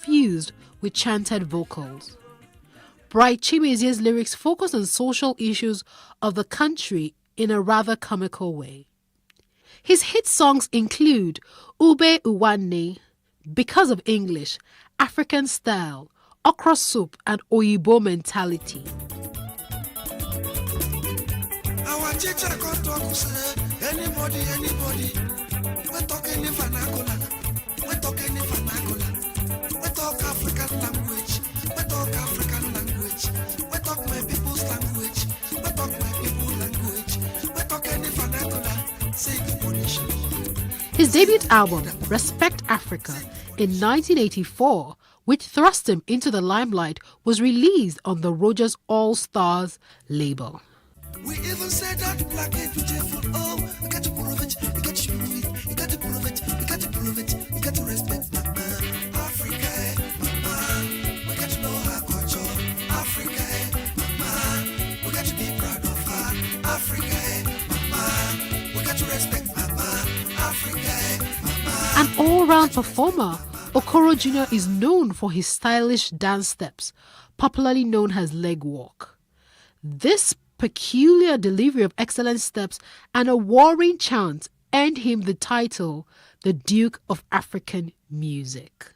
fused with chanted vocals. Bright Chimezia's lyrics focus on social issues of the country in a rather comical way. His hit songs include Ube Uwanne, Because of English, African Style, Okra Soup, and Oyibo Mentality. Our teacher can talk to say, anybody, we talk any vernacular, we talk any vernacular, we talk African language, we talk African language, we talk my people's language, we talk my people's language, we talk any vernacular, say the nation. His debut album, Respect Africa, in 1984, which thrust him into the limelight, was released on the Rogers All Stars label. We even said that black is beautiful. Oh, you got to prove it, you got to prove it, you got to prove it, you got to prove it, you got to respect mama. Africa, mama, we got to know her culture. Africa, mama, we got to be proud of her. Africa, mama, we got to respect mama. Africa, mama. An all-round performer, Okoro Jr. is known for his stylish dance steps, popularly known as leg walk. This peculiar delivery of excellent steps and a warring chant earned him the title, the Duke of African Music.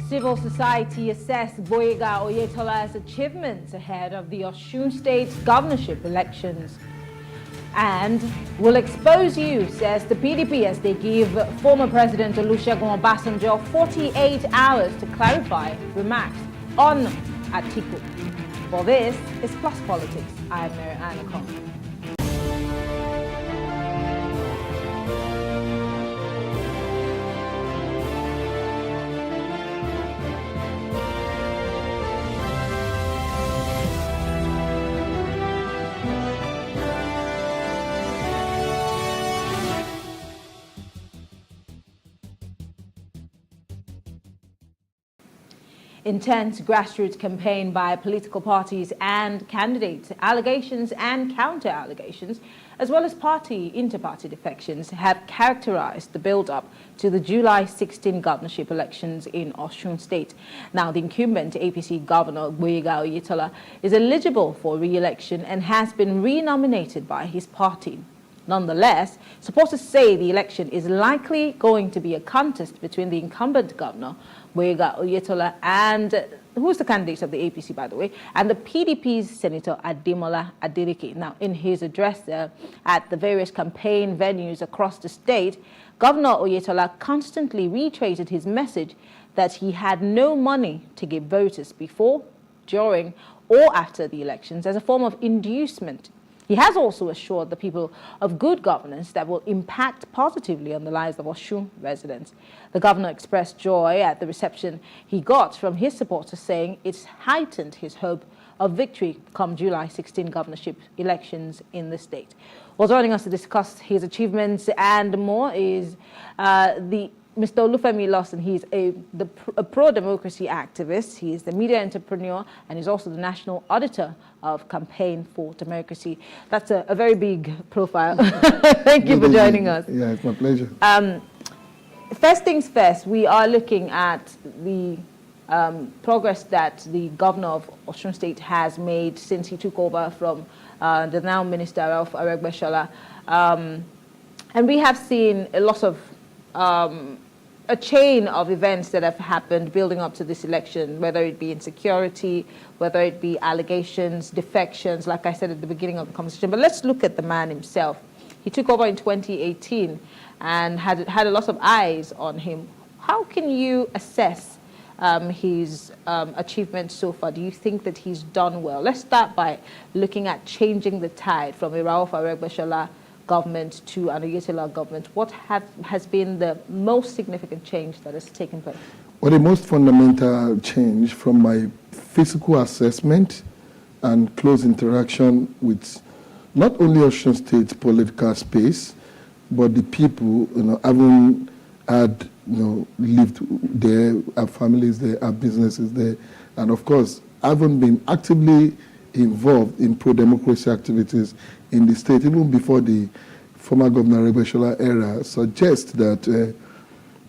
Civil society assessed Boyega Oyetola's achievements ahead of the Osun State governorship elections. And will expose you, says the PDP, as they give former President Olusegun Obasanjo 48 hours to clarify remarks on Atiku. For this is Plus Politics. I am Mary Anna Kong. intense grassroots campaign by political parties and candidates, allegations and counter-allegations, as well as inter-party defections, have characterized the build-up to the July 16 governorship elections in Osun State. Now, the incumbent APC governor, Gboyega Oyetola, is eligible for re-election and has been re-nominated by his party. Nonetheless, supporters say the election is likely going to be a contest between the incumbent governor, Gboyega Oyetola, and who is the candidate of the APC, by the way, and the PDP's Senator Ademola Adeleke. Now, in his address at the various campaign venues across the state, Governor Oyetola constantly reiterated his message that he had no money to give voters before, during, or after the elections as a form of inducement. He has also assured the people of good governance that will impact positively on the lives of Osun residents. The governor expressed joy at the reception he got from his supporters, saying it's heightened his hope of victory come July 16 governorship elections in the state. Well, joining us to discuss his achievements and more is Mr. Olufemi Lawson. He's a pro-democracy activist. He is the media entrepreneur, and he's also the national auditor of Campaign for Democracy. That's a very big profile. Thank you for joining us. Yeah, it's my pleasure. First things first, we are looking at the progress that the governor of Osun State has made since he took over from the now Minister Ralph Aregbesola. And we have seen a lot of a chain of events that have happened building up to this election, whether it be insecurity, whether it be allegations, defections, like I said at the beginning of the conversation. But let's look at the man himself. He took over in 2018 and had a lot of eyes on him. How can you assess his achievements so far? Do you think that he's done well? Let's start by looking at changing the tide from a Ralph Aregbesola government to an Oyetola government. What has been the most significant change that has taken place? Well, the most fundamental change from my physical assessment and close interaction with not only Osun State political space, but the people, having had, lived there, our families there, our businesses there, and of course, having been actively involved in pro-democracy activities in the state, even before the former Governor Aregbesola era, suggests that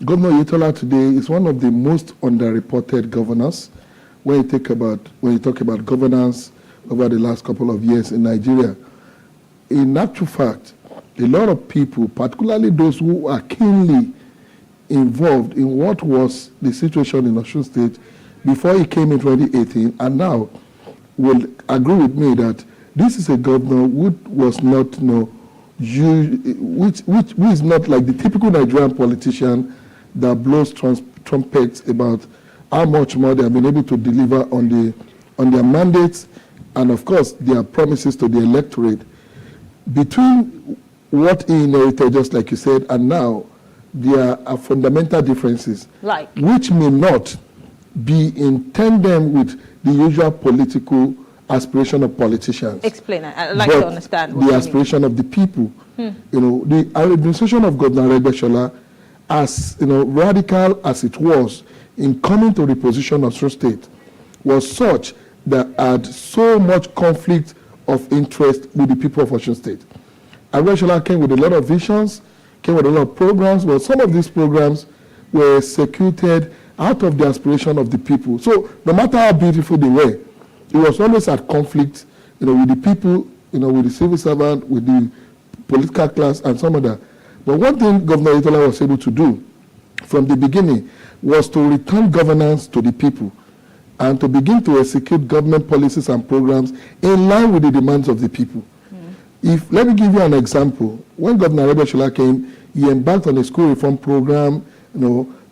Governor Oyetola today is one of the most underreported governors when you talk about governance over the last couple of years in Nigeria. In actual fact, a lot of people, particularly those who are keenly involved in what was the situation in Osun State before he came in 2018, and now will agree with me that this is a governor who was not, who is not like the typical Nigerian politician that blows trumpets about how much more they have been able to deliver on their mandates, and of course their promises to the electorate. Between what he inherited, just like you said, and now, there are fundamental differences, which may not be in tandem with the usual political aspiration of politicians. Explain. I'd like to understand what the aspiration of the people. The administration of Governor Aregbesola, as radical as it was in coming to the position of Osun State, was such that had so much conflict of interest with the people of Osun State. Aregbesola came with a lot of visions, came with a lot of programs, but some of these programs were executed out of the aspiration of the people. So no matter how beautiful they were, it was always at conflict, with the people, with the civil servant, with the political class, and some other. But one thing Governor Oyetola was able to do from the beginning was to return governance to the people and to begin to execute government policies and programs in line with the demands of the people. Let me give you an example. When Governor Aregbesola came, he embarked on a school reform program,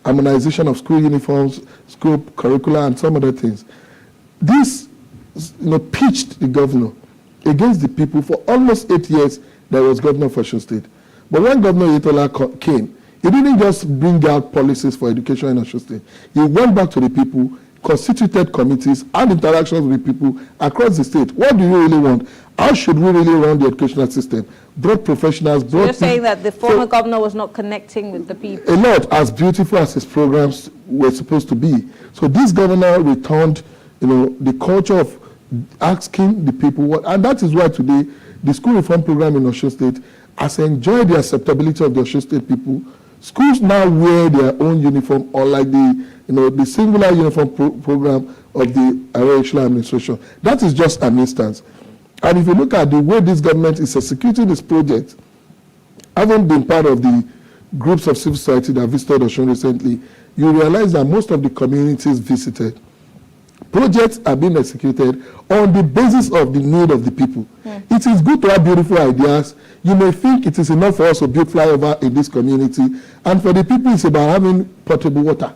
harmonization of school uniforms, school curricula, and some other things. This, pitched the governor against the people for almost 8 years that was governor of Osun State. But when Governor Oyetola came, he didn't just bring out policies for education in Osun State. He went back to the people, constituted committees, and interactions with people across the state. What do you really want? How should we really run the educational system? Brought professionals, brought... You're saying that the former governor was not connecting with the people? A lot, as beautiful as his programs were supposed to be. So this governor returned, the culture of asking the people what, and that is why today the school reform program in Osun State has enjoyed the acceptability of the Osun State people. Schools now wear their own uniform, unlike the singular uniform program of the Area administration. That is just an instance. And if you look at the way this government is executing this project, having been part of the groups of civil society that visited Osun recently, you realize that most of the communities visited, projects are being executed on the basis of the need of the people. It is good to have beautiful ideas. You may think it is enough for us to build flyover in this community, and for the people it's about having potable water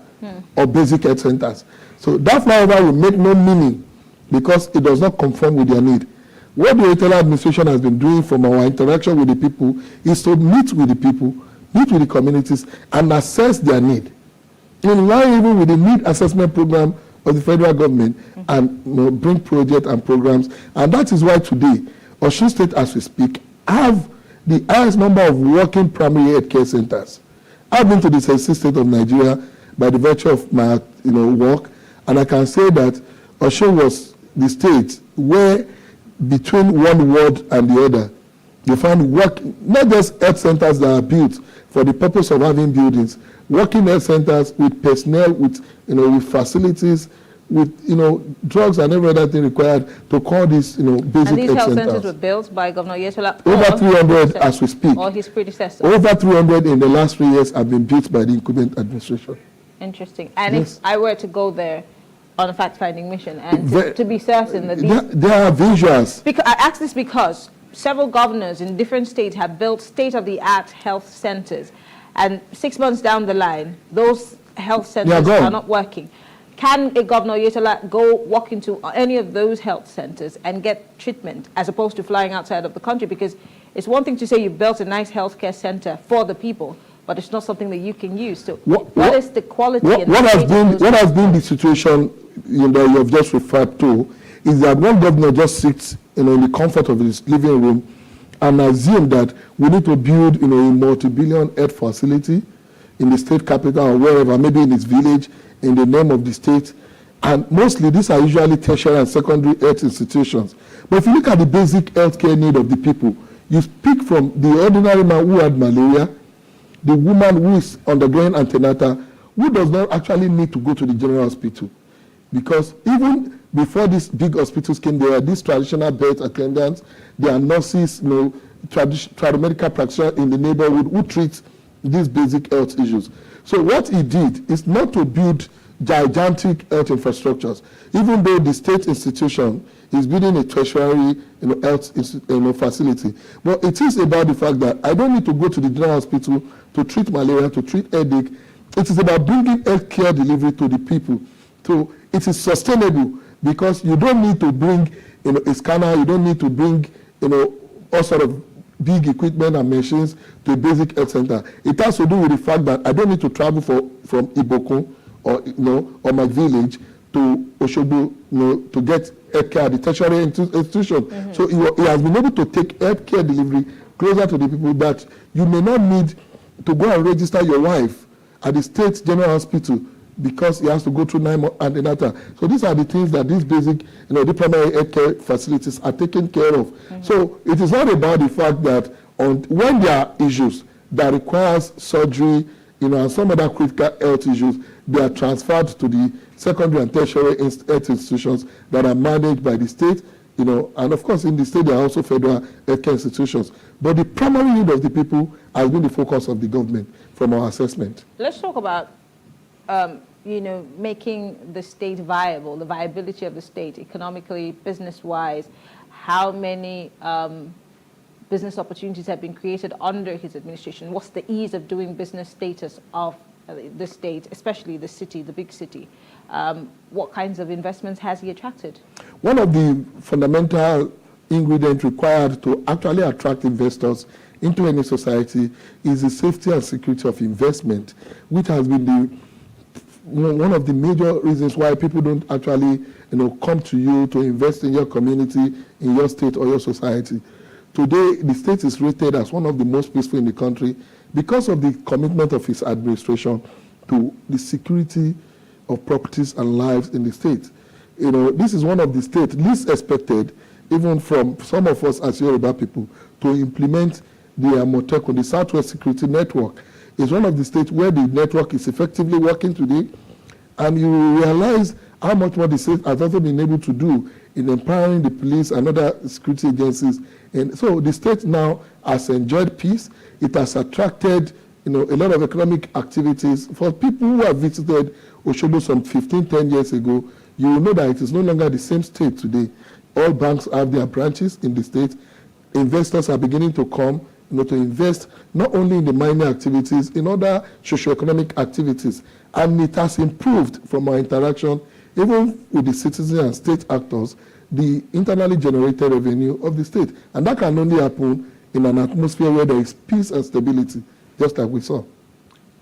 or basic health centers. So that flyover will make no meaning because it does not conform with their need. What the Eritrea administration has been doing from our interaction with the people is to meet with the people, meet with the communities, and assess their need. In line even with the need assessment program of the federal government, and bring projects and programs. And that is why today, Osun State, as we speak, have the highest number of working primary health care centers. I've been to the state of Nigeria by the virtue of my work, and I can say that Osun was the state where between one ward and the other, you find not just health centers that are built for the purpose of having buildings, working health centers with personnel, with facilities, with drugs and every other thing required to call these basic health centers. And these health centers were built by Governor Oyetola? Over 300 as we speak. Or his predecessor? Over 300 in the last 3 years have been built by the incumbent administration. Interesting. And yes, if I were to go there on a fact-finding mission and to be certain that these... There are visuals. I ask this because several governors in different states have built state-of-the-art health centers, and 6 months down the line, those health centers are not working. Can a Governor Oyetola go walk into any of those health centers and get treatment as opposed to flying outside of the country? Because it's one thing to say you built a nice healthcare center for the people, but it's not something that you can use. So what is the quality? What has been the situation you have just referred to is that one governor just sits in the comfort of his living room and assume that we need to build a multi-billion health facility in the state capital or wherever, maybe in his village, in the name of the state. And mostly these are usually tertiary and secondary health institutions. But if you look at the basic healthcare need of the people, you speak from the ordinary man who had malaria, the woman who is undergoing antenatal, who does not actually need to go to the general hospital. Because even before these big hospitals came, there are these traditional birth attendants, there are nurses, medical practitioners in the neighborhood who treat these basic health issues. So what he did is not to build gigantic health infrastructures, even though the state institution is building a tertiary health facility. But it is about the fact that I don't need to go to the general hospital to treat malaria, to treat headache. It is about bringing health care delivery to the people. So it is sustainable because you don't need to bring a scanner, you don't need to bring all sort of big equipment and machines to a basic health center. It has to do with the fact that I don't need to travel from Ibokun or my village to Osogbo to get health care at the tertiary institution. So he has been able to take health care delivery closer to the people that you may not need to go and register your wife at the state general hospital because he has to go through 9 months antenatal. So these are the things that these basic, the primary health care facilities are taken care of. So it is not about the fact that when there are issues that requires surgery, and some other critical health issues, they are transferred to the secondary and tertiary health institutions that are managed by the state, and of course in the state there are also federal healthcare institutions. But the primary need of the people has been the focus of the government from our assessment. Let's talk about making the state viable, the viability of the state economically, business-wise. How many business opportunities have been created under his administration? What's the ease of doing business status of the state, especially the city, the big city? What kinds of investments has he attracted? One of the fundamental ingredients required to actually attract investors into any society is the safety and security of investment, which has been the one of the major reasons why people don't actually, come to you to invest in your community, in your state or your society. Today, the state is rated as one of the most peaceful in the country because of the commitment of its administration to the security of properties and lives in the state. This is one of the states least expected, even from some of us as Yoruba people, to implement the Amotekun, the Southwest Security Network. It's one of the states where the network is effectively working today, and you realize how much more the state has also been able to do in empowering the police and other security agencies. And so the state now has enjoyed peace. It has attracted, a lot of economic activities. For people who have visited Osogbo some 10 years ago, you will know that it is no longer the same state today. All banks have their branches in the state. Investors are beginning to come, to invest not only in the mining activities, in other socio-economic activities. And it has improved from our interaction, even with the citizens and state actors, the internally generated revenue of the state. And that can only happen in an atmosphere where there is peace and stability, just like we saw.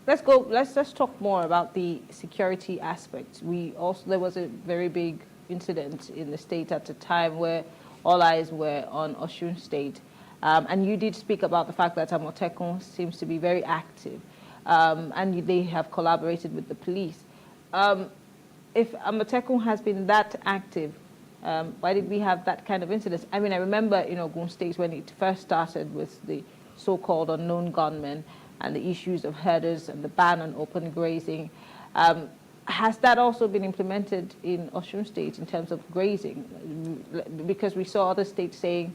Let's talk more about the security aspect. There was a very big incident in the state at the time where all eyes were on Osun State. And you did speak about the fact that Amotekun seems to be very active, and they have collaborated with the police. If Amotekun has been that active, why did we have that kind of incidents? I mean, I remember in Ogun State when it first started with the so-called unknown gunmen and the issues of herders and the ban on open grazing. Has that also been implemented in Osun State in terms of grazing? Because we saw other states saying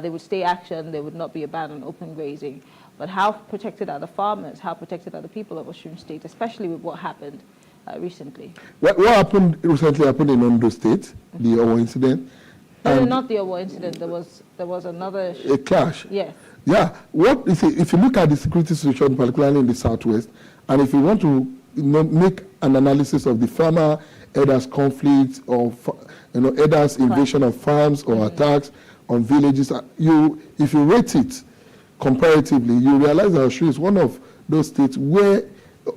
they would stay action, there would not be a ban on open grazing. But how protected are the farmers? How protected are the people of Osun State, especially with what happened recently? What happened recently happened in Ondo State, the Owo incident. No, not the Owo incident. There was another... A clash? Yes. Yeah. If you look at the security situation, particularly in the Southwest, and if you want to make an analysis of the farmer herders conflict or herders invasion of farms or attacks on villages, if you rate it comparatively, you realize that Osun is one of those states where,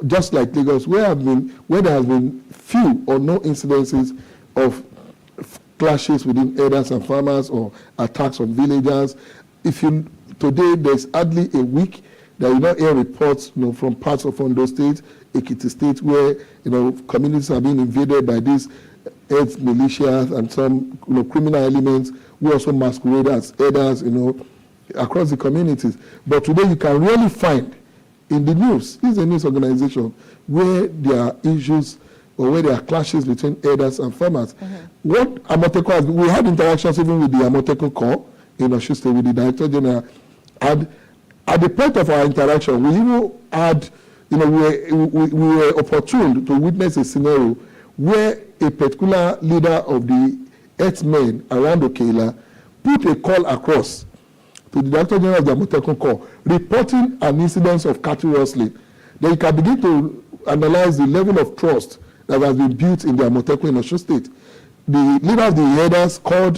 just like Lagos, where there has been few or no incidences of clashes within herders and farmers or attacks on villagers. Today, there's hardly a week that you don't hear reports from parts of Ondo State, Ekiti State, where communities are being invaded by these earth militias and some criminal elements who also masquerade as herders across the communities. But today you can really find in the news, this is a news organization, where there are issues or where there are clashes between herders and farmers. What Amotekun has, we had interactions even with the Amotekun Corps in Osun State with the Director General. And at the point of our interaction, we even had, we were opportune to witness a scenario where a particular leader of the earthmen around Okeila put a call across to the Director General of the Amotekun Corps, reporting an incident of cattle rustling. Then you can begin to analyze the level of trust that has been built in the Amotekun in Osun State. The leader of the herders called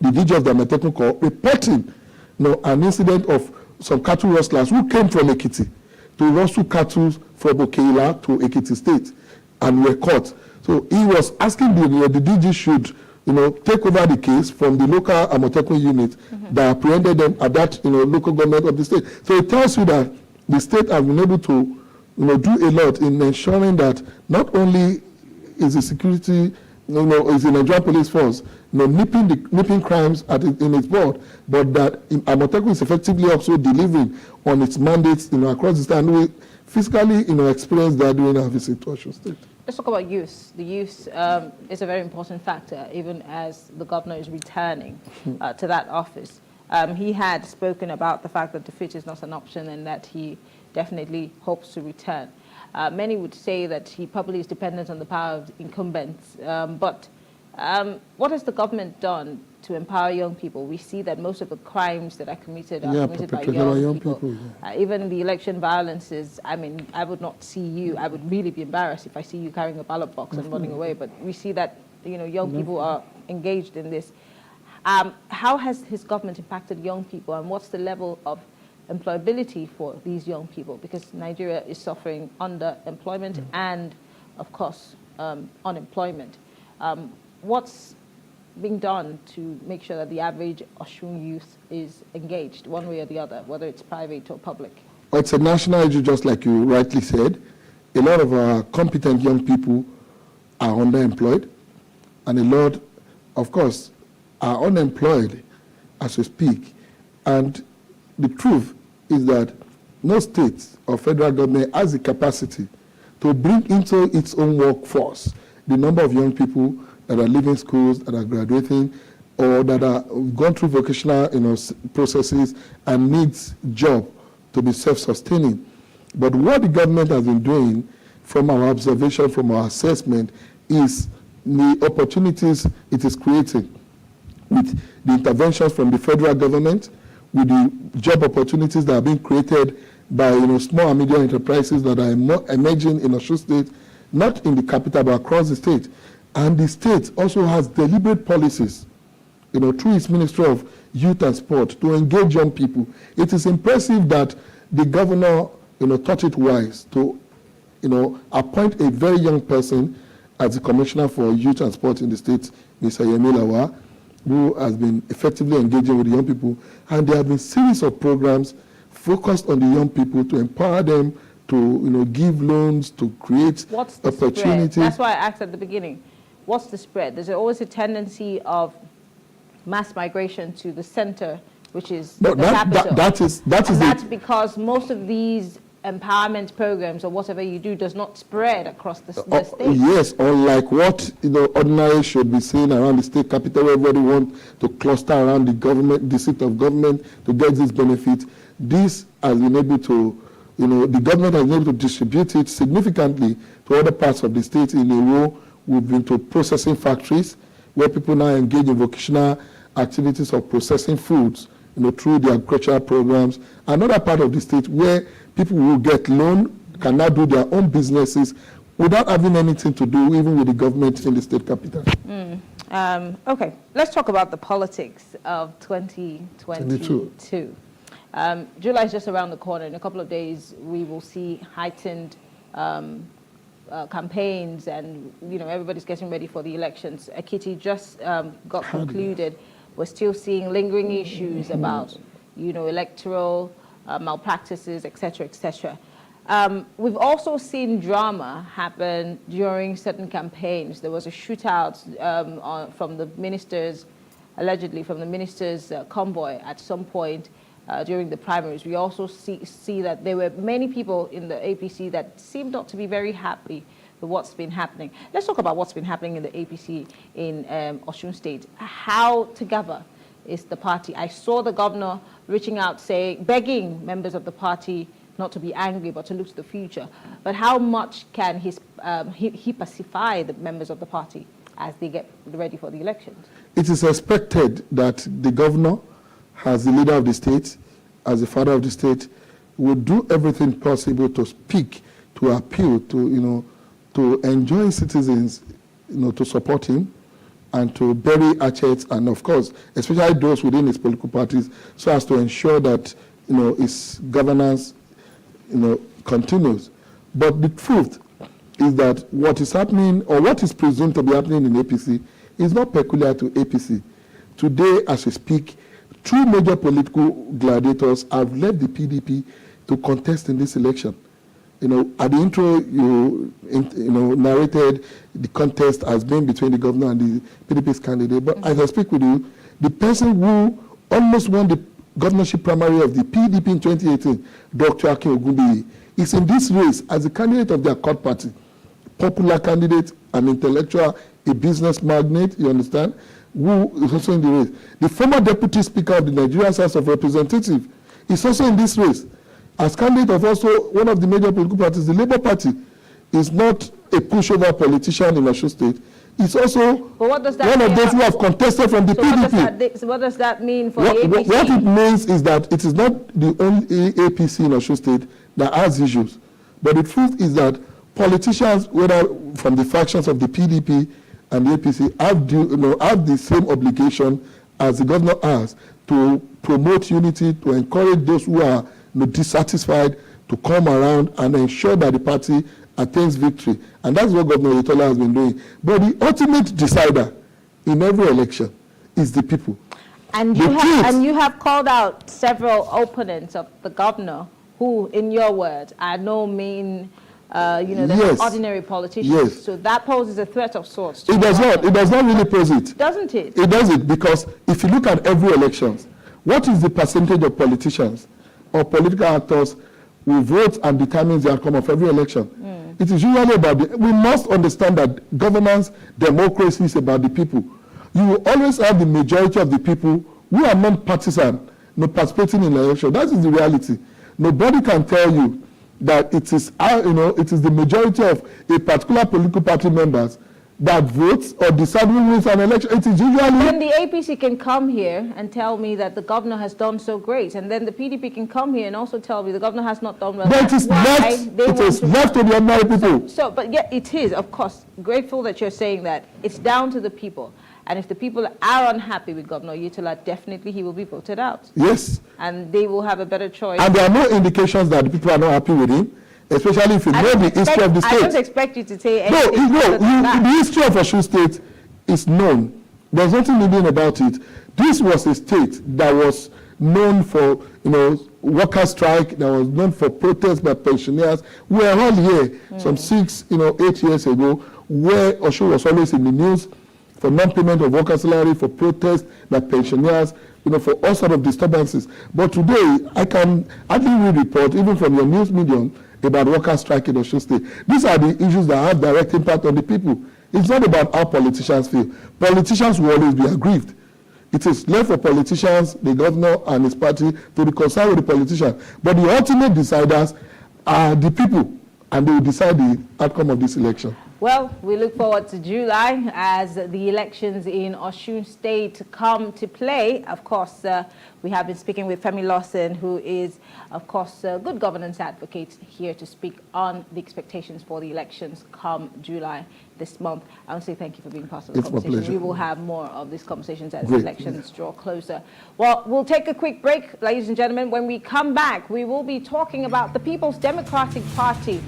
the DG of the Amotekun Corps, reporting an incident of some cattle rustlers who came from Ekiti to rustle cattle from Okeila to Ekiti State and were caught. So he was asking the DG should take over the case from the local Amotekun unit that apprehended them at that local government of the state. So it tells you that the state has been able to do a lot in ensuring that not only is the security, is the Nigerian police force nipping crimes in its board, but that Amotekun is effectively also delivering on its mandates across the state. And we physically experienced that during our visit to Osun State. Let's talk about youth. The youth is a very important factor, even as the governor is returning to that office. He had spoken about the fact that defeat is not an option and that he definitely hopes to return. Many would say that he probably is dependent on the power of incumbents, but what has the government done to empower young people? We see that most of the crimes that are committed are committed by young people. Even the election violences, I mean, I would not see you, I would really be embarrassed if I see you carrying a ballot box and running away, but we see that young people are engaged in this. How has his government impacted young people, and what's the level of employability for these young people? Because Nigeria is suffering underemployment and of course, unemployment. What's being done to make sure that the average Osun youth is engaged one way or the other, whether it's private or public? Well, it's a national issue, just like you rightly said. A lot of our competent young people are underemployed, and a lot, of course, are unemployed as we speak. And the truth is that no state or federal government has the capacity to bring into its own workforce the number of young people that are leaving schools, that are graduating, or that are gone through vocational processes and needs job to be self-sustaining. But what the government has been doing, from our observation, from our assessment, is the opportunities it is creating with the interventions from the federal government, with the job opportunities that are being created by small and medium enterprises that are emerging in Osun State, not in the capital but across the state. And the state also has deliberate policies, through its Ministry of Youth and Sport, to engage young people. It is impressive that the governor, thought it wise to, appoint a very young person as the Commissioner for Youth and Sport in the state, Mr. Yemi Lawa, who has been effectively engaging with the young people. And there have been series of programs focused on the young people to empower them to, give loans, to create opportunities. Spread? That's why I asked at the beginning, what's the spread? There's always a tendency of mass migration to the center, which is the capital. That's because most of these empowerment programs or whatever you do does not spread across the state. Yes, unlike what ordinarily should be seen around the state capital, where everybody wants to cluster around the government, the seat of government, to get this benefit. This has been able to, the government has been able to distribute it significantly to other parts of the state. In a row, we've been to processing factories, where people now engage in vocational activities of processing foods, through the agricultural programs. Another part of the state where people who get loan can now do their own businesses without having anything to do even with the government in the state capital. Okay, let's talk about the politics of 2022. July is just around the corner. In a couple of days, we will see heightened campaigns, and everybody's getting ready for the elections. Ekiti just got concluded. We're still seeing lingering issues about, electoral malpractices, etc., etc. We've also seen drama happen during certain campaigns. There was a shootout from the ministers, allegedly from the ministers' convoy at some point during the primaries. We also see that there were many people in the APC that seemed not to be very happy with what's been happening. Let's talk about what's been happening in the APC in Osun State. How together is the party? I saw the governor reaching out, begging members of the party not to be angry, but to look to the future. But how much can he pacify the members of the party as they get ready for the elections? It is expected that the governor, as the leader of the state, as the father of the state, will do everything possible to speak, to appeal, to enjoin citizens, to support him, and to bury hatchets, and of course, especially those within his political parties, so as to ensure that his governance, continues. But the truth is that what is happening, or what is presumed to be happening in APC, is not peculiar to APC. Today, as we speak, two major political gladiators have left the PDP to contest in this election. At the intro, you narrated the contest as being between the governor and the PDP's candidate. But as I speak with you, the person who almost won the governorship primary of the PDP in 2018, Dr. Akin Ogunbiyi, is in this race as the candidate of their court party. Popular candidate, an intellectual, a business magnate, you understand, who is also in the race. The former deputy speaker of the Nigerian House of Representatives is also in this race. As candidate of also one of the major political parties, the Labour Party is not a pushover politician in Osun State. It's also one of those who have contested from the PDP. What does that mean for the APC? What it means is that it is not the only APC in Osun State that has issues. But the truth is that politicians, whether from the factions of the PDP and the APC, have the same obligation as the governor has to promote unity, to encourage those who are dissatisfied to come around and ensure that the party attains victory. And that's what Governor Oyetola has been doing. But the ultimate decider in every election is the people. And you have called out several opponents of the governor who, in your words, are no mean, they're not ordinary politicians. Yes. So that poses a threat of sorts. It does not. It does not really pose it. Doesn't it? It does it because if you look at every election, what is the percentage of politicians or political actors who vote and determines the outcome of every election? It is usually about we must understand that governance, democracy is about the people. You will always have the majority of the people who are non-partisan, participating in the election. That is the reality. Nobody can tell you that it is, it is the majority of a particular political party members that votes or decide who wins an election. It is usually... Then the APC can come here and tell me that the governor has done so great, and then the PDP can come here and also tell me the governor has not done well. But it is left to the ordinary people. But yet it is, of course, grateful that you're saying that. It's down to the people. And if the people are unhappy with Governor Oyetola, definitely he will be voted out. Yes. And they will have a better choice. And there are no indications that the people are not happy with him, especially if you know the history of the state. I don't expect you to say anything. The history of Osun State is known. There's nothing hidden about it. This was a state that was known for, worker strike, that was known for protests by pensioners. We were all here some 8 years ago, where Osun was always in the news for non-payment of worker salary, for protests by pensioners, for all sorts of disturbances. But today, I can hardly report, even from your news medium, about worker strike in Osun State. These are the issues that have direct impact on the people. It's not about how politicians feel. Politicians will always be aggrieved. It is left for politicians, the governor and his party, to reconcile with the politicians. But the ultimate deciders are the people, and they will decide the outcome of this election. Well, we look forward to July as the elections in Osun State come to play. Of course, we have been speaking with Femi Lawson, who is, of course, a good governance advocate, here to speak on the expectations for the elections come July this month. I want to say thank you for being part of the conversation. We will have more of these conversations as elections draw closer. Well, we'll take a quick break, ladies and gentlemen. When we come back, we will be talking about the People's Democratic Party.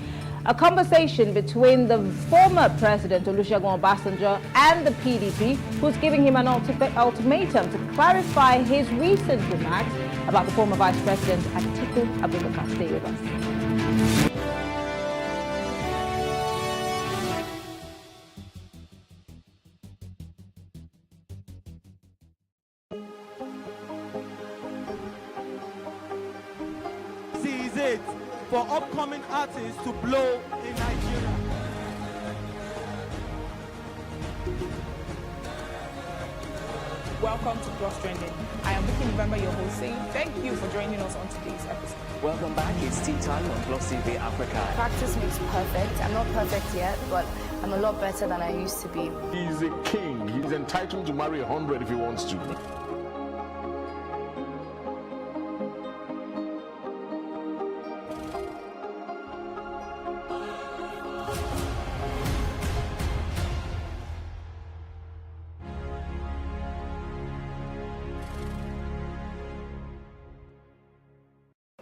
A conversation between the former president, Olusegun Obasanjo, and the PDP, who's giving him an ultimatum to clarify his recent remarks about the former vice president, Atiku Abubakar. Stay with us. Seize it for upcoming artists to blow in Nigeria. Welcome to Plus Trending. I am Vicky November, your host, saying thank you for joining us on today's episode. Welcome back. It's tea time on PlusTvAfrica. Practice makes perfect. I'm not perfect yet, but I'm a lot better than I used to be. He's a king. He's entitled to marry 100 if he wants to.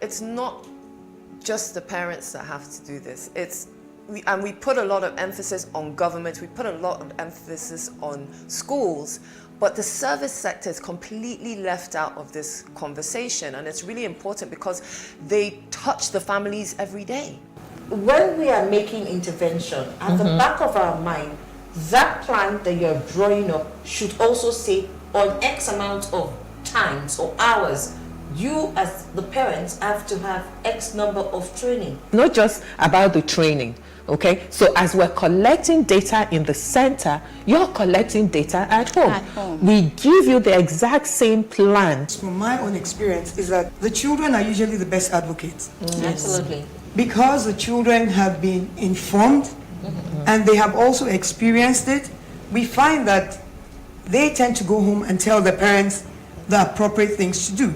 It's not just the parents that have to do this. We put a lot of emphasis on government, we put a lot of emphasis on schools, but the service sector is completely left out of this conversation, and it's really important because they touch the families every day. When we are making intervention, at the back of our mind, that plan that you're drawing up should also say on X amount of times or hours, you as the parents have to have X number of training. Not just about the training, okay? So as we're collecting data in the center, you're collecting data at home. We give you the exact same plan. From my own experience is that the children are usually the best advocates. Absolutely. Because the children have been informed and they have also experienced it, we find that they tend to go home and tell their parents the appropriate things to do.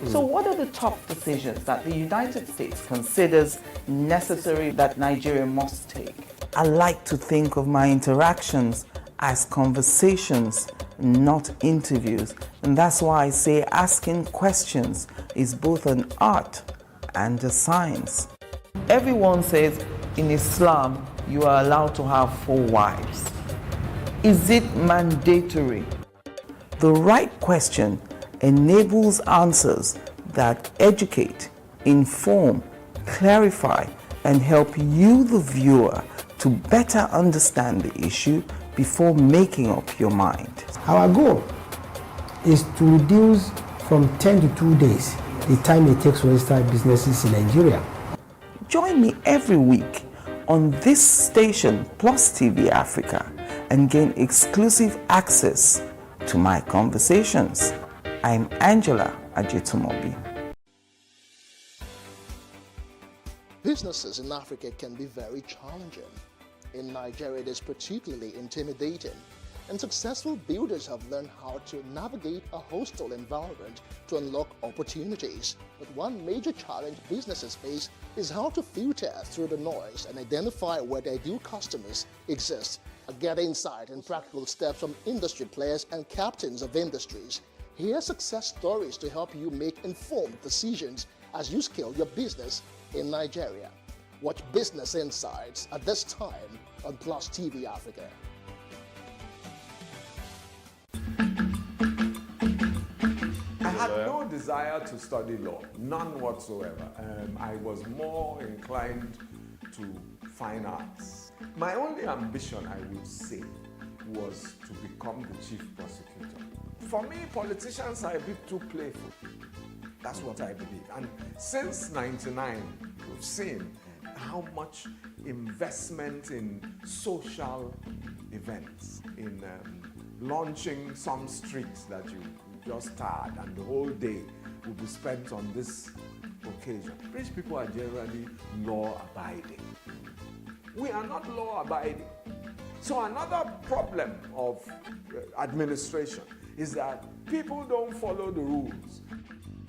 So what are the top decisions that the United States considers necessary that Nigeria must take? I like to think of my interactions as conversations, not interviews. And that's why I say asking questions is both an art and a science. Everyone says in Islam you are allowed to have 4 wives. Is it mandatory? The right question enables answers that educate, inform, clarify, and help you, the viewer, to better understand the issue before making up your mind. Our goal is to reduce from 10 to 2 days the time it takes to register businesses in Nigeria. Join me every week on this station, PlusTvAfrica, and gain exclusive access to my conversations. I'm Angela Ajetumobi. Businesses in Africa can be very challenging. In Nigeria, it is particularly intimidating, and successful builders have learned how to navigate a hostile environment to unlock opportunities. But one major challenge businesses face is how to filter through the noise and identify where their ideal customers exist. Get insight and practical steps from industry players and captains of industries. Hear success stories to help you make informed decisions as you scale your business in Nigeria. Watch Business Insights at this time on PlusTvAfrica. I had no desire to study law, none whatsoever. I was more inclined to fine arts. My only ambition, I would say, was to become the chief prosecutor. For me, politicians are a bit too playful. That's what I believe. And since '99, we've seen how much investment in social events, in launching some streets that you just started, and the whole day will be spent on this occasion. Rich people are generally law-abiding. We are not law-abiding. So another problem of administration is that people don't follow the rules.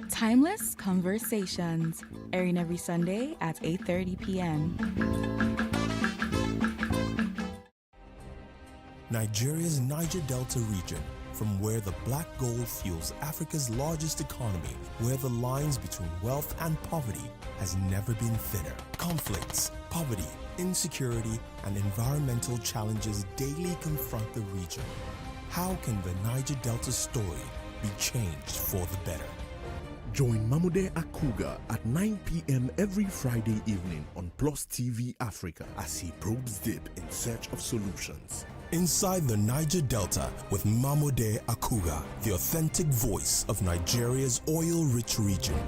Timeless Conversations, airing every Sunday at 8:30 p.m. Nigeria's Niger Delta region, from where the black gold fuels Africa's largest economy, where the lines between wealth and poverty has never been thinner. Conflicts, poverty, insecurity, and environmental challenges daily confront the region. How can the Niger Delta story be changed for the better? Join Mamude Akuga at 9 p.m. every Friday evening on PlusTvAfrica as he probes deep in search of solutions. Inside the Niger Delta with Mamude Akuga, the authentic voice of Nigeria's oil-rich region.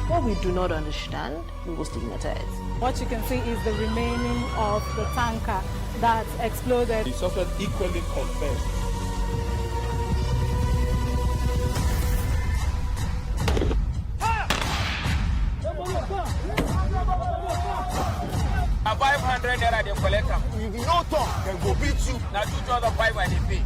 What we do not understand, we will stigmatize. What you can see is the remaining of the tanker that exploded. He suffered equally confessed. A 500 naira they collect them. If you no talk, they go beat you. Now 2,500 I dey pay.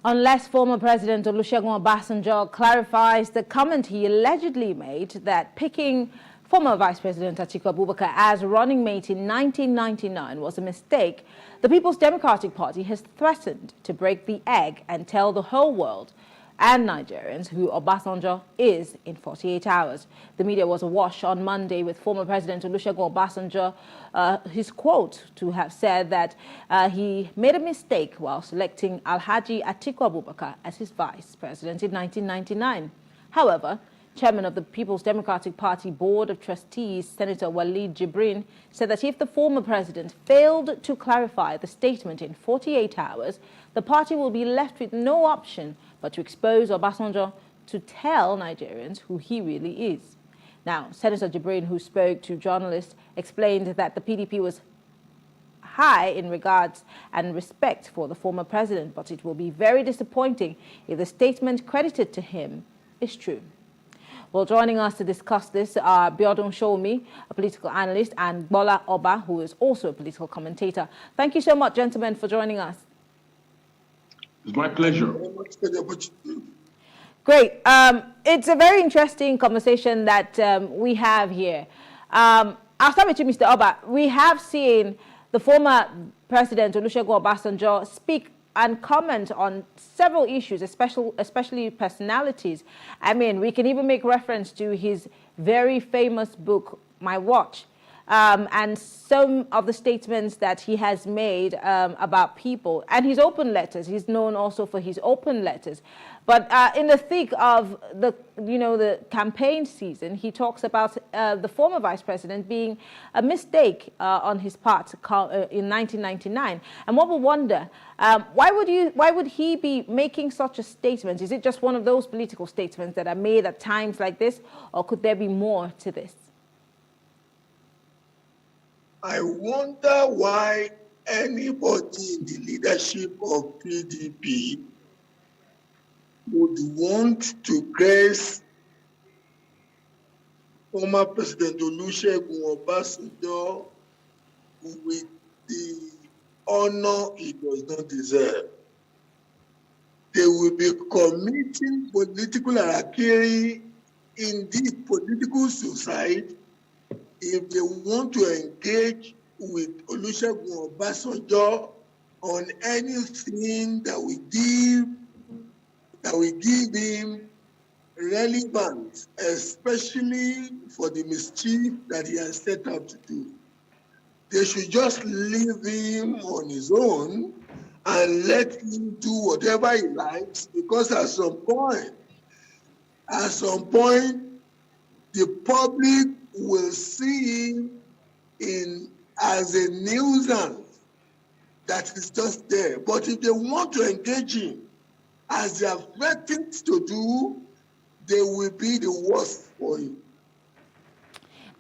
Unless former President Olusegun Obasanjo clarifies the comment he allegedly made that picking former Vice President Atiku Abubakar as running mate in 1999 was a mistake, the People's Democratic Party has threatened to break the egg and tell the whole world and Nigerians who Obasanjo is in 48 hours. The media was awash on Monday with former President Olusegun Obasanjo, his quote to have said that he made a mistake while selecting Alhaji Atiku Abubakar as his vice president in 1999. However, Chairman of the People's Democratic Party Board of Trustees, Senator Walid Jibrin, said that if the former president failed to clarify the statement in 48 hours, the party will be left with no option but to expose Obasanjo to tell Nigerians who he really is. Now, Senator Jibrin, who spoke to journalists, explained that the PDP was high in regards and respect for the former president, but it will be very disappointing if the statement credited to him is true. Well, joining us to discuss this are Biodun Shomi, a political analyst, and Bola Oba, who is also a political commentator. Thank you so much, gentlemen, for joining us. It's my pleasure. Great. It's a very interesting conversation that we have here. I'll start with you, Mr. Oba. We have seen the former President Olusegun Obasanjo speak and comment on several issues, especially personalities. I mean, we can even make reference to his very famous book, My Watch, and some of the statements that he has made about people, and his open letters. He's known also for his open letters. But in the thick of the campaign season, he talks about the former vice president being a mistake on his part in 1999. And one will wonder, why would he be making such a statement? Is it just one of those political statements that are made at times like this, or could there be more to this? I wonder why anybody in the leadership of PDP would want to grace former President Olusegun Obasanjo with the honor he does not deserve. They will be committing political harakiri in this political society if they want to engage with Olusegun Obasanjo on anything that we give him relevance, especially for the mischief that he has set out to do. They should just leave him on his own and let him do whatever he likes, because at some point, the public will see him as a nuisance that is just there. But if they want to engage him, as they have threatened to do, they will be the worst for you.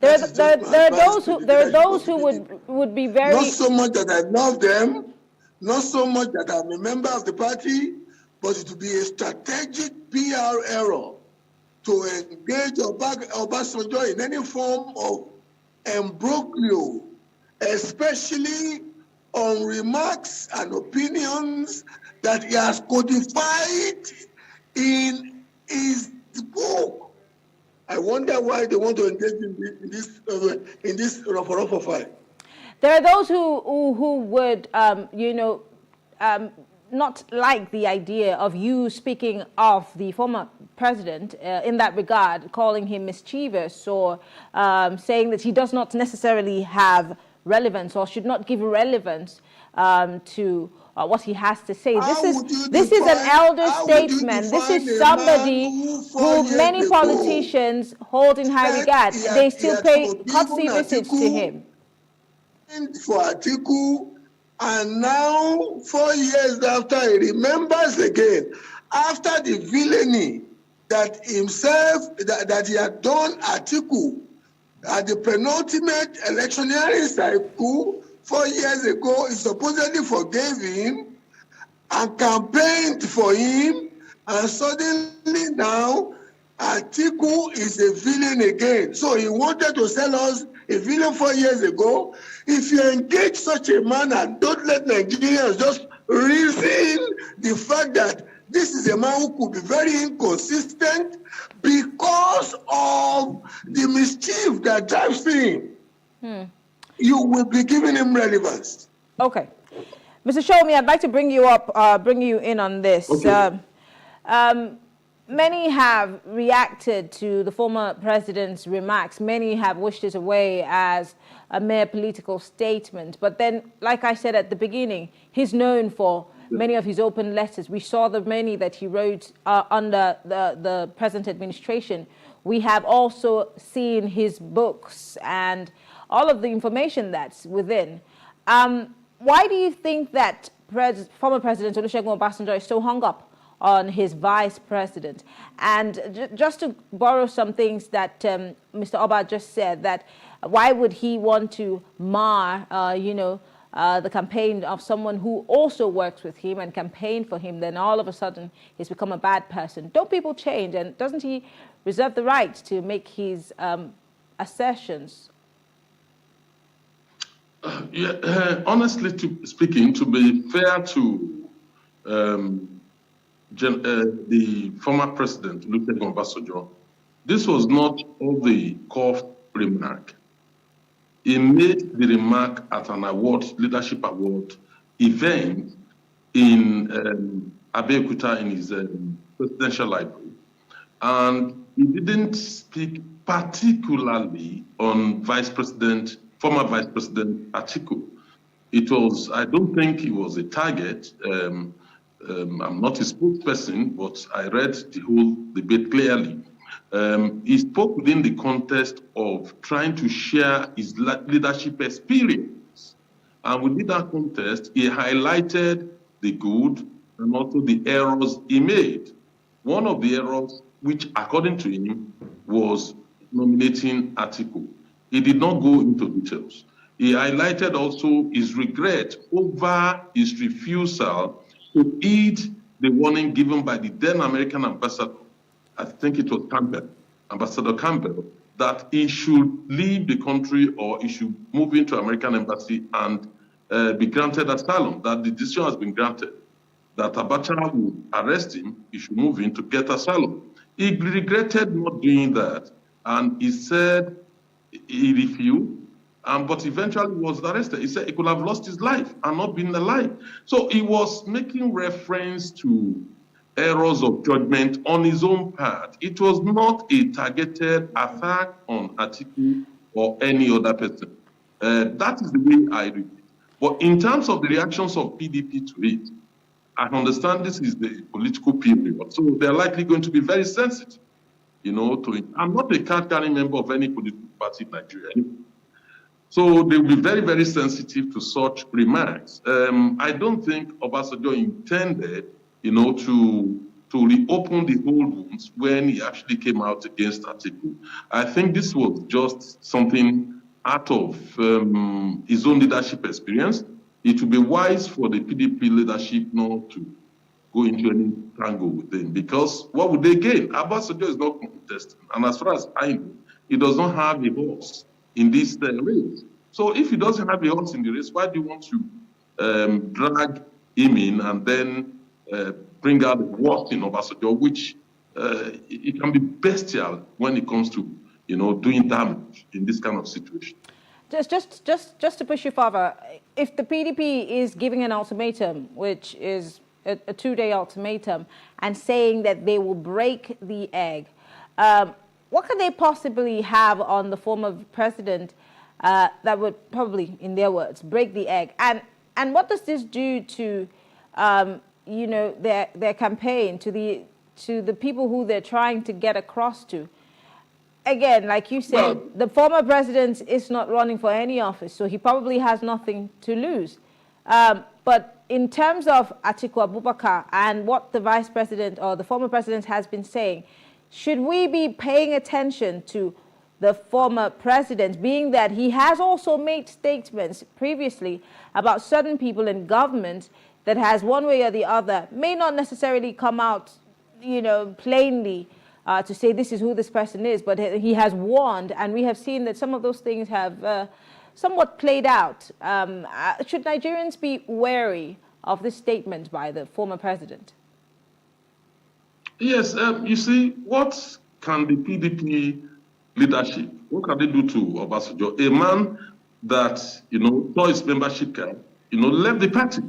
There are those who would be very... Not so much that I love them, not so much that I'm a member of the party, but it will be a strategic PR error to engage Obasanjo in any form of imbroglio, especially on remarks and opinions that he has codified in his book. I wonder why they want to engage in this rough fight. There are those who would, not like the idea of you speaking of the former president in that regard, calling him mischievous, or saying that he does not necessarily have relevance or should not give relevance to what he has to say. This is an elder statesman. This is somebody who many politicians hold in high regard. They still pay courtesy visits to him. For Atiku, and now 4 years after, he remembers again, after the villainy that he had done Atiku at the penultimate electioneering cycle 4 years ago. He supposedly forgave him and campaigned for him, and suddenly now Atiku is a villain again. So he wanted to sell us a villain 4 years ago. If you engage such a man and don't let Nigerians just reason the fact that this is a man who could be very inconsistent because of the mischief that drives him. You will be giving him relevance. Okay. Mr. Shomi, I'd like to bring you up, bring you in on this. Okay. Many have reacted to the former president's remarks. Many have wished it away as a mere political statement. But then, like I said at the beginning, he's known for many of his open letters. We saw the many that he wrote under the present administration. We have also seen his books and all of the information that's within. Why do you think that former President Olusegun Obasanjo is so hung up on his vice president? And just to borrow some things that Mr. Oba just said, that why would he want to mar, the campaign of someone who also works with him and campaigned for him, then all of a sudden he's become a bad person? Don't people change? And doesn't he reserve the right to make his assertions? Honestly speaking, to be fair to the former president, Olusegun Obasanjo, this was not all the core remark. He made the remark at an leadership award event in Abeokuta in his presidential library. And he didn't speak particularly on former Vice President Atiku. It was, I don't think he was a target. I'm not a spokesperson, but I read the whole debate clearly. He spoke within the context of trying to share his leadership experience. And within that context, he highlighted the good and also the errors he made. One of the errors, which according to him, was nominating Atiku. He did not go into details. He highlighted also his regret over his refusal to heed the warning given by the then American ambassador, I think it was Campbell, Ambassador Campbell, that he should leave the country or he should move into American embassy and be granted asylum, that the decision has been granted, that Abacha will arrest him, he should move in to get asylum. He regretted not doing that, and he said he refused, but eventually was arrested. He said he could have lost his life and not been alive. So he was making reference to errors of judgment on his own part. It was not a targeted attack on Atiku or any other person. That is the way I read it. But in terms of the reactions of PDP to it, I understand this is the political period, so they're likely going to be very sensitive, to it. I'm not a card-carrying member of any political party in Nigeria anymore. So they will be very, very sensitive to such remarks. I don't think Obasanjo intended, to reopen the old wounds when he actually came out against Atiku. I think this was just something out of his own leadership experience. It would be wise for the PDP leadership not to go into any tangle with him, because what would they gain? Obasanjo is not contesting, and as far as I know, he does not have a horse in this race. So if he doesn't have a horse in the race, why do you want to drag him in and then bring out the worst in Obasanjo, which it can be bestial when it comes to doing damage in this kind of situation. Just to push you further, if the PDP is giving an ultimatum, which is a 2-day ultimatum, and saying that they will break the egg, what could they possibly have on the former president that would probably, in their words, break the egg? And what does this do to their campaign, to the people who they're trying to get across to? Again, like you said, the former president is not running for any office, so he probably has nothing to lose. But in terms of Atiku Abubakar and what the vice president or the former president has been saying, should we be paying attention to the former president, being that he has also made statements previously about certain people in government that has one way or the other, may not necessarily come out, plainly, to say this is who this person is, but he has warned, and we have seen that some of those things have somewhat played out. Should Nigerians be wary of this statement by the former president? Yes, you see, what can the PDP leadership, what can they do to Obasanjo? A man that, saw his membership card, left the party.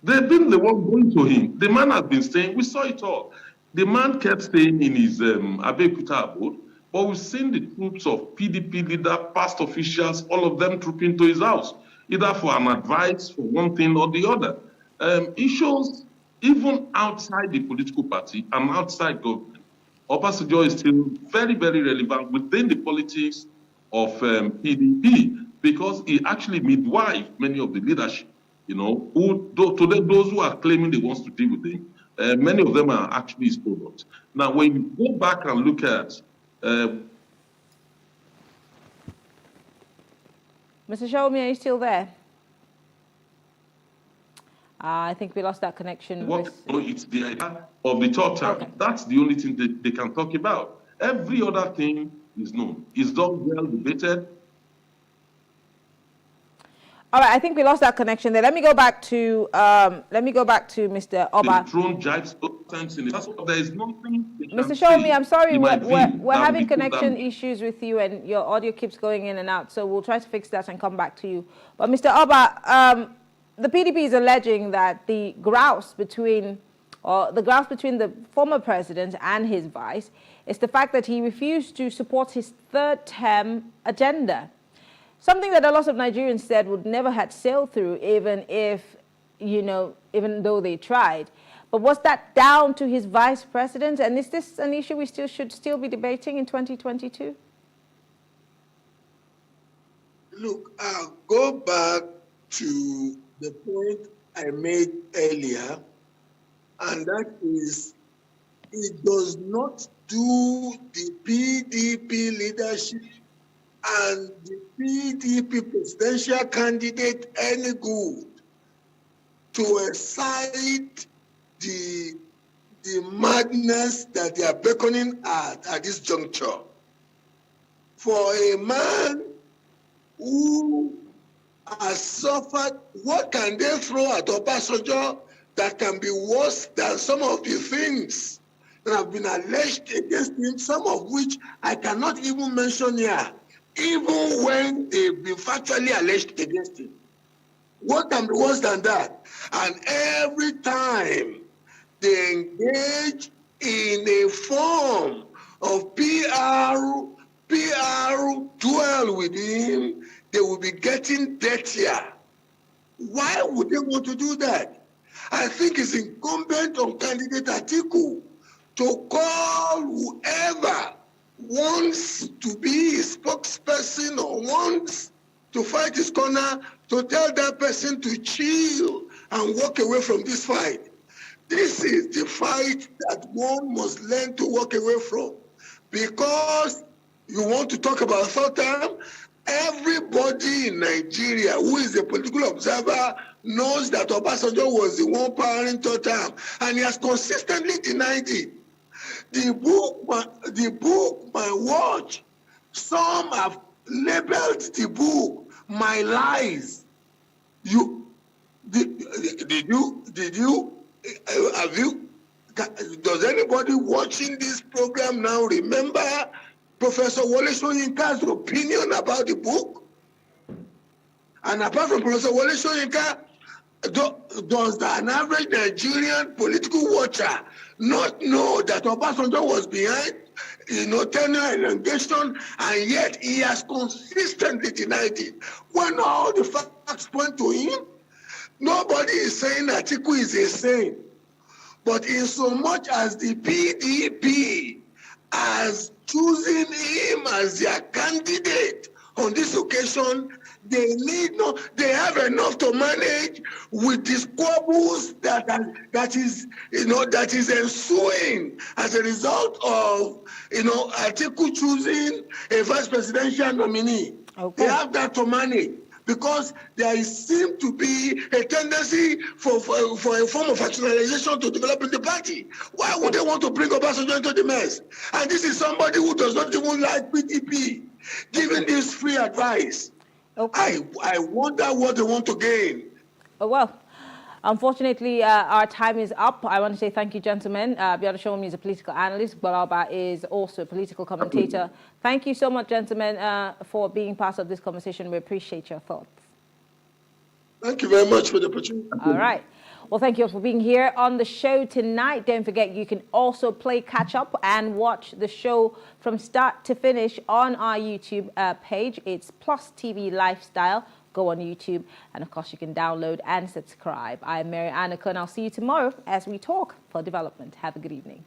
They've been the one going to him. The man has been staying, we saw it all. The man kept staying in his Abeokuta abode, but we've seen the troops of PDP leader, past officials, all of them trooping to his house, either for an advice, for one thing or the other. It shows, even outside the political party and outside government, Obasanjo is still very, very relevant within the politics of PDP because he actually midwifed many of the leadership, who, today, those who are claiming they want to deal with him, many of them are actually his products. Now, when you go back and look at Mr. Shomi, are you still there? I think we lost that connection. It's the idea of the third term. Okay. That's the only thing that they can talk about. Every other thing is known. It's done well debated. All right, I think we lost that connection there. Let me go back to Mr. Oba. The throne jibes sometimes in it. That's what, there is nothing. Mr. Shomi, I'm sorry, we're having connection issues with you, and your audio keeps going in and out. So we'll try to fix that and come back to you. But Mr. Oba, the PDP is alleging that the grouse between the former president and his vice is the fact that he refused to support his third-term agenda. Something that a lot of Nigerians said would never have sailed through, even though they tried. But was that down to his vice president? And is this an issue we should still be debating in 2022? Look, I'll go back to the point I made earlier, and that is, it does not do the PDP leadership and the PDP presidential candidate any good to excite the madness that they are beckoning at this juncture. For a man who has suffered, what can they throw at Obasanjo that can be worse than some of the things that have been alleged against him, some of which I cannot even mention here, even when they've been factually alleged against him? What can be worse than that? And every time they engage in a form of PR duel with him, they will be getting dirtier. Why would they want to do that? I think it's incumbent on candidate Atiku to call whoever wants to be his spokesperson or wants to fight his corner, to tell that person to chill and walk away from this fight. This is the fight that one must learn to walk away from. Because you want to talk about third term, everybody in Nigeria who is a political observer knows that Obasanjo was the one powering third term, and he has consistently denied it. The book, my watch, some have labeled the book My Lies. Does anybody watching this program now remember Professor Wole Soyinka's opinion about the book? And apart from Professor Wole Soyinka, does an average Nigerian political watcher not know that Obasanjo was behind, tenure elongation, and yet he has consistently denied it? When all the facts point to him, nobody is saying Atiku is a saint. But in so much as the PDP has chosen him as their candidate on this occasion, they have enough to manage with the squabbles that is ensuing as a result of Atiku choosing a vice presidential nominee. Okay. They have that to manage, because there seems to be a tendency for a form of factionalization to develop in the party. Why would they want to bring Obasanjo into the mess? And this is somebody who does not even like PDP, giving this free advice. Okay. I wonder what they want to gain. Oh, well, Unfortunately, our time is up. I want to say thank you, gentlemen. Biada Shomi is a political analyst. Balaba is also a political commentator. Thank you so much, gentlemen, for being part of this conversation. We appreciate your thoughts. Thank you very much for the opportunity. All right. Well, thank you all for being here on the show tonight. Don't forget, you can also play catch up and watch the show from start to finish on our YouTube page. It's Plus TV Lifestyle. Go on YouTube, and of course you can download and subscribe. I'm Mary Annika, and I'll see you tomorrow as we talk for development. Have a good evening.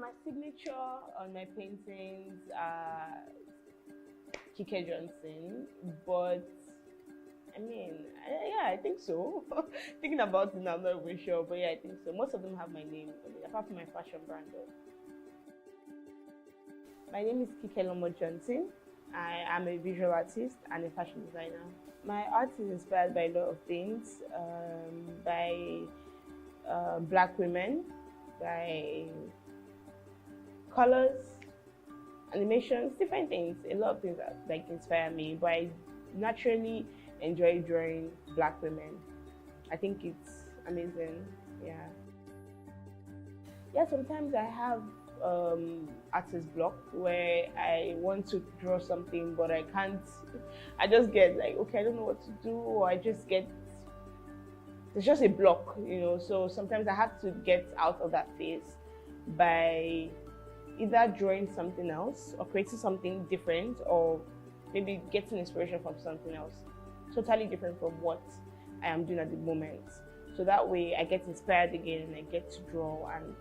My signature on my paintings are Kike Johnson, but I mean, yeah, I think so. Thinking about it now, I'm not even sure, but yeah, I think so. Most of them have my name on it, apart from my fashion brand though. My name is Kike Lomo Johnson. I am a visual artist and a fashion designer. My art is inspired by a lot of things, by Black women, by colors, animations, different things. A lot of things that like inspire me, but I naturally enjoy drawing Black women. I think it's amazing. Yeah, sometimes I have artist block where I want to draw something but I can't. I just get like, okay, I don't know what to do, or I just get, it's just a block, you know. So sometimes I have to get out of that phase by either drawing something else or creating something different, or maybe getting inspiration from something else totally different from what I am doing at the moment. So that way I get inspired again and I get to draw and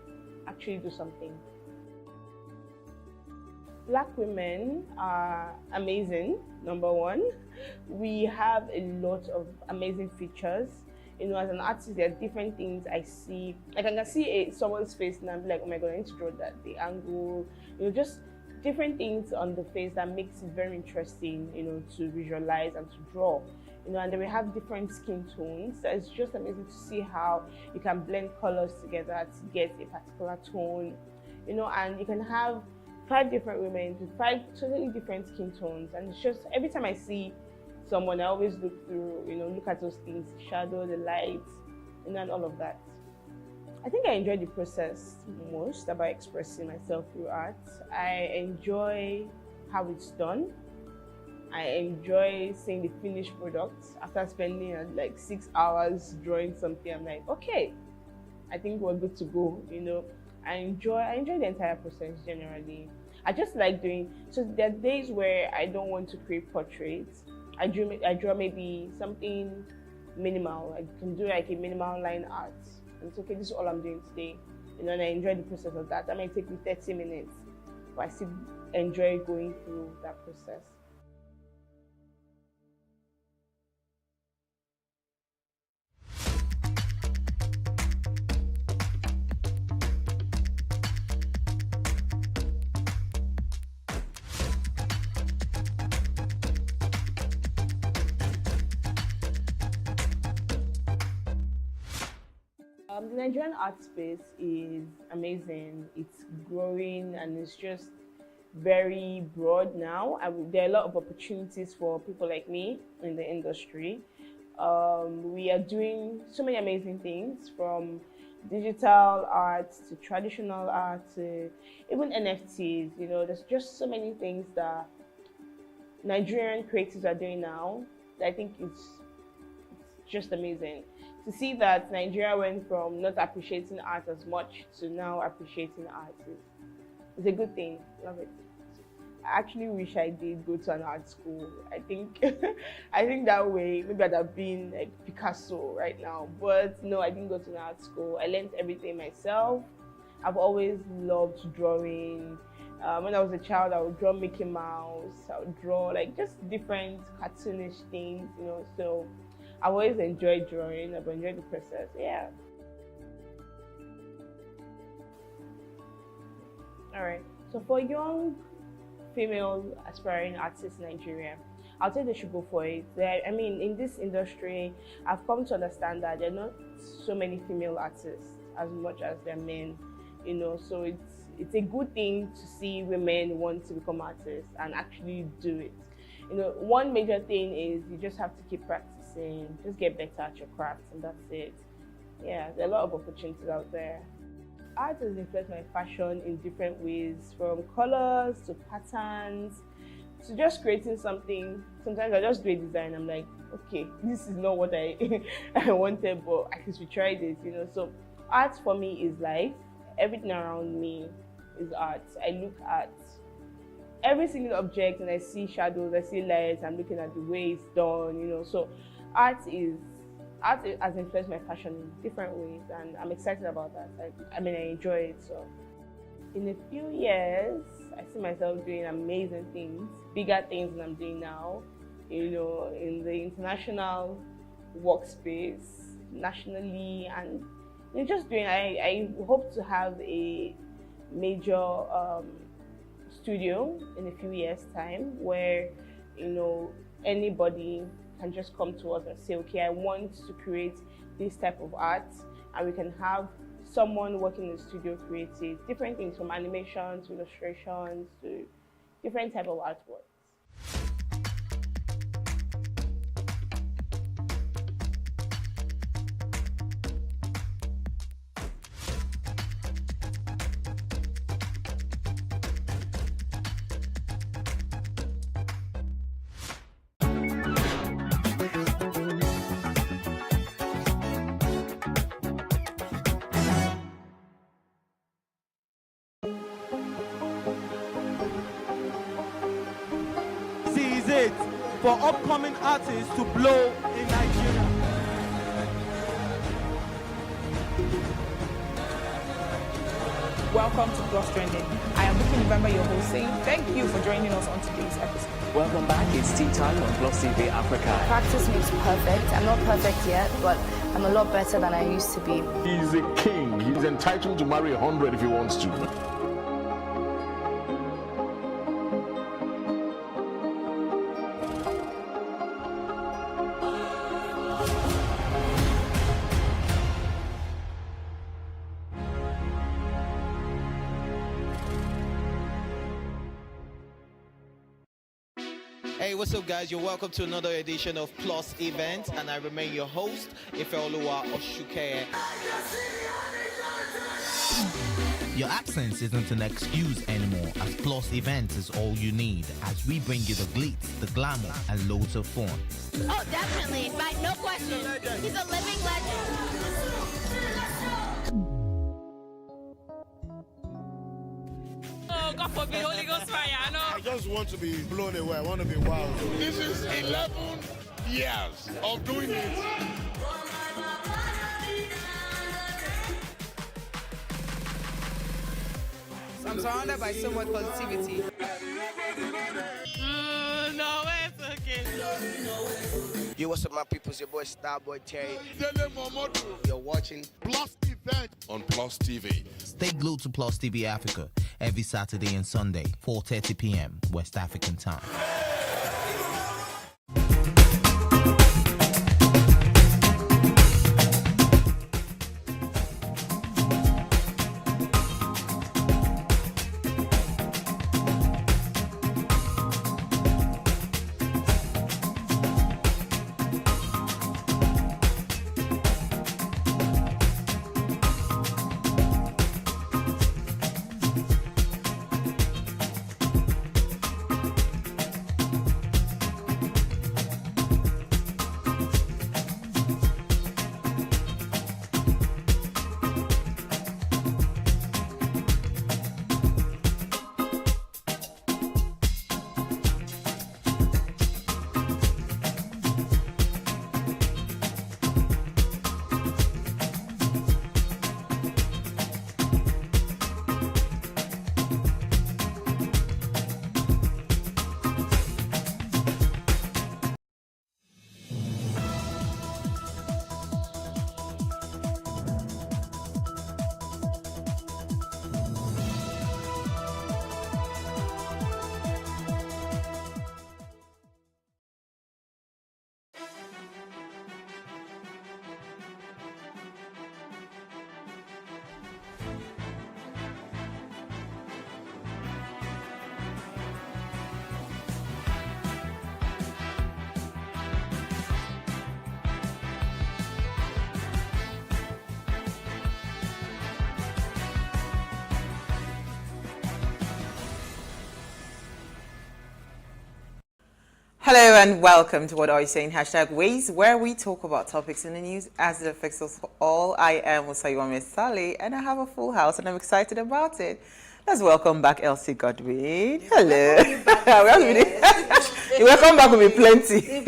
actually do something. Black women are amazing, number one. We have a lot of amazing features. You know, as an artist, there are different things I see. Like I can see someone's face and I'm like, oh my God, I need to draw that, the angle, you know, just different things on the face that makes it very interesting, you know, to visualize and to draw. You know, and then we have different skin tones. So it's just amazing to see how you can blend colors together to get a particular tone, you know, and you can have 5 different women with 5 totally different skin tones. And it's just, every time I see someone, I always look through, you know, look at those things, the shadow, the light, you know, and all of that. I think I enjoy the process most about expressing myself through art. I enjoy how it's done. I enjoy seeing the finished product. After spending like 6 hours drawing something, I'm like, okay, I think we're good to go, you know. I enjoy the entire process generally. I just like doing. So there are days where I don't want to create portraits. I draw maybe something minimal. I can do like a minimal line art. And it's okay. This is all I'm doing today. And I enjoy the process of that. That might take me 30 minutes, but I still enjoy going through that process. The Nigerian art space is amazing. It's growing and it's just very broad now. There are a lot of opportunities for people like me in the industry. We are doing so many amazing things, from digital art to traditional art to even NFTs. There's just so many things that Nigerian creatives are doing now that I think it's just amazing. To see that Nigeria went from not appreciating art as much to now appreciating art is a good thing. Love it. I actually wish I did go to an art school. I think that way maybe I'd have been like Picasso right now. But no, I didn't go to an art school. I learned everything myself. I've always loved drawing. When I was a child, I would draw Mickey Mouse. I would draw like just different cartoonish things, so I've always enjoyed drawing. I've enjoyed the process. Yeah. All right. So for young female aspiring artists in Nigeria, I'll say they should go for it. In this industry, I've come to understand that there are not so many female artists as much as there are men. So it's a good thing to see women want to become artists and actually do it. One major thing is you just have to keep practicing, just get better at your craft, and that's it. Yeah, there are a lot of opportunities out there. Art has influenced my fashion in different ways, from colors to patterns to just creating something. Sometimes I just do a design, I'm like, okay, this is not what I wanted, but at least we tried it, So art for me is life. Everything around me is art. I look at every single object and I see shadows, I see lights, I'm looking at the way it's done, So art has influenced my fashion in different ways, and I'm excited about that. I enjoy it. So in a few years, I see myself doing amazing things, bigger things than I'm doing now, in the international workspace, nationally, and just doing, I hope to have a major studio in a few years' time where, anybody can just come to us and say, okay, I want to create this type of art, and we can have someone working in the studio create it. Different things, from animations to illustrations to different type of artwork. It for upcoming artists to blow in Nigeria. Welcome to Plus Trending. I am Bookie November, your host, saying thank you for joining us on today's episode. Welcome back. It's tea time on PlusTV Africa. Practice makes perfect. I'm not perfect yet, but I'm a lot better than I used to be. He's a king. He's entitled to marry 100 if he wants to. Hey, what's up, guys? You're welcome to another edition of Plus Event, and I remain your host, Ifeoluwa Oshukeye. Your absence isn't an excuse anymore, as Plus Events is all you need, as we bring you the glitz, the glamour, and loads of fun. Oh, definitely. No question. He's a living legend. God forbid, Holy Ghost fire, I know. I just want to be blown away. I want to be wild. This is 11 years of doing it. So I'm surrounded by so much positivity. No, it's okay. Yo, what's up, my people? It's your boy Starboy Terry. You're watching Plus Event on Plus TV. Stay glued to Plus TV Africa every Saturday and Sunday, 4:30 p.m. West African time. Hello and welcome to What Are You Saying? #Ways, where we talk about topics in the news as it affects us all. I am Usayuame Sally and I have a full house and I'm excited about it. Let's welcome back Elsie Godwin. Hello. You welcome back with me plenty.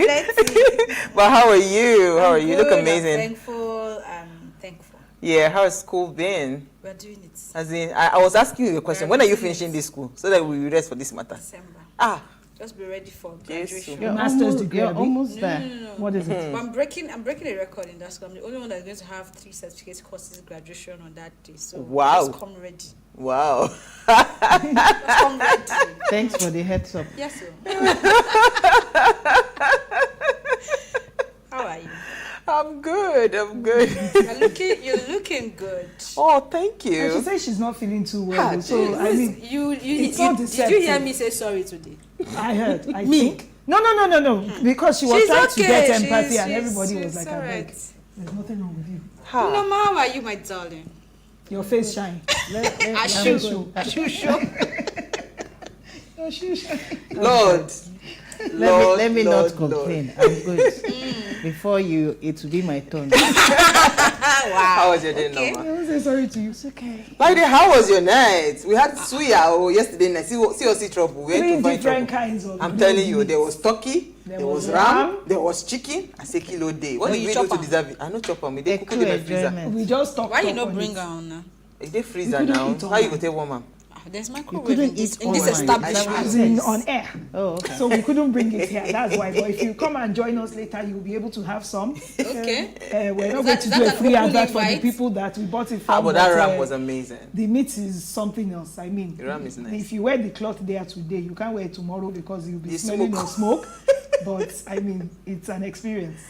But how are you? How are you? You look amazing. I'm thankful. Yeah, how has school been? We're doing it. As in, I was asking you a question. When are you finishing this school? So that we will rest for this matter. December. Just be ready for graduation. Your master's degree. You're almost there. No. What is it? But I'm breaking a record in that school. I'm the only one that's going to have 3 certificate courses graduation on that day. So just come ready. Wow. Just come ready. Thanks for the heads up. Yes, sir. How are you? I'm good. You're looking good. Oh, thank you. And she says she's not feeling too well. So I mean, did you hear me say sorry today? I heard. I think. No. Because she was trying to get empathy, and everybody was like, "I beg." There's nothing wrong with you. No, ma, how are you, my darling? Your face shine. I show. Lord. Let me not complain. I'm good. Before you, it will be my turn. Wow. How was your day, I won't say sorry to you. It's okay. By the way, how was your night? We had suya yesterday night. See trouble. We had to find different kinds of. I'm telling you, there was turkey, there was ram, there was chicken. I say kilo day. What did we do to deserve it? I know chop them. We did cook it in my freezer. We just talk. Why you not bring her on now? They freezer now. How you go take warm up? There's microwave. You couldn't eat in this establishment. On air. Oh, okay. So we couldn't bring it here. That's why. But if you come and join us later, you'll be able to have some. Okay. We're not going to do a free advert for the people that we bought it from. But that ram was amazing. The meat is something else. I mean, the ram is nice. If you wear the cloth there today, you can't wear it tomorrow because you'll be smelling of smoke. But I mean, it's an experience.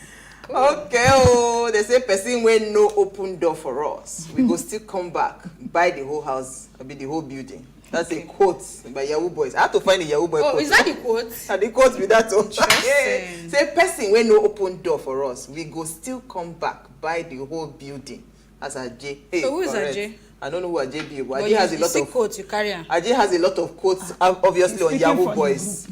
Okay, they say person when no open door for us. We go still come back, buy the whole house, the whole building. That's a quote by Yahoo Boys. I had to find a Yahoo Boy quote. Oh, is that the quote? And the quote with that one. Yeah. Say person when no open door for us. We go still come back, buy the whole building. As a J. Hey, so who is Ajay? I don't know who Ajay be, but Ajay has a lot of quotes. You carry on. Ajay has a lot of quotes, obviously on Yahoo Boys.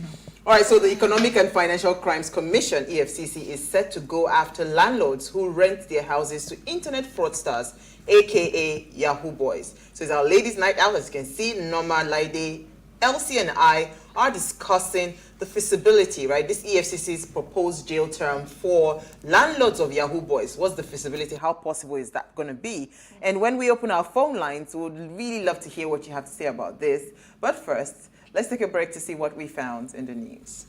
All right, so the Economic and Financial Crimes Commission, EFCC, is set to go after landlords who rent their houses to internet fraudsters, aka Yahoo Boys. So it's our ladies' night out. As you can see, Norma, Laide, Elsie and I are discussing the feasibility, right? This EFCC's proposed jail term for landlords of Yahoo boys. What's the feasibility? How possible is that going to be? And when we open our phone lines, we would really love to hear what you have to say about this. But first, let's take a break to see what we found in the news.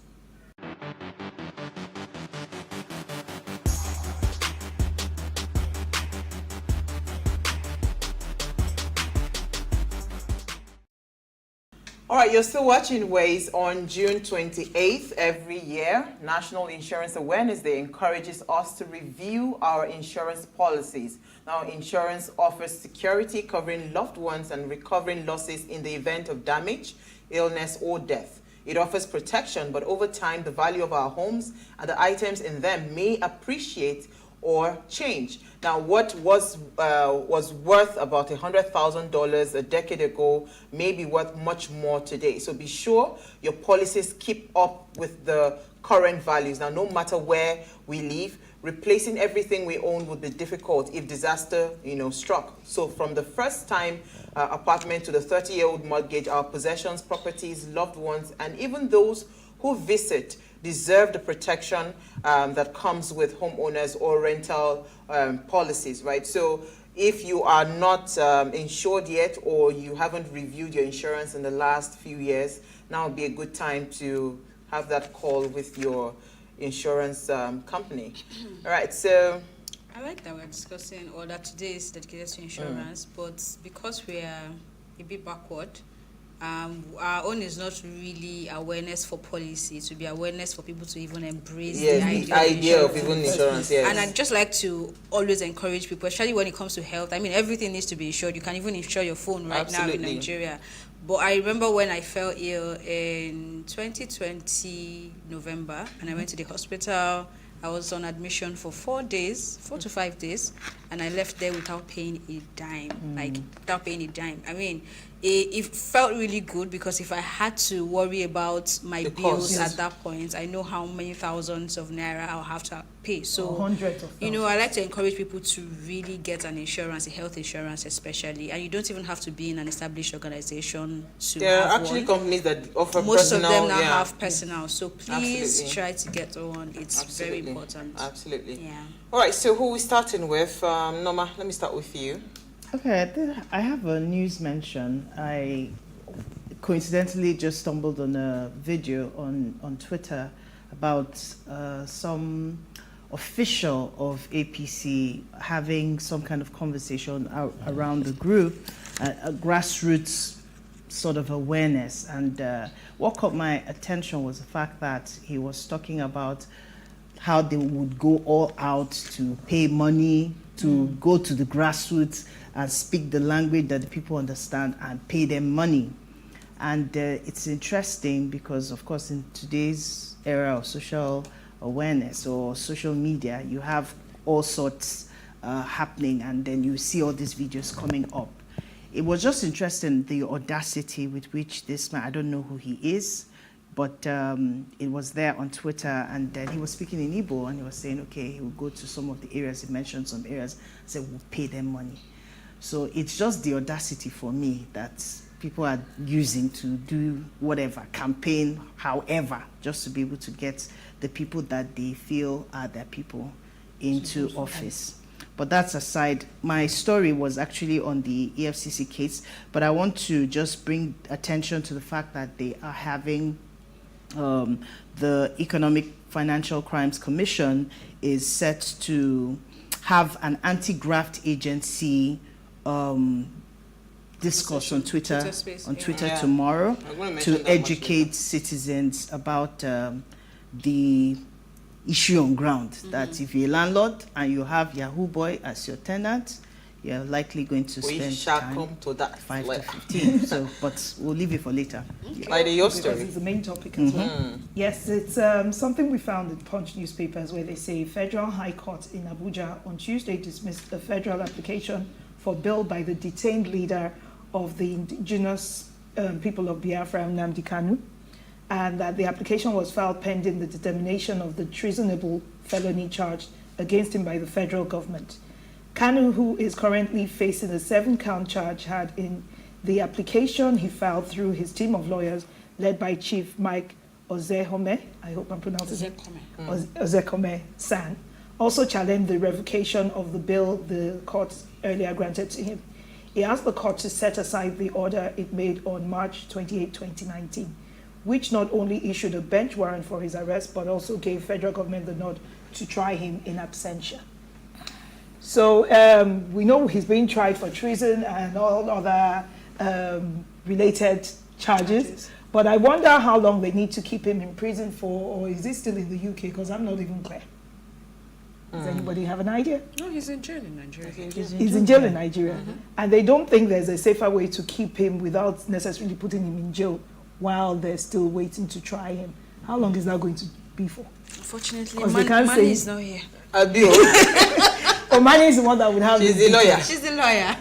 All right, you're still watching Ways. On June 28th every year, National Insurance Awareness Day encourages us to review our insurance policies. Now, insurance offers security covering loved ones and recovering losses in the event of damage, illness, or death. It offers protection, but over time, the value of our homes and the items in them may appreciate or change. Now, what was worth about $100,000 a decade ago may be worth much more today. So be sure your policies keep up with the current values. Now, no matter where we live, replacing everything we own would be difficult if disaster, struck. So from the first time apartment to the 30-year-old mortgage, our possessions, properties, loved ones, and even those who visit deserve the protection that comes with homeowners or rental policies, right? So if you are not insured yet, or you haven't reviewed your insurance in the last few years, now would be a good time to have that call with your insurance company. All right, so I like that we're discussing, or that today is dedicated to insurance, but because we are a bit backward, our own is not really awareness for policy, to be awareness for people to even embrace the idea of even insurance. Yes. And I'd just like to always encourage people, especially when it comes to health. I mean, everything needs to be insured. You can even insure your phone right now in Nigeria. But I remember when I fell ill in 2020 November, and I went to the hospital. I was on admission for 4 to 5 days, and I left there without paying a dime, without paying a dime. I mean, it felt really good, because if I had to worry about my bills at that point, I know how many thousands of naira I'll have to pay. So, hundreds of thousands. I like to encourage people to really get an insurance, a health insurance especially, and you don't even have to be in an established organization to there have are actually one. companies that offer Most personal, of them now have personal, so please Absolutely. try to get one. It's very important. Absolutely. Yeah. All right, so who are we starting with? Norma, let me start with you. Okay, I have a news mention. I coincidentally just stumbled on a video on Twitter about some official of APC having some kind of conversation around the group, a grassroots sort of awareness. And what caught my attention was the fact that he was talking about how they would go all out to pay money, to go to the grassroots and speak the language that the people understand and pay them money. And it's interesting because, of course, in today's era of social awareness or social media, you have all sorts happening, and then you see all these videos coming up. It was just interesting, the audacity with which this man, I don't know who he is, but it was there on Twitter, and he was speaking in Igbo, and he was saying, okay, he will go to some of the areas, he mentioned some areas, and said, we'll pay them money. So it's just the audacity for me that people are using to do whatever, campaign, however, just to be able to get the people that they feel are their people into office. But that's aside. My story was actually on the EFCC case, but I want to just bring attention to the fact that they are having the Economic Financial Crimes Commission is set to have an anti-graft agency discourse on Twitter tomorrow to educate citizens about the issue on ground, that if you're a landlord and you have Yahoo Boy as your tenant, you're likely going to spend time to that 5 to 15. So, but we'll leave it for later. Like your story. Because it's the main topic as well. Yes, it's something we found in Punch newspapers where they say Federal High Court in Abuja on Tuesday dismissed a federal application for bail by the detained leader of the indigenous people of Biafra, Nnamdi Kanu, and that the application was filed pending the determination of the treasonable felony charged against him by the federal government. Kanu, who is currently facing a 7-count charge, had in The application he filed through his team of lawyers led by Chief Mike Ozehome, I hope I'm pronouncing it, Ozekome San, also challenged the revocation of the bill the court earlier granted to him. He asked the court to set aside the order it made on March 28, 2019, which not only issued a bench warrant for his arrest, but also gave federal government the nod to try him in absentia. So we know he's being tried for treason and all other related charges. But I wonder how long they need to keep him in prison for, or is he still in the UK? Because I'm not even clear. Does anybody have an idea? No, he's in jail in Nigeria. He's in jail in Nigeria. And they don't think there's a safer way to keep him without necessarily putting him in jail while they're still waiting to try him. How long is that going to be for? Unfortunately, Mani is not here. Oh, Mani is the one that would have... She's the lawyer. She's the lawyer.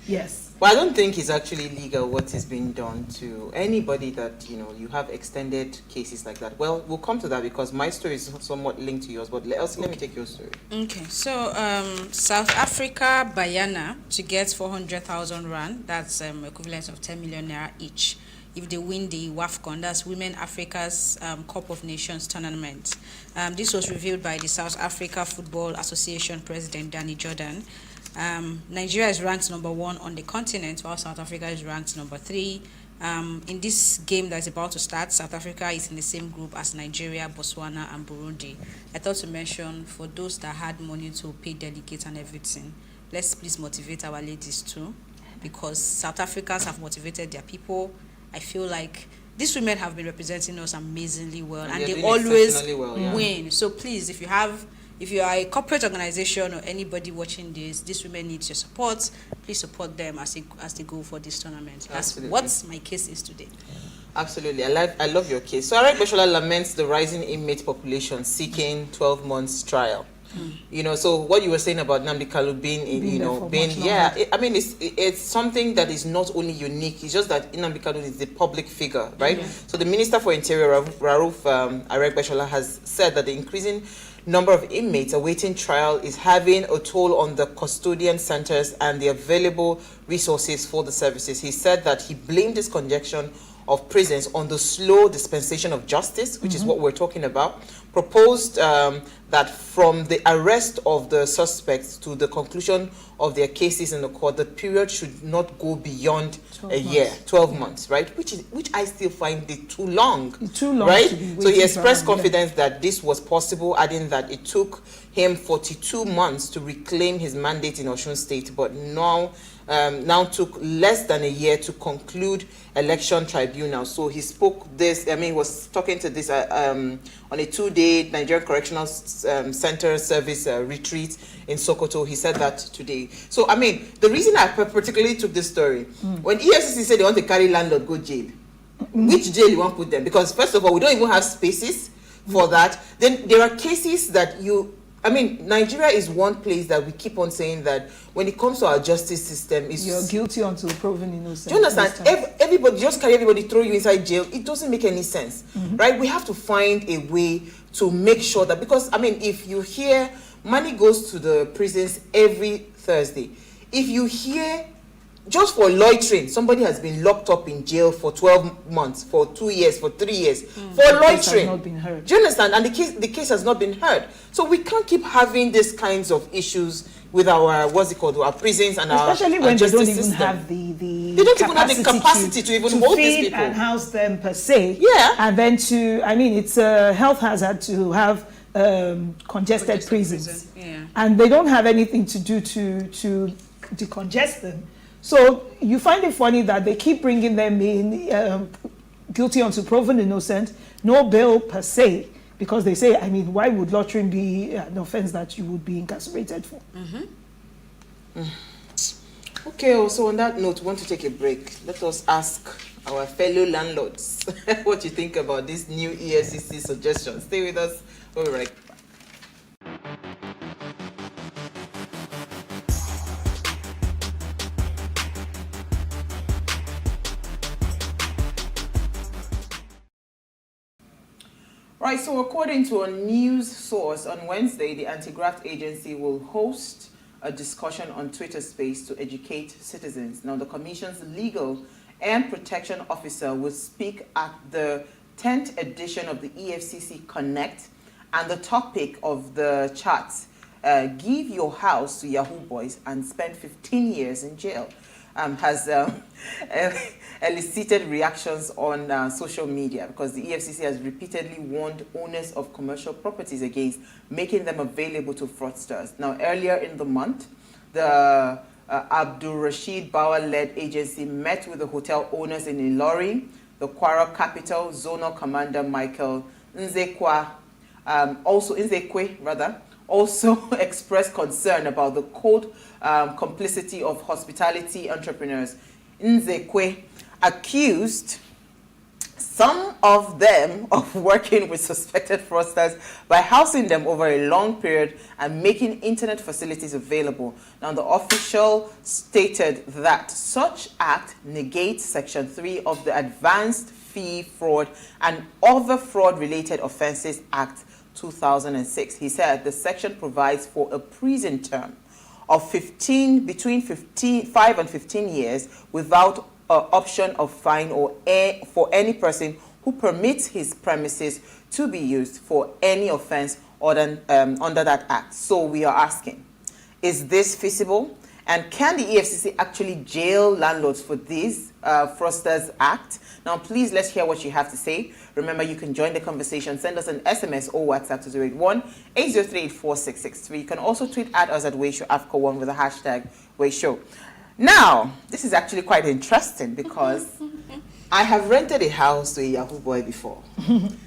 Yes. Well, I don't think it's actually legal what is being done to anybody that, you know, you have extended cases like that. Well, we'll come to that because my story is somewhat linked to yours, but let me take your story. Okay, so South Africa, Bayana, to get 400,000 rand, that's equivalent of 10 million naira each, if they win the WAFCON, that's Women Africa's Cup of Nations tournament. This was revealed by the South Africa Football Association President Danny Jordan. Nigeria is ranked number 1 on the continent, while South Africa is ranked number 3. In this game that's about to start, South Africa is in the same group as Nigeria, Botswana, and Burundi. I thought to mention, for those that had money to pay delegates and everything, let's please motivate our ladies too, because South Africans have motivated their people. I feel like these women have been representing us amazingly well, and they always win. So please, if you are a corporate organization or anybody watching this, these women need your support. Please support them as they go for this tournament. That's what my case is today. Absolutely. I love your case. So Arek Beshola laments the rising inmate population seeking 12 months trial. You know, so what you were saying about Nnamdi Kanu being I mean, it's something that is not only unique. It's just that Nnamdi Kanu is the public figure, right? Yeah. So the Minister for Interior, Rauf Arek Beshola, has said that the increasing number of inmates awaiting trial is having a toll on the custodian centers and the available resources for the services. He said that he blamed this congestion of prisons on the slow dispensation of justice, which is what we're talking about. Proposed that from the arrest of the suspects to the conclusion of their cases in the court, the period should not go beyond a year, 12 months, right? Which I still find it too long. Too long, right? So he expressed confidence that this was possible, adding that it took him 42 months to reclaim his mandate in Osun State, but now took less than a year to conclude election tribunal. So he spoke this, he was talking to this on a 2-day Nigerian Correctional Center service retreat in Sokoto. He said that today. So, the reason I particularly took this story, when EFCC said they want to carry landlord go jail, which jail you want to put them? Because first of all, we don't even have spaces for that. Then there are cases that Nigeria is one place that we keep on saying that when it comes to our justice system, you're guilty until proven innocent. Do you understand? Everybody just carry everybody, throw you inside jail. It doesn't make any sense, right? We have to find a way to make sure that, because if you hear money goes to the prisons every Thursday, if you hear just for loitering, somebody has been locked up in jail for 12 months, for 2 years, for 3 years, for loitering. Has not been heard. Do you understand? And the case has not been heard. So we can't keep having these kinds of issues with our, our prisons and especially when they don't even have the they don't even have the capacity to even hold these people and house them per se. Yeah. And then it's a health hazard to have congested prisons. Yeah. And they don't have anything to do to decongest them. So you find it funny that they keep bringing them in guilty until proven innocent, no bail per se, because they say, why would loitering be an offense that you would be incarcerated for? Okay, so on that note, we want to take a break. Let us ask our fellow landlords what you think about this new EFCC suggestion. Stay with us. We'll be right back. Right, so according to a news source, on Wednesday, the Anti-Graft Agency will host a discussion on Twitter Space to educate citizens. Now, the Commission's Legal and Protection Officer will speak at the 10th edition of the EFCC Connect, and the topic of the chat, give your house to Yahoo boys and spend 15 years in jail, has elicited reactions on social media, because the EFCC has repeatedly warned owners of commercial properties against making them available to fraudsters. Now, earlier in the month, the Abdul Rashid Bauer-led agency met with the hotel owners in Ilori. The Kwara capital zonal commander Michael Nzekwe also expressed concern about the cold complicity of hospitality entrepreneurs. Nzekwe accused some of them of working with suspected fraudsters by housing them over a long period and making internet facilities available. Now, the official stated that such act negates Section 3 of the Advanced Fee Fraud and Other Fraud-Related Offences Act 2006. He said the section provides for a prison term of between 5 and 15 years without option of fine or for any person who permits his premises to be used for any offense under that act. So we are asking, is this feasible? And can the EFCC actually jail landlords for this Fraudsters Act? Now, please, let's hear what you have to say. Remember, you can join the conversation. Send us an SMS or WhatsApp to 081-803-84663. You can also tweet at us at WayShowAfrica1 with the hashtag WayShow. Now, this is actually quite interesting because I have rented a house to a Yahoo boy before.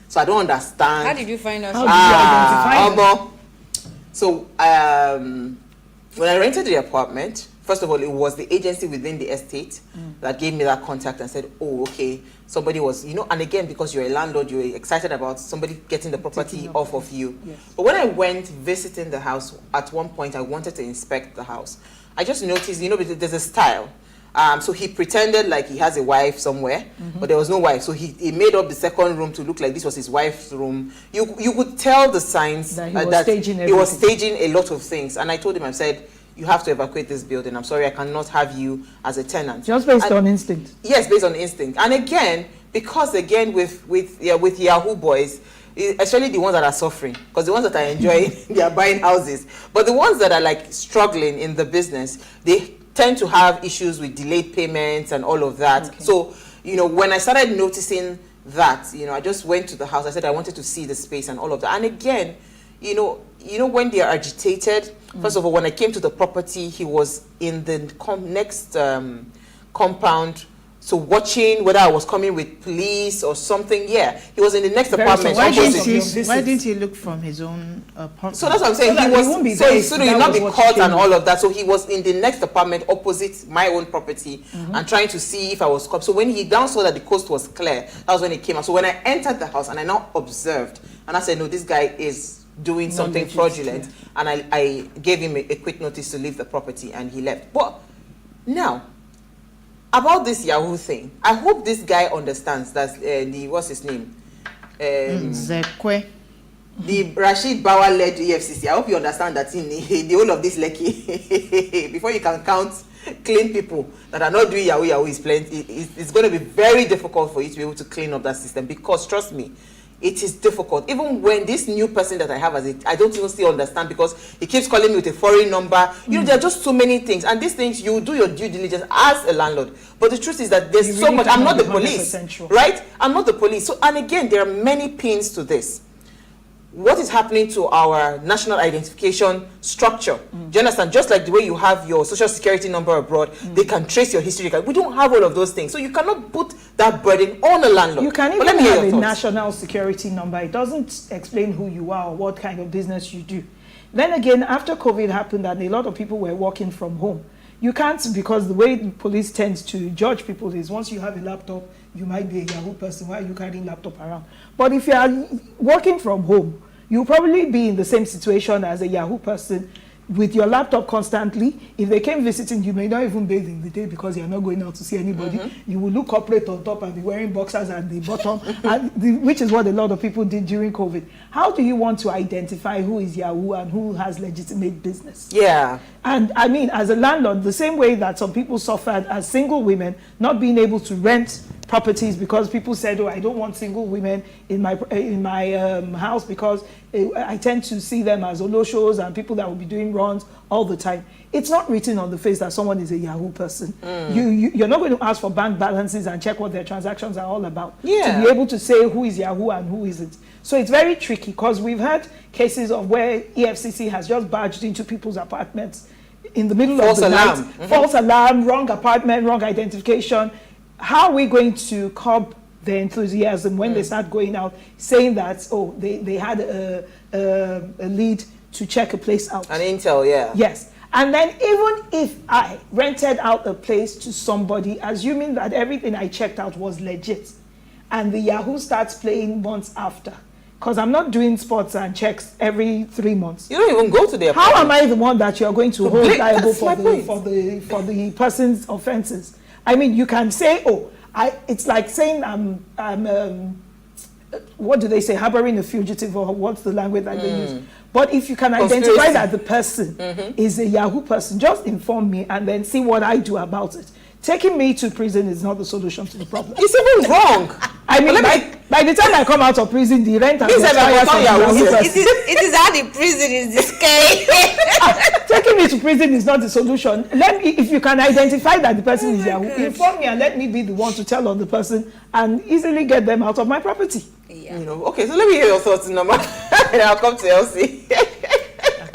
So I don't understand. How did you find out? How did you identify them? So when I rented the apartment, first of all, it was the agency within the estate that gave me that contact and said, oh, okay, somebody was, and again, because you're a landlord, you're excited about somebody getting the property off of you. Yes. But when I went visiting the house, at one point, I wanted to inspect the house. I just noticed, there's a style. So he pretended like he has a wife somewhere, but there was no wife. So he made up the second room to look like this was his wife's room. You could tell the signs that he was staging a lot of things. And I told him, I said, you have to evacuate this building. I'm sorry, I cannot have you as a tenant. Just based on instinct. Yes, based on instinct. And again, because with Yahoo boys, especially the ones that are suffering, because the ones that are enjoying, they are buying houses. But the ones that are like struggling in the business, they tend to have issues with delayed payments and all of that. Okay. So, when I started noticing that, I just went to the house. I said I wanted to see the space and all of that. And again, when they are agitated, first of all, when I came to the property, he was in the next compound. So watching whether I was coming with police or something, yeah, he was in the next apartment. Why didn't he look from his own apartment? So that's what I'm saying. So he will not be caught and all of that. So he was in the next apartment opposite my own property and trying to see if I was caught. So when he down saw that the coast was clear, that was when he came out. So when I entered the house and I now observed, and I said, no, this guy is doing something fraudulent, and I gave him a quick notice to leave the property, and he left. But now, about this Yahoo thing, I hope this guy understands that what's his name? Nzekwe. The Rashid Bauer-led EFCC. I hope you understand that in the whole of this Lekki, before you can count clean people that are not doing Yahoo is plenty. It's going to be very difficult for you to be able to clean up that system, because trust me, it is difficult. Even when this new person that I have I don't even still understand, because he keeps calling me with a foreign number. There are just so many things. And these things, you do your due diligence as a landlord. But the truth is that there's so much. I'm not the police, right? I'm not the police. So, and again, there are many pins to this. What is happening to our national identification structure? Do you understand? Just like the way you have your social security number abroad, they can trace your history. We don't have all of those things. So you cannot put that burden on a landlord. You can even have a national security number. It doesn't explain who you are or what kind of business you do. Then again, after COVID happened and a lot of people were working from home, you can't, because the way the police tends to judge people is once you have a laptop, you might be a Yahoo person. Why are you carrying laptop around? But if you are working from home, you'll probably be in the same situation as a Yahoo person with your laptop constantly. If they came visiting, you may not even bathe in the day because you're not going out to see anybody. You will look corporate on top and be wearing boxers at the bottom, which is what a lot of people did during COVID. How do you want to identify who is Yahoo and who has legitimate business? Yeah. And I mean, as a landlord, the same way that some people suffered as single women, not being able to rent properties because people said, oh, I don't want single women in my house because I tend to see them as oloshos and people that will be doing runs all the time. It's not written on the face that someone is a Yahoo person. You're not going to ask for bank balances and check what their transactions are all about to be able to say who is Yahoo and who isn't. So it's very tricky because we've had cases of where EFCC has just barged into people's apartments in the middle of the night. False alarm, wrong apartment, wrong identification. How are we going to curb their enthusiasm when they start going out saying that, oh, they had a lead to check a place out? An intel, yeah. Yes. And then even if I rented out a place to somebody, assuming that everything I checked out was legit, and the Yahoo starts playing months after, because I'm not doing spots and checks every 3 months. You don't even go to their How am I the one that you're going to hold liable for the person's offenses? I mean, you can say, oh, it's like saying what do they say, harboring a fugitive, or what's the language that they use? But if you can identify that the person is a Yahoo person, just inform me and then see what I do about it. Taking me to prison is not the solution to the problem. It's even wrong. I mean, by the time I come out of prison, the rent has It is how the prison is disguised. Taking me to prison is not the solution. If you can identify that the person is Yahoo, inform me and let me be the one to tell on the person and easily get them out of my property. You know, okay, so let me hear your thoughts, Nama, and I'll come to Elsie.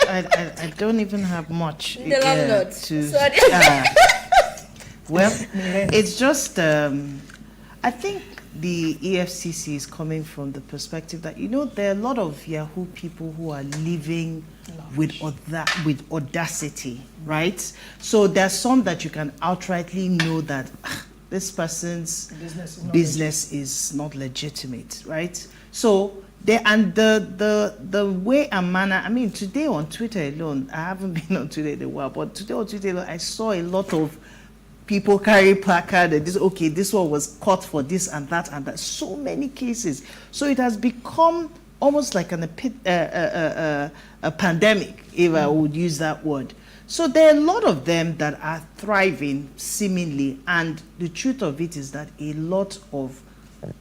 I don't even have much The landlord. Sorry. Well, it's just, I think the EFCC is coming from the perspective that, you know, there are a lot of Yahoo people who are living with audacity, right? So there's some that you can outrightly know that this person's business is not legitimate, right? So the way and manner, I mean, today on Twitter alone, I haven't been on Twitter in a while, but today on Twitter alone, I saw a lot of people carry placard and this one was caught for this and that and that. So many cases. So it has become almost like a pandemic, if I would use that word. So there are a lot of them that are thriving seemingly, and the truth of it is that a lot of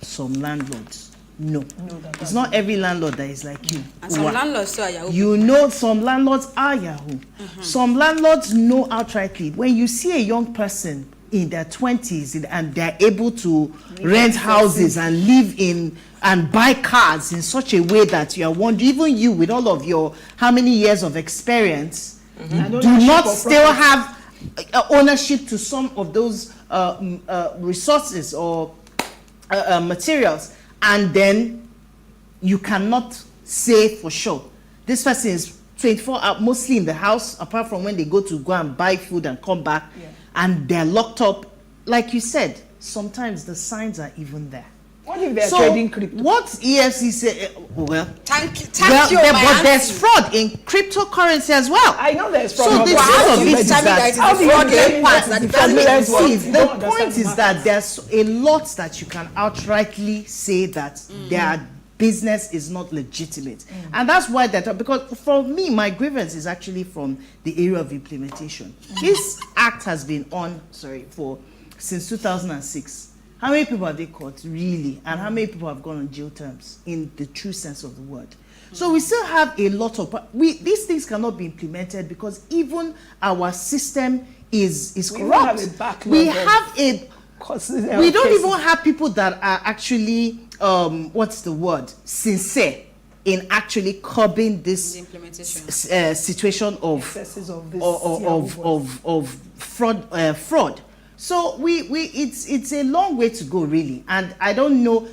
some landlords, it's not every landlord that is like you. And some landlords are Yahoo. You know, some landlords are Yahoo. Some landlords know outrightly. When you see a young person in their 20s and they're able to rent houses and live in and buy cars in such a way that you are wondering, even you with all of your how many years of experience, do not still have ownership to some of those resources or materials. And then you cannot say for sure this person is 24 hours mostly in the house, apart from when they go and buy food and come back, and they're locked up. Like you said, sometimes the signs are even there. What if they're trading crypto? What EFCC say? Well, thank you. But there's fraud in cryptocurrency as well. I know there's fraud. So the point is that there's a lot that you can outrightly say that their business is not legitimate, and that's why because for me, my grievance is actually from the area of implementation. This act has been on since 2006. How many people have they caught, really? And how many people have gone on jail terms in the true sense of the word? So we still have a lot of... these things cannot be implemented because even our system is corrupt. We don't even have people that are actually, sincere in actually curbing this situation of fraud. So it's a long way to go, really, and I don't know,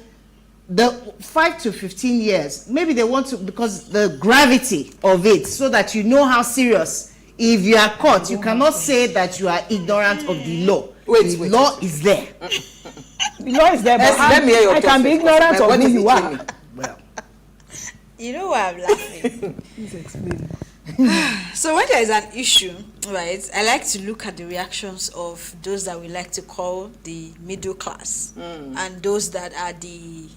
the 5 to 15 years. Maybe they want to, because the gravity of it, so that you know how serious. If you are caught, you cannot say that you are ignorant of the law. The law is there. The law is there, but I can be ignorant of who you are. You know why I'm laughing? Please explain. So when there is an issue, right, I like to look at the reactions of those that we like to call the middle class and those that are the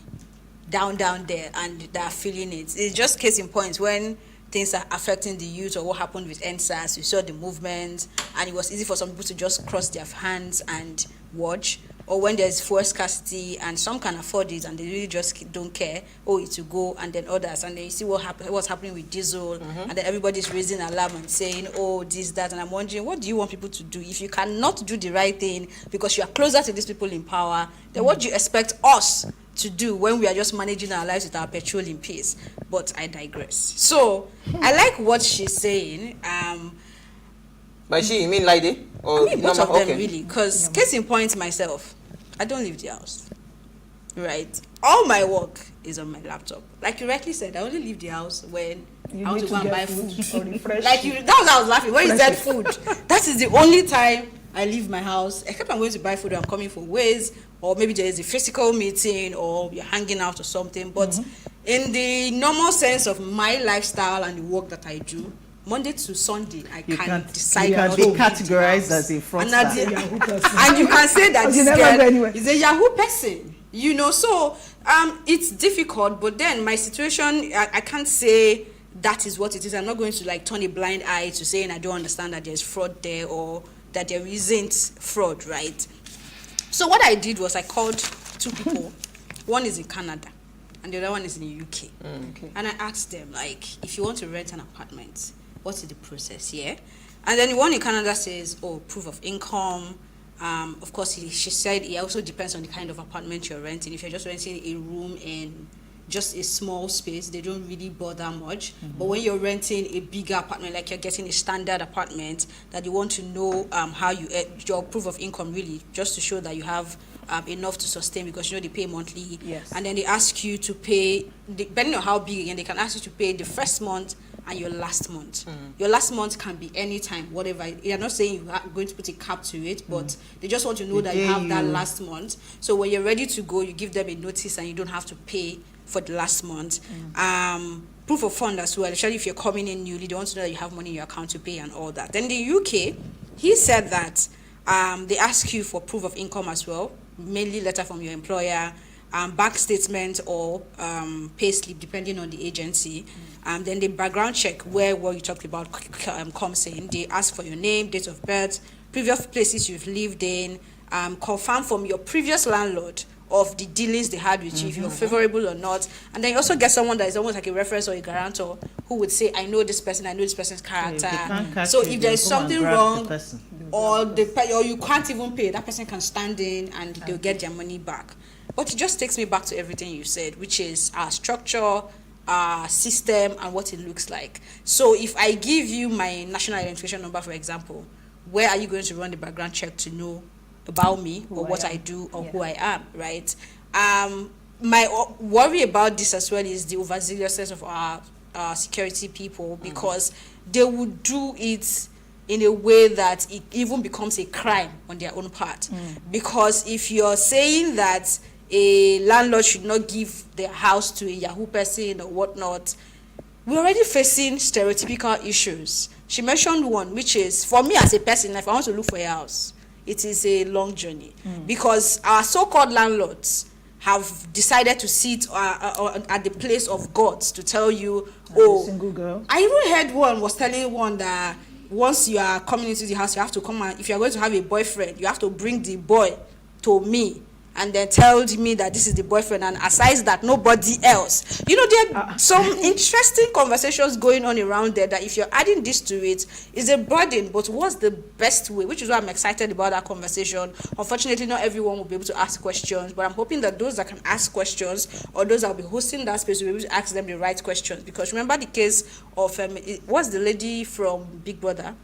down there and that are feeling it. It's just case in point when things are affecting the youth or what happened with NSAS. You saw the movement and it was easy for some people to just cross their hands and watch. Or when there's fuel scarcity and some can afford it and they really just don't care, oh, it will go, and then others, and then you see what's happening with diesel, and then everybody's raising alarm and saying, oh, this, that, and I'm wondering, what do you want people to do? If you cannot do the right thing because you are closer to these people in power, then what do you expect us to do when we are just managing our lives with our petrol in peace? But I digress. So, I like what she's saying. By she, you mean Lady? Or I mean, both of them, really. Because, case in point, myself, I don't leave the house. Right? All my work is on my laptop. Like you rightly said, I only leave the house when I want to go and buy food. Like you, that was how I was laughing. When you said food, that is the only time I leave my house. Except I'm going to buy food or I'm coming for ways, or maybe there is a physical meeting or you're hanging out or something. But in the normal sense of my lifestyle and the work that I do, Monday to Sunday, I can't decide. You can be categorized as a fraudster. And you can say that this girl is a Yahoo person. You know, so it's difficult. But then my situation, I can't say that is what it is. I'm not going to like turn a blind eye to saying I don't understand that there's fraud there or that there isn't fraud, right? So what I did was I called two people. One is in Canada and the other one is in the UK. Okay. And I asked them, like, if you want to rent an apartment, what is the process here? And then the one in Canada says, oh, proof of income. Of course, she said it also depends on the kind of apartment you're renting. If you're just renting a room in just a small space, they don't really bother much. But when you're renting a bigger apartment, like you're getting a standard apartment, that you want to know how you, your proof of income really, just to show that you have enough to sustain, because you know they pay monthly. Yes. And then they ask you to pay, depending on how big, again, they can ask you to pay the first month and your last month. Your last month can be any time, whatever. You're not saying you're going to put a cap to it, but they just want to know that you have that last month. So when you're ready to go, you give them a notice and you don't have to pay for the last month. Proof of fund as well, especially if you're coming in newly, they want to know that you have money in your account to pay and all that. Then the UK, he said that they ask you for proof of income as well, mainly letter from your employer, bank statement or pay slip, depending on the agency. Then the background check, where what you talked about comes in. They ask for your name, date of birth, previous places you've lived in, confirm from your previous landlord of the dealings they had with you, if you're favorable or not. And then you also get someone that is almost like a reference or a guarantor who would say, I know this person, I know this person's character. So if there's something wrong or you can't even pay, that person can stand in and they'll get their money back. But it just takes me back to everything you said, which is our structure, our system, and what it looks like. So if I give you my national identification number, for example, where are you going to run the background check to know about me or what I do or who I am, right? My worry about this as well is the overzealousness of our security people, because they would do it in a way that it even becomes a crime on their own part. Because if you're saying that a landlord should not give their house to a Yahoo person or whatnot, we're already facing stereotypical issues. She mentioned one, which is, for me as a person, if I want to look for a house, it is a long journey, because our so-called landlords have decided to sit at the place of gods to tell you, oh, single girl. I even heard one was telling one that once you are coming into the house, you have to come and, if you're going to have a boyfriend, you have to bring the boy to me and then tell me that this is the boyfriend, and aside that, nobody else. You know, there are some interesting conversations going on around there that if you're adding this to it, is a burden, but what's the best way? Which is why I'm excited about that conversation. Unfortunately, not everyone will be able to ask questions, but I'm hoping that those that can ask questions, or those that will be hosting that space, will be able to ask them the right questions. Because remember the case of, what's the lady from Big Brother?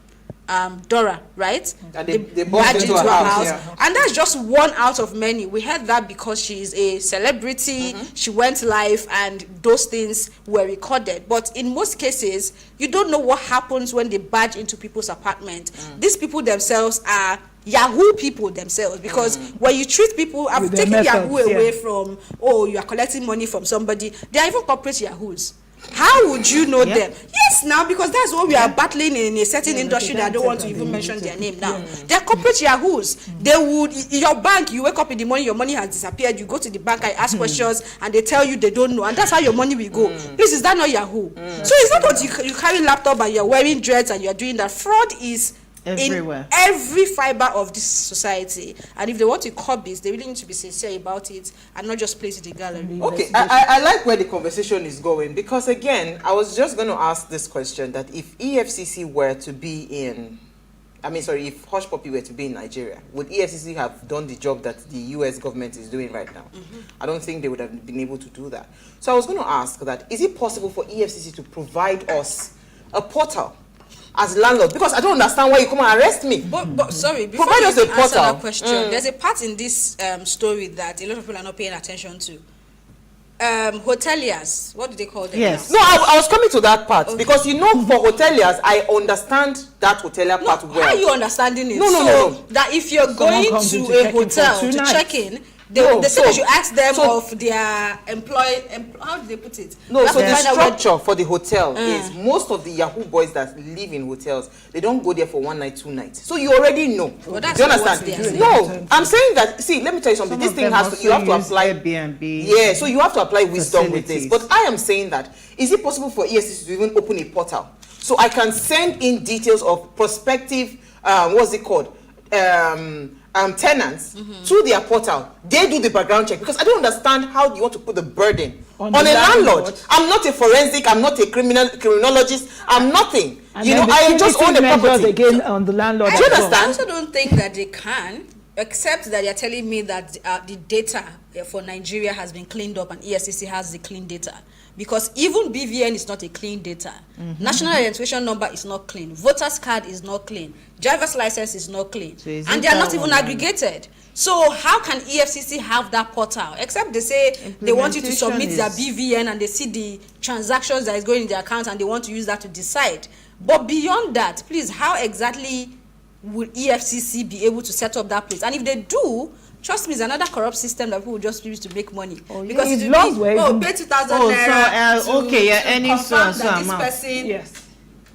Dora, right? And they barged into her house. Yeah. And that's just one out of many. We heard that because she is a celebrity, she went live, and those things were recorded. But in most cases, you don't know what happens when they barge into people's apartment. These people themselves are Yahoo people themselves, because when you treat people, I'm taking Yahoo away from, oh, you are collecting money from somebody, they are even corporate Yahoos. How would you know them? Yes, now, because that's what we are battling in a certain industry that I don't want to even mention their name now. They're corporate yahoos. They would, in your bank, you wake up in the morning, your money has disappeared. You go to the bank, I ask questions, and they tell you they don't know, and that's how your money will go. Please, is that not Yahoo? So it's not that you carry laptop and you're wearing dreads and you're doing that. Fraud is everywhere, in every fiber of this society, and if they want to curb this, they really need to be sincere about it and not just place it in the gallery. Okay, I like where the conversation is going, because again, I was just going to ask this question, that if EFCC were to be in, if Hush Puppy were to be in Nigeria, would EFCC have done the job that the US government is doing right now? I don't think they would have been able to do that. So I was going to ask that, is it possible for EFCC to provide us a portal as landlord? Because I don't understand why you come and arrest me. But sorry, before provide us a portal. Answer that question, there's a part in this story that a lot of people are not paying attention to. Hoteliers, what do they call them? Yes. No, I was coming to that part, because for hoteliers, I understand that hotelier part well. How are you understanding it? No. That if you're going to a hotel to check in, they say that you ask them of their how do they put it? No, so the structure for the hotel is most of the Yahoo boys that live in hotels, they don't go there for 1 night, 2 nights. So you already know. Well, that's do you understand? No, I'm saying that, see, let me tell you something. This thing has to, you have to apply Airbnb. Yeah, so you have to apply wisdom with this. But I am saying that, is it possible for EFCC to even open a portal? So I can send in details of prospective, what's it called? Tenants to their portal. They do the background check, because I don't understand how you want to put the burden on a landlord. I'm not a forensic, I'm not a criminologist, I'm nothing. And I just own a property. Again on the landlord. Do you understand? I also don't think that they can, except that they're telling me that the data for Nigeria has been cleaned up and EFCC has the clean data. Because even BVN is not a clean data. National identification number is not clean. Voters card is not clean. Driver's license is not clean. So and they are not even aggregated. So how can EFCC have that portal? Except they say they want you to submit their BVN and they see the transactions that is going in their account and they want to use that to decide. But beyond that, please, how exactly will EFCC be able to set up that place? And if they do, trust me, it's another corrupt system that people will just use to make money. Because it's it laws will be, pay 2,000 naira any confirm so that this amount. person. Yes.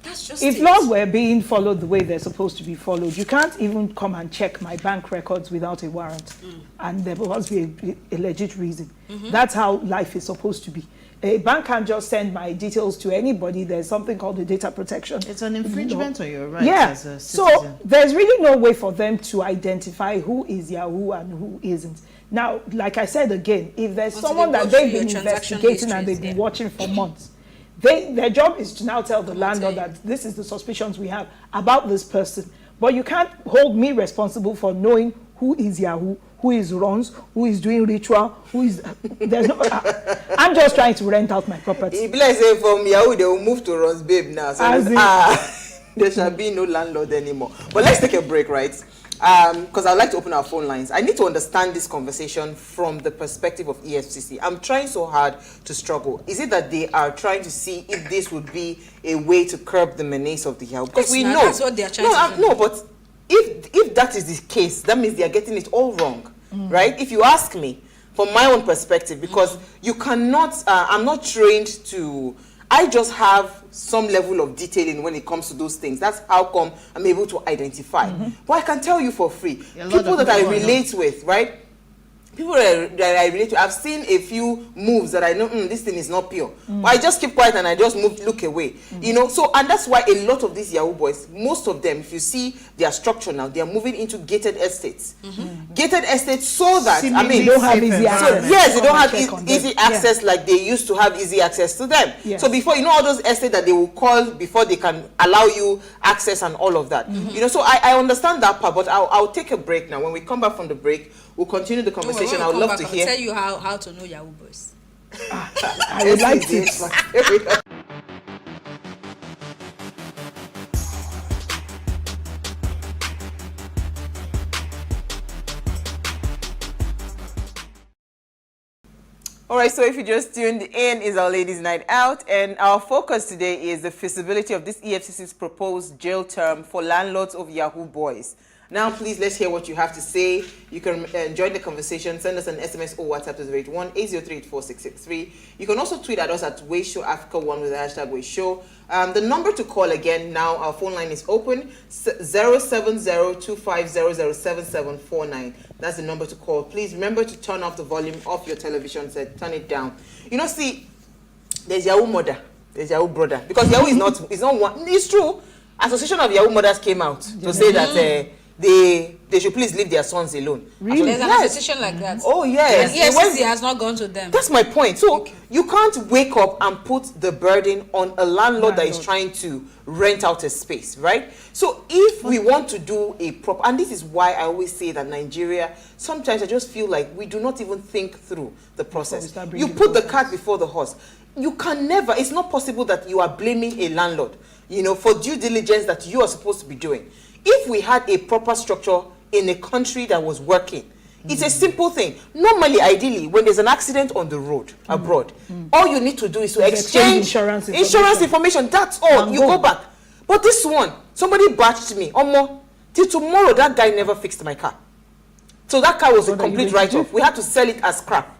That's just if laws were being followed the way they're supposed to be followed, you can't even come and check my bank records without a warrant. And there must be a legit reason. That's how life is supposed to be. A bank can't just send my details to anybody. There's something called the data protection. It's an infringement on your rights as a citizen. So there's really no way for them to identify who is Yahoo and who isn't. Now, like I said again, if there's someone that they've been investigating and they've been watching for months, their job is to now tell the landlord that this is the suspicions we have about this person. But you can't hold me responsible for knowing who is Yahoo, who is runs, who is doing ritual, who is there's no I'm just trying to rent out my property. If let's say from Yahoo they will move to Runs Babe now. So there shall be no landlord anymore. But let's take a break, right? Because I'd like to open our phone lines. I need to understand this conversation from the perspective of EFCC. I'm trying so hard to struggle. Is it that they are trying to see if this would be a way to curb the menace of the Yahoo? Because we know that's what they are trying to do. No, but if that is the case, that means they are getting it all wrong, right? If you ask me, from my own perspective, because you cannot, I'm not trained to, I just have some level of detailing when it comes to those things. That's how come I'm able to identify. But I can tell you for free, people that I relate with, right? People that I relate to, I've seen a few moves that I know, this thing is not pure. But I just keep quiet and I just look away. You know, so, and that's why a lot of these Yahoo boys, most of them, if you see their structure now, they are moving into gated estates. Gated estates so that, they don't have easy access. Yes, they don't have easy access like they used to have easy access to them. So before, you know, all those estates that they will call before they can allow you access and all of that. You know, so I understand that part, but I'll take a break now. When we come back from the break, we'll continue the conversation. I would love to hear. I'll tell you how to know Yahoo boys. I would like to. All right, so if you just tuned in, is our Ladies' Night Out, and our focus today is the feasibility of this EFCC's proposed jail term for landlords of Yahoo boys. Now, please, let's hear what you have to say. You can join the conversation. Send us an SMS or WhatsApp to 081-803-4663. You can also tweet at us at PlusTvAfrica1 with the hashtag WayShow. The number to call again now, our phone line is open, 070-2500-7749. That's the number to call. Please remember to turn off the volume of your television set. Turn it down. You know, see, there's Yahoo mother, there's Yahoo brother. Because Yahoo is not one. It's true. Association of Yahoo mothers came out to say that they should please leave their sons alone. Really? There's an association like that. Oh, yes. And EFCC has not gone to them. That's my point. So you can't wake up and put the burden on a landlord that is trying to rent out a space, right? So if we want to do a proper, and this is why I always say that Nigeria, sometimes I just feel like we do not even think through the process. You put the cart before the horse. You can never, it's not possible that you are blaming a landlord, you know, for due diligence that you are supposed to be doing. If we had a proper structure in a country that was working, it's a simple thing. Normally, ideally, when there's an accident on the road abroad, all you need to do is to exchange insurance information. That's all. You go back. But this one, somebody batched me. Till tomorrow, that guy never fixed my car. So that car was a complete write-off. We had to sell it as scrap.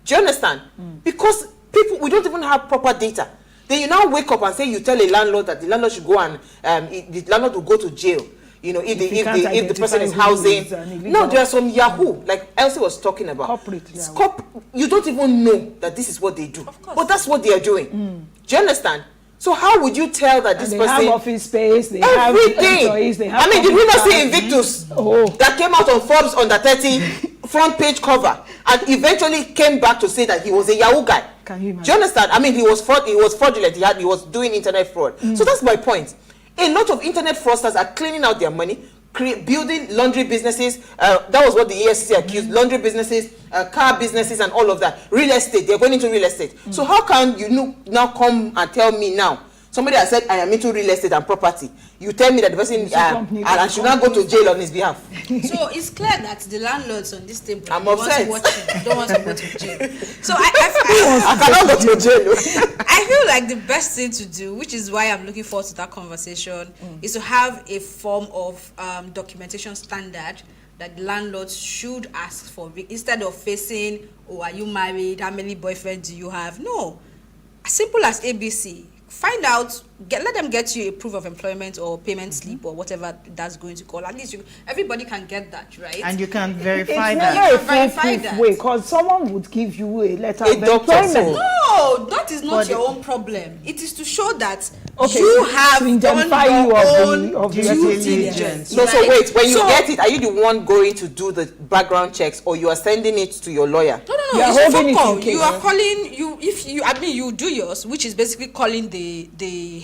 Do you understand? Because people, we don't even have proper data. Then you now wake up and say you tell a landlord that the landlord should go and the landlord will go to jail. You know, if the person is housing. No, there are some Yahoo, like Elsie was talking about. Corporate. You don't even know that this is what they do. But that's what they are doing. Do you understand? So how would you tell that this person have office space, they everything? Have employees, they have did we not see Invictus that came out on Forbes under 30 front page cover and eventually came back to say that he was a Yahoo guy? Can you imagine? Do you understand? I mean, he was fraudulent. He was doing internet fraud. So that's my point. A lot of internet fraudsters are cleaning out their money, building laundry businesses. That was what the EFCC accused. Laundry businesses, car businesses, and all of that. Real estate. They're going into real estate. So how can you now come and tell me now? Somebody has said, I am into real estate and property. You tell me that the person I should not go to jail on his behalf. So it's clear that the landlords on this table I'm upset. Don't want to go to jail. So I cannot go to jail. I feel like the best thing to do, which is why I'm looking forward to that conversation, is to have a form of documentation standard that landlords should ask for, instead of facing, oh, are you married? How many boyfriends do you have? No. As simple as ABC. Find out, let them get you a proof of employment or payment slip or whatever that's going to call. At least everybody can get that, right? And you can verify that. It's never a foolproof way, because someone would give you a letter of employment. No, that is not your own problem. It is to show that you have to identify done you your own of the due diligence. So wait, when you get it, are you the one going to do the background checks, or you are sending it to your lawyer? No. You are holding it in case. You are calling you do yours, which is basically calling the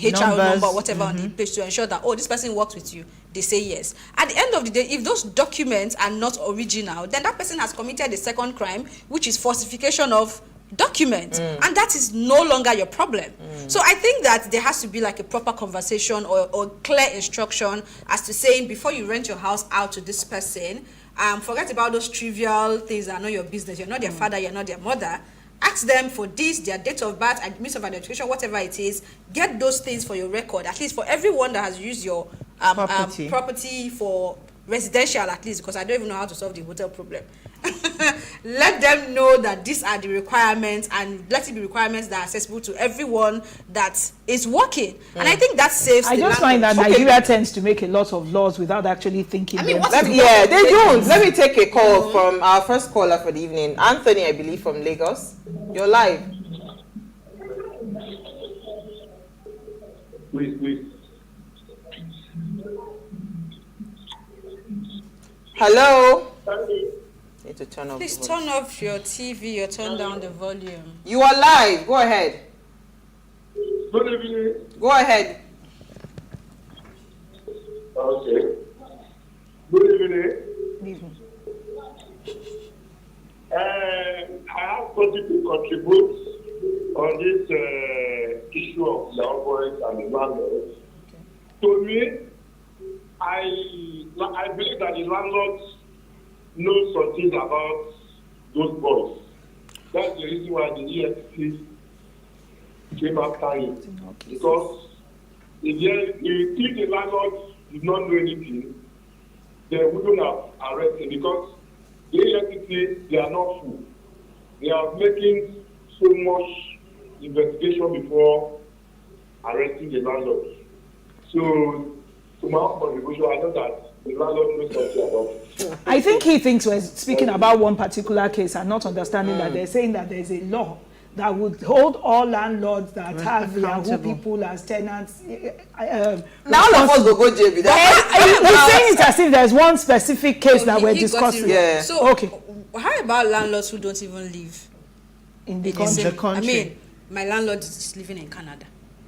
HR number, whatever, on the page to ensure that, oh, this person works with you. They say yes. At the end of the day, if those documents are not original, then that person has committed a second crime, which is falsification of documents, and that is no longer your problem. So I think that there has to be like a proper conversation or clear instruction as to saying, before you rent your house out to this person, forget about those trivial things that are not your business. You're not their father, you're not their mother. Ask them for this, their date of birth, means of identification, whatever it is. Get those things for your record, at least for everyone that has used your property for residential, at least, because I don't even know how to solve the hotel problem. Let them know that these are the requirements, and let it be requirements that are accessible to everyone that is working. And I think that saves I just find that Nigeria tends to make a lot of laws without actually thinking. They don't. Let me take a call from our first caller for the evening. Anthony, I believe, from Lagos. You're live. Please. Hello. Need to turn off. Please turn off your TV or turn down the volume. You are live. Go ahead. Good evening. Go ahead. Okay. Good evening. I have something to contribute on this issue of young boys and the landlords. To me, I believe that the landlords know something about those boys. That's the reason why the EFCC came after him. Because if the landlord did not know anything, they wouldn't have arrested because the EFCC, they are not full. They are making so much investigation before arresting the landlord. So, to my own contribution, I know that the landlord knows something about it. I think he thinks we're speaking about one particular case and not understanding that they're saying that there's a law that would hold all landlords that have Yahoo people as tenants. Now all of us go jail with that. We're saying it as if there's one specific case that we're discussing. Yeah. So, okay. How about landlords who don't even live in the country? I mean, my landlord is living in Canada.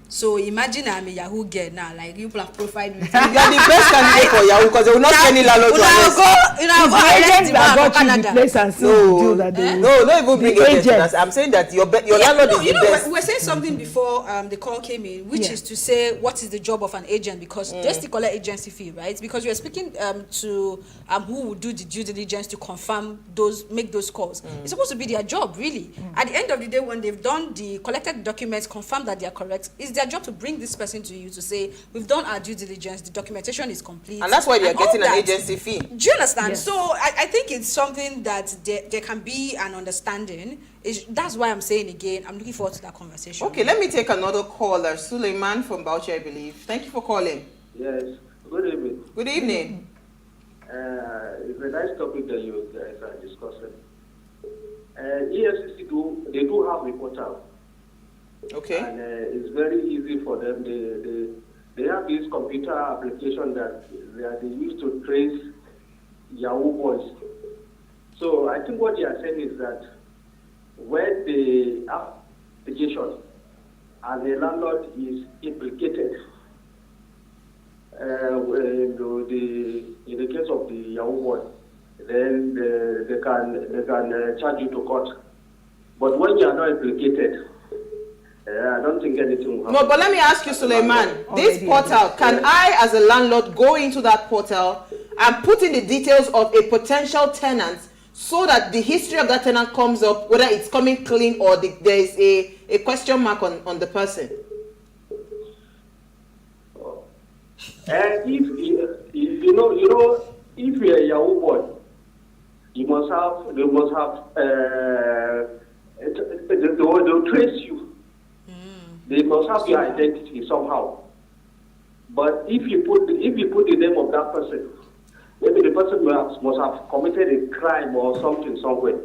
So imagine I'm a Yahoo girl now, like you have profiled me. You're the best candidate for Yahoo because they will not send any landlord to arrest. The agent that got you the place and deal that they no, not even bring agents. I'm saying that your landlord is the best. We're saying something before the call came in, which is to say what is the job of an agent, because they still collect agency fee, right? Because we're speaking to who would do the due diligence to confirm make those calls. It's supposed to be their job, really. At the end of the day, when they've done the collected documents, confirm that they are correct, it's their job to bring this person to you to say, we've done our due diligence, the documentation is complete. And that's why they're getting an agency fee. Do you understand? Yes. So I think it's something that there can be an understanding. That's why I'm saying again, I'm looking forward to that conversation. Okay, let me take another caller. Suleiman from Bauchi, I believe. Thank you for calling. Yes, good evening. Good evening. It's a nice topic that you guys are discussing. EFCC they do have a portal. Okay. And it's very easy for them. They have this computer application that they use to trace Yahoo boys. So I think what they are saying is that when the application and the landlord is implicated, in the case of the Yahoo boy, then they can charge you to court. But when you are not implicated, I don't think anything will happen. No, but let me ask you, Suleiman, this portal, can I as a landlord go into that portal and put in the details of a potential tenant so that the history of that tenant comes up, whether it's coming clean or there is a question mark on the person? And if you're a Yahoo boy, they will trace you. They must have your identity somehow. But if you put the name of that person, maybe the person must have committed a crime or something somewhere.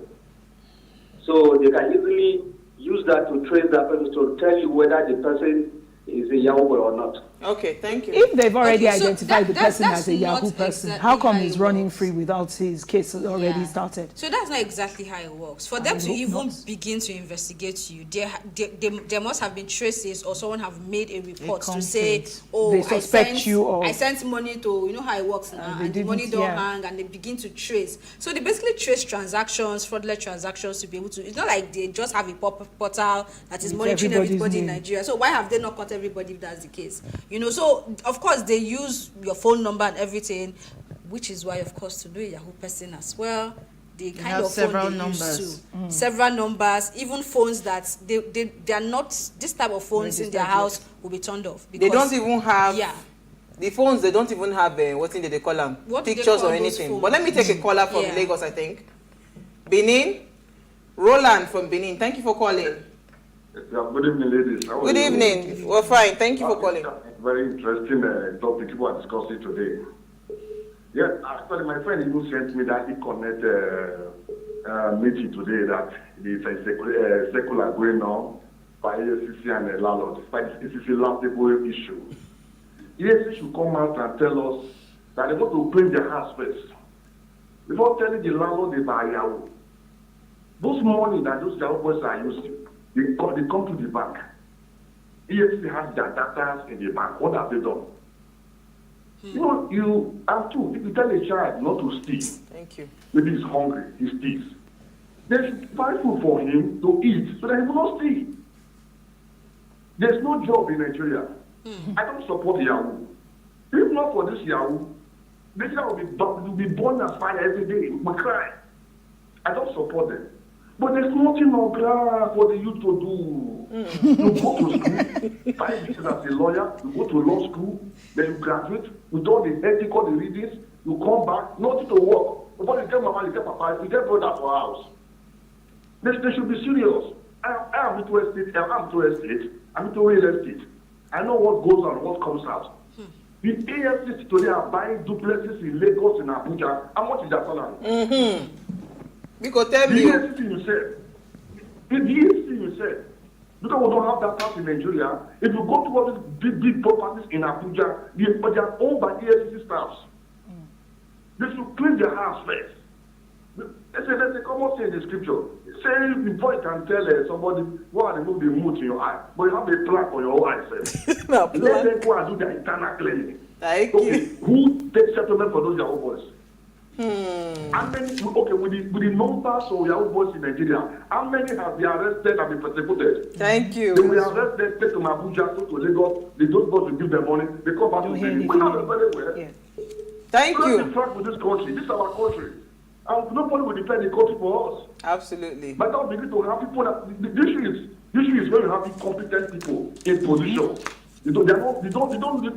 So they can easily use that to trace that person to tell you whether the person is a Yahoo boy or not. Okay, thank you. If they've already identified the person as a Yahoo person, how come he's running free without his case already started? So that's not exactly how it works. For them to even begin to investigate you, there must have been traces or someone have made a report to say, oh, they suspect I sent money to, you know how it works now, and the money don't hang, and they begin to trace. So they basically trace transactions, fraudulent transactions to be able to, it's not like they just have a portal that is monitoring everybody in Nigeria. So why have they not caught everybody if that's the case? You know, so of course they use your phone number and everything, which is why, of course, to do a Yahoo person as well, the kind of phone they use to several numbers, even phones that they are not, this type of phones in their house will be turned off. They don't even have the phones. They don't even have what thing they call them, pictures or anything. But let me take a caller from Lagos, I think. Benin, Roland from Benin. Thank you for calling. Good evening, ladies. Good evening. We're fine. Thank you for calling. Very interesting topic people are discussing today. Yes, actually, my friend even sent me that e-connect meeting today that it's a secular going on by EFCC and the landlord. It is a laughable issue. EFCC should come out and tell us that they want to clean their house first before telling the landlord they buy Yahoo. Those money that those Yahoo boys are using, they come to the bank. EFCC has their data in the bank. What have they done? You know, you have to. If you tell a child not to steal, thank you. Maybe he's hungry, he steals. There's find food for him to eat so that he will not steal. There's no job in Nigeria. I don't support Yahoo. If not for this Yahoo, Nigeria will be born as fire every day. We cry. I don't support them. But there's nothing on ground for the youth to do. You go to school, 5 years as a lawyer, you go to law school, then you graduate with all the ethical readings, You come back, nothing to work. But you get mama, you get papa, you get brother for house. They should be serious. I am into estate, I'm into real estate. I know what goes on, what comes out. The AFCs today are buying duplexes in Lagos and Abuja. How much is that salary? Because tell me. The AFC you said. Because we don't have that house in Nigeria. If you go to all these big properties in Abuja, they are owned by AFC staffs. They should clean their house first. There's a common saying in the scripture. Say before you can tell somebody why they move the mood in your eye, but you have a plan for your eye first. Let them go and do their internal cleaning. Thank you. Who takes settlement for those Yahoo boys? How many? Okay, with the numbers of Yahoo boys in Nigeria, how many have been arrested and been persecuted? Thank you. They were arrested, take to Abuja, go to Lagos. Those boys will give them money. They come back to Benin. We have them very well. Yeah. Thank you. Let's track with this country. This is our country. And nobody will defend the country for us. Absolutely. But now begin to have people that the issue is when you have incompetent people in position. They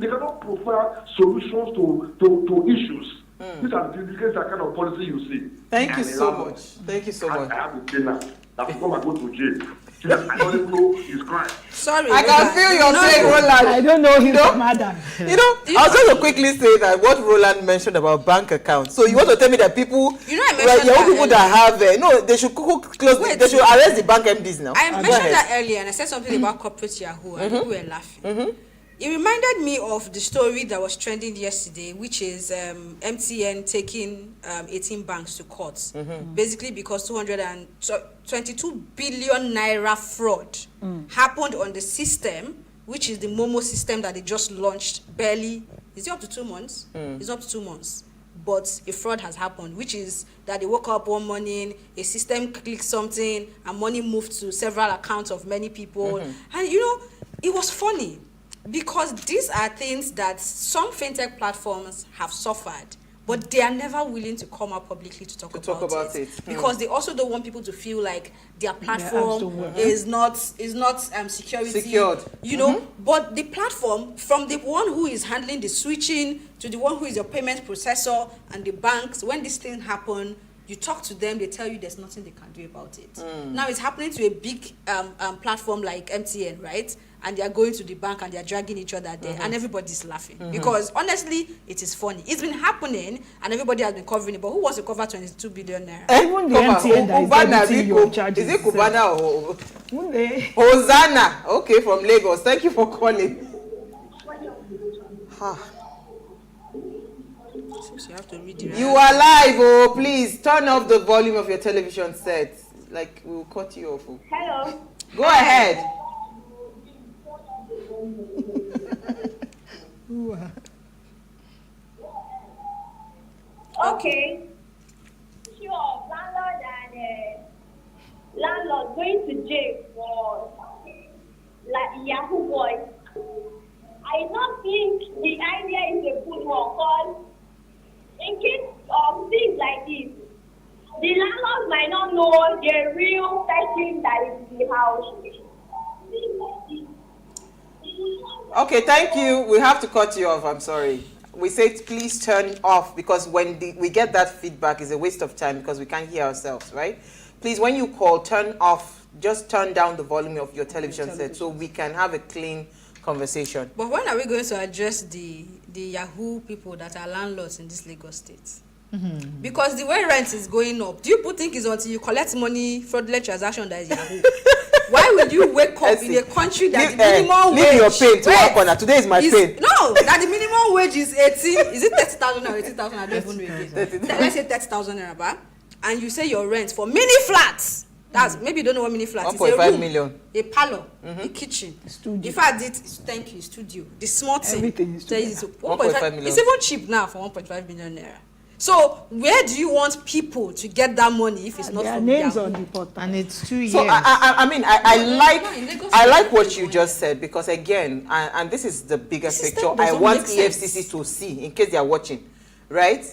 cannot provide solutions to issues. These are the kind of policy you see. Thank you so much. Thank you so much. I have to say now that before I go to jail, I don't even know his crime. Sorry, I can feel your saying, Roland. I don't know him from Adam. I was going to quickly say that what Roland mentioned about bank accounts. So you want to tell me that people, people that have, no, they should close. They should arrest the bank MDs now. I mentioned that earlier, and I said something about corporate Yahoo, and people were laughing. It reminded me of the story that was trending yesterday, which is MTN taking 18 banks to court, basically because 222 billion naira fraud happened on the system, which is the Momo system that they just launched barely. Is it up to 2 months? It's up to 2 months. But a fraud has happened, which is that they woke up one morning, a system clicked something, and money moved to several accounts of many people. And it was funny. Because these are things that some fintech platforms have suffered, but they are never willing to come out publicly to talk about it. Because they also don't want people to feel like their platform is not secured. But the platform, from the one who is handling the switching to the one who is your payment processor and the banks, when this thing happen, you talk to them, they tell you there's nothing they can do about it. Now it's happening to a big platform like MTN, right? And they are going to the bank and they are dragging each other there, and everybody's laughing. Because honestly, it is funny. It's been happening and everybody has been covering it, but who wants to cover 22 billion naira? Even the MTN that is debiting your charges. Is it Kubana or Hosanna? Okay, from Lagos. Thank you for calling. You have to read it. You are live, oh, please turn off the volume of your television set. Like, we'll cut you off. Hello. Go ahead. Okay. Sure, landlord going to jail for like Yahoo boys. I don't think the idea is a good one, because in case of things like this, the landlord might not know the real person that is in the house. Okay, thank you. We have to cut you off. I'm sorry. We said please turn off, because when we get that feedback, it's a waste of time because we can't hear ourselves, right? Please, when you call, turn off. Just turn down the volume of your television set so we can have a clean conversation. But when are we going to address the Yahoo people that are landlords in this Lagos state? Because the way rent is going up, do you think it's until you collect money, fraudulent transaction, that is Yahoo? Why would you wake up in a country that the minimum wage... Leave your pain to our corner. Today is my pain. No, that the minimum wage is 18... Is it 30,000 or 18,000? I don't even know again. Let's say 30,000 naira, and you say your rent for mini flats. That's maybe you don't know what mini flats is. 1.5 million. A parlor, a kitchen. Studio. In fact, thank you, studio. The small thing. Everything is studio. 1.5 million. It's even cheap now for 1.5 million naira. So where do you want people to get that money if it's not from names Yahoo? on the portal, and it's 2 years. So I like what you just said, because again, and this is the bigger picture I want EFCC to see in case they are watching, right?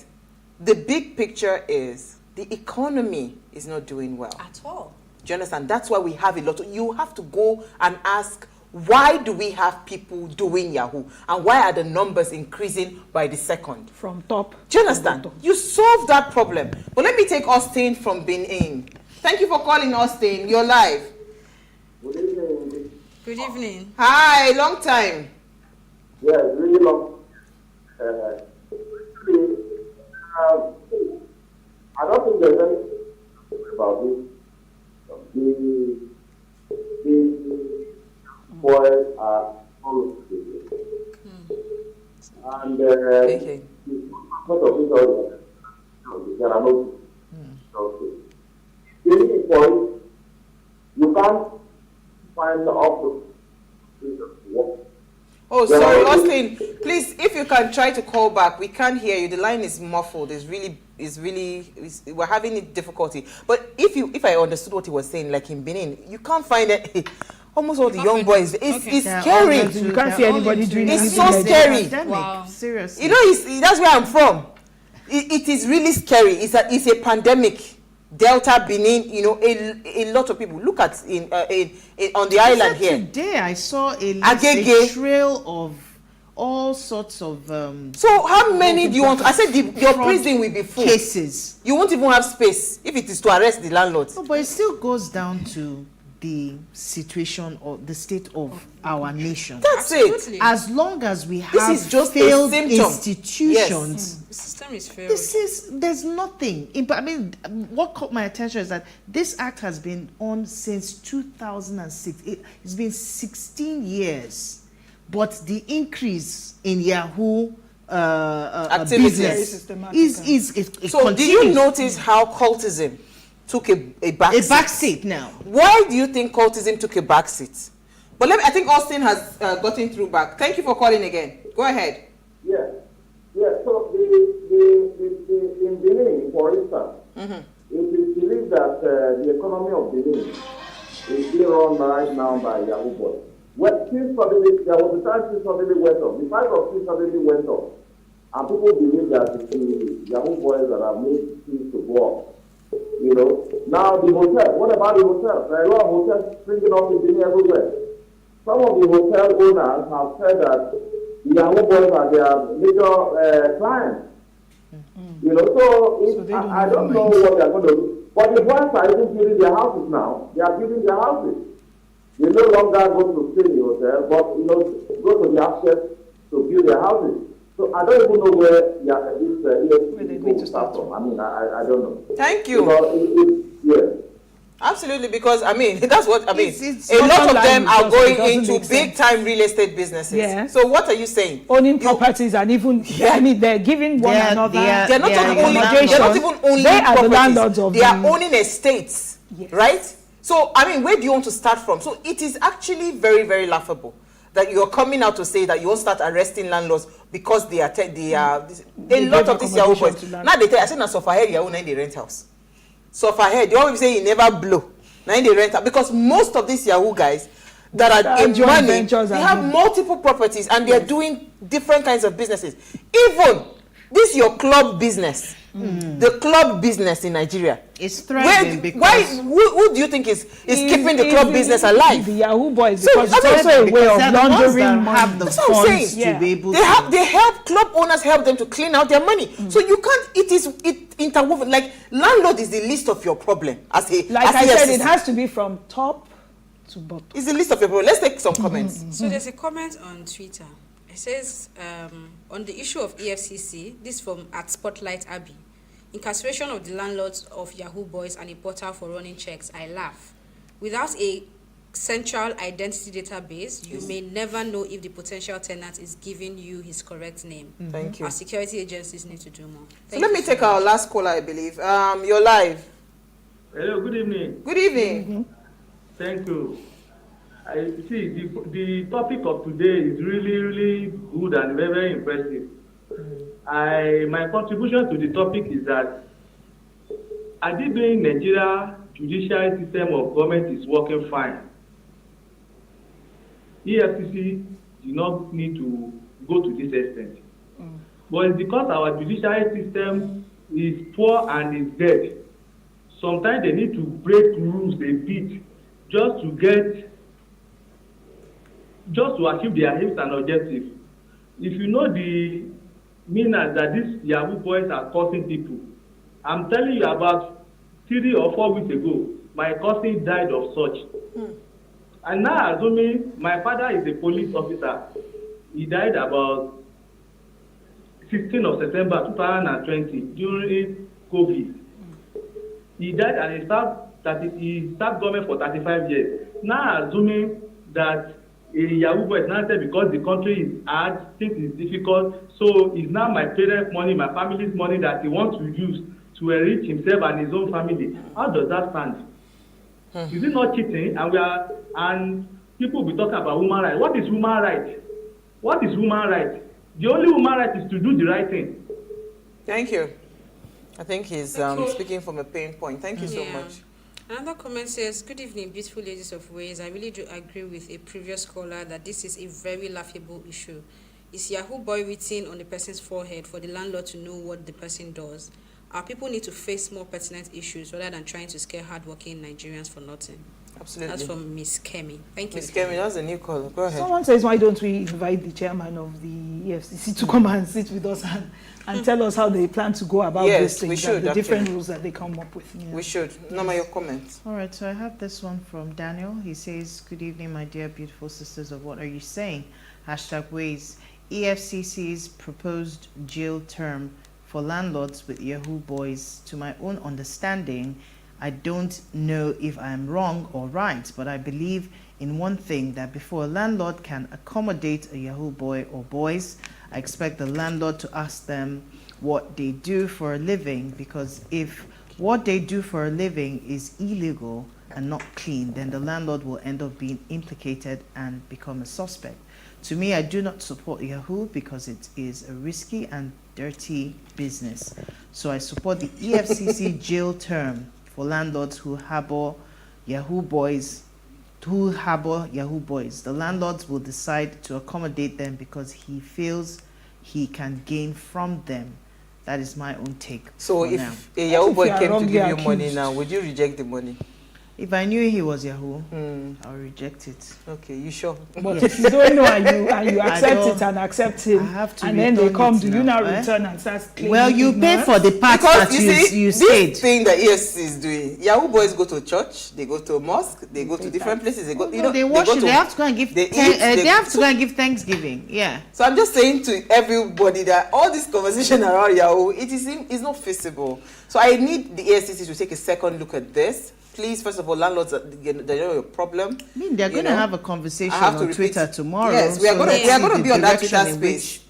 The big picture is the economy is not doing well at all. Do you understand? That's why we have a lot. You have to go and ask Why do we have people doing Yahoo? And why are the numbers increasing by the second? From top. Do you understand? You solve that problem. But let me take Austin from Benin. Thank you for calling, Austin. You're live. Good evening. Good evening. Hi, long time. Yeah, really long. I don't think there's anything about this. The boys are all of it. And part of it all, there are no the boys, you can't find the option. Oh, sorry, Austin. Please, if you can try to call back, we can't hear you. The line is muffled. We're having difficulty. But if I understood what he was saying, like in Benin, you can't find it. Almost all the young boys. It's scary. You can't see anybody doing it. It's so scary. Wow. Seriously. You know, that's where I'm from. It is really scary. It's a pandemic. Delta, Benin, you know, a lot of people. Look at on the island here. Today I saw a trail of all sorts of. So how many do you want? I said your prison will be full. Cases. You won't even have space if it is to arrest the landlords. No, but it still goes down to the situation or the state of our nation. That's it. As long as we have this is just failed a symptom. institutions, the system is failed. There's nothing. I mean, what caught my attention is that this act has been on since 2006. It's been 16 years, but the increase in Yahoo business is so. continuous. Do you notice how cultism took a back seat now? Why do you think cultism took a back seat? But I think Austin has gotten through back. Thank you for calling again. Go ahead. Yeah. So in Benin, for instance, it is believed that the economy of Benin is being run right now by Yahoo boys. Since suddenly there was a time since suddenly went up. The price of things suddenly went up, and people believe that it's the Yahoo boys that have made things to go up. You know, now the hotel. What about the hotels? There are a lot of hotels springing up in Benin everywhere. Some of the hotel owners have said that the Yahoo boys are their major clients. You know, so I don't know what they're going to do. But the boys are even building their houses now. They are building their houses. They no longer go to stay in the hotel, but go to the upstairs to build their houses. So I don't even know where this going to start from. I mean, I don't know. Thank you. Yes. Absolutely, because I mean that's what I mean. A lot of them are going into big-time real estate businesses. Yeah. So what are you saying? Owning properties and even I mean they're giving one another. They're not even owning they are properties. the landlords of they are owning estates, right? So I mean, where do you want to start from? So it is actually very, very laughable that you're coming out to say that you won't start arresting landlords because they are a lot of these Yahoo boys. Now they tell I said, now suffer here Yahoo in the rent house. Suffer here, the one we say he never blow. Now in the rent house because most of these Yahoo guys that are in money, they have multiple properties and they are doing different kinds of businesses. Even this your club business. The club business in Nigeria is thriving who do you think is keeping the club business alive? The Yahoo boys, because it's also a way of laundering money. That's what I'm saying. To be able they help club owners help them to clean out their money. So you can't. It interwoven. Like landlord is the least of your problem. I said, it has to be from top to bottom. It's the least of your problem. Let's take some comments. So there's a comment on Twitter. It says on the issue of EFCC. This from @Spotlight Abbey. Incarceration of the landlords of Yahoo boys and a portal for running checks. I laugh. Without a central identity database, you may never know if the potential tenant is giving you his correct name. Thank you. Our security agencies need to do more. So let me take our last caller, I believe. You're live. Hello, good evening. Good evening. Thank you. I see the topic of today is really, really good and very, very impressive. My contribution to the topic is that I did doing Nigeria judicial system of government is working fine. EFCC do not need to go to this extent. But it's because our judicial system is poor and is dead. Sometimes they need to break rules a bit just to get just to achieve their aims and objectives. If you know the meanness that these Yahoo boys are causing people, I'm telling you, about 3 or 4 weeks ago, my cousin died of such. And now, assuming my father is a police officer, he died about 16th of September 2020 during COVID. He died and he served government for 35 years. Now, assuming that a Yahoo boy is now said because the country is hard, things is difficult, so it's now my parents' money, my family's money that he wants to use to enrich himself and his own family. How does that stand? Is it not cheating? And people will be talking about human rights. What is human right? What is human right? The only human right is to do the right thing. Thank you. I think he's speaking from a pain point. Thank you so much. Another comment says, good evening, beautiful ladies of Ways. I really do agree with a previous caller that this is a very laughable issue. Is Yahoo boy written on the person's forehead for the landlord to know what the person does? Our people need to face more pertinent issues rather than trying to scare hardworking Nigerians for nothing. Absolutely. That's from Miss Kemi. Thank you. Miss Kemi, that's a new call. Go ahead. Someone says, why don't we invite the chairman of the EFCC to come and sit with us and tell us how they plan to go about this thing, we should, the different rules that they come up with. Yeah. We should. Nama, your comments. All right, so I have this one from Daniel. He says, good evening, my dear beautiful sisters of What Are You Saying? #Ways. EFCC's proposed jail term for landlords with Yahoo boys, to my own understanding, I don't know if I'm wrong or right, but I believe in one thing, that before a landlord can accommodate a Yahoo boy or boys, I expect the landlord to ask them what they do for a living, because if what they do for a living is illegal and not clean, then the landlord will end up being implicated and become a suspect. To me, I do not support Yahoo because it is a risky and dirty business. So I support the EFCC jail term for landlords who harbor Yahoo boys. The landlords will decide to accommodate them because he feels he can gain from them. That is my own take. So if a Yahoo boy came to give you money now, would you reject the money? If I knew he was Yahoo, I'll reject it. Okay, you sure? But if you don't know and you accept it and accept him, and then they come, do you now return and start claiming? Well, you pay for the part that you stayed. This thing that EFCC is doing, Yahoo boys go to church, they go to a mosque, they go to different places. They go, they worship. They have to go and give. They have to go and give Thanksgiving. Yeah. So I'm just saying to everybody that all this conversation around Yahoo, it's not feasible. So I need the EFCC to take a second look at this. Please, first of all, landlords, they know a problem. I mean, they're going to have a conversation on Twitter tomorrow. Yes, we are going to be on that Twitter space.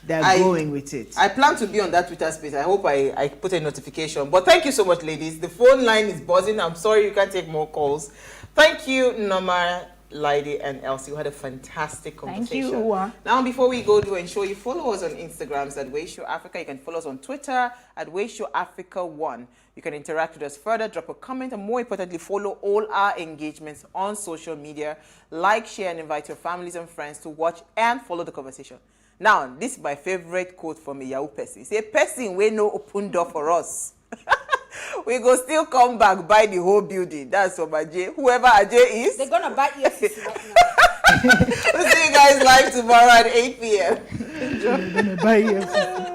They're going with it. I plan to be on that Twitter space. I hope I put a notification. But thank you so much, ladies. The phone line is buzzing. I'm sorry you can't take more calls. Thank you, Nama, Lydie, and Elsie. We had a fantastic conversation. Thank you, Uwa. Now, before we go, do ensure you follow us on Instagram at WaysShowAfrica. You can follow us on Twitter at WaysShowAfrica1. You can interact with us further, drop a comment, and more importantly, follow all our engagements on social media. Like, share, and invite your families and friends to watch and follow the conversation. Now, this is my favorite quote from a Yahoo person. Say, person will no open door for us. We go still come back, buy the whole building. That's from Ajay. Whoever Ajay is. They're going to buy EFCC right now. We'll see you guys live tomorrow at 8 p.m. They're going to buy EFCC.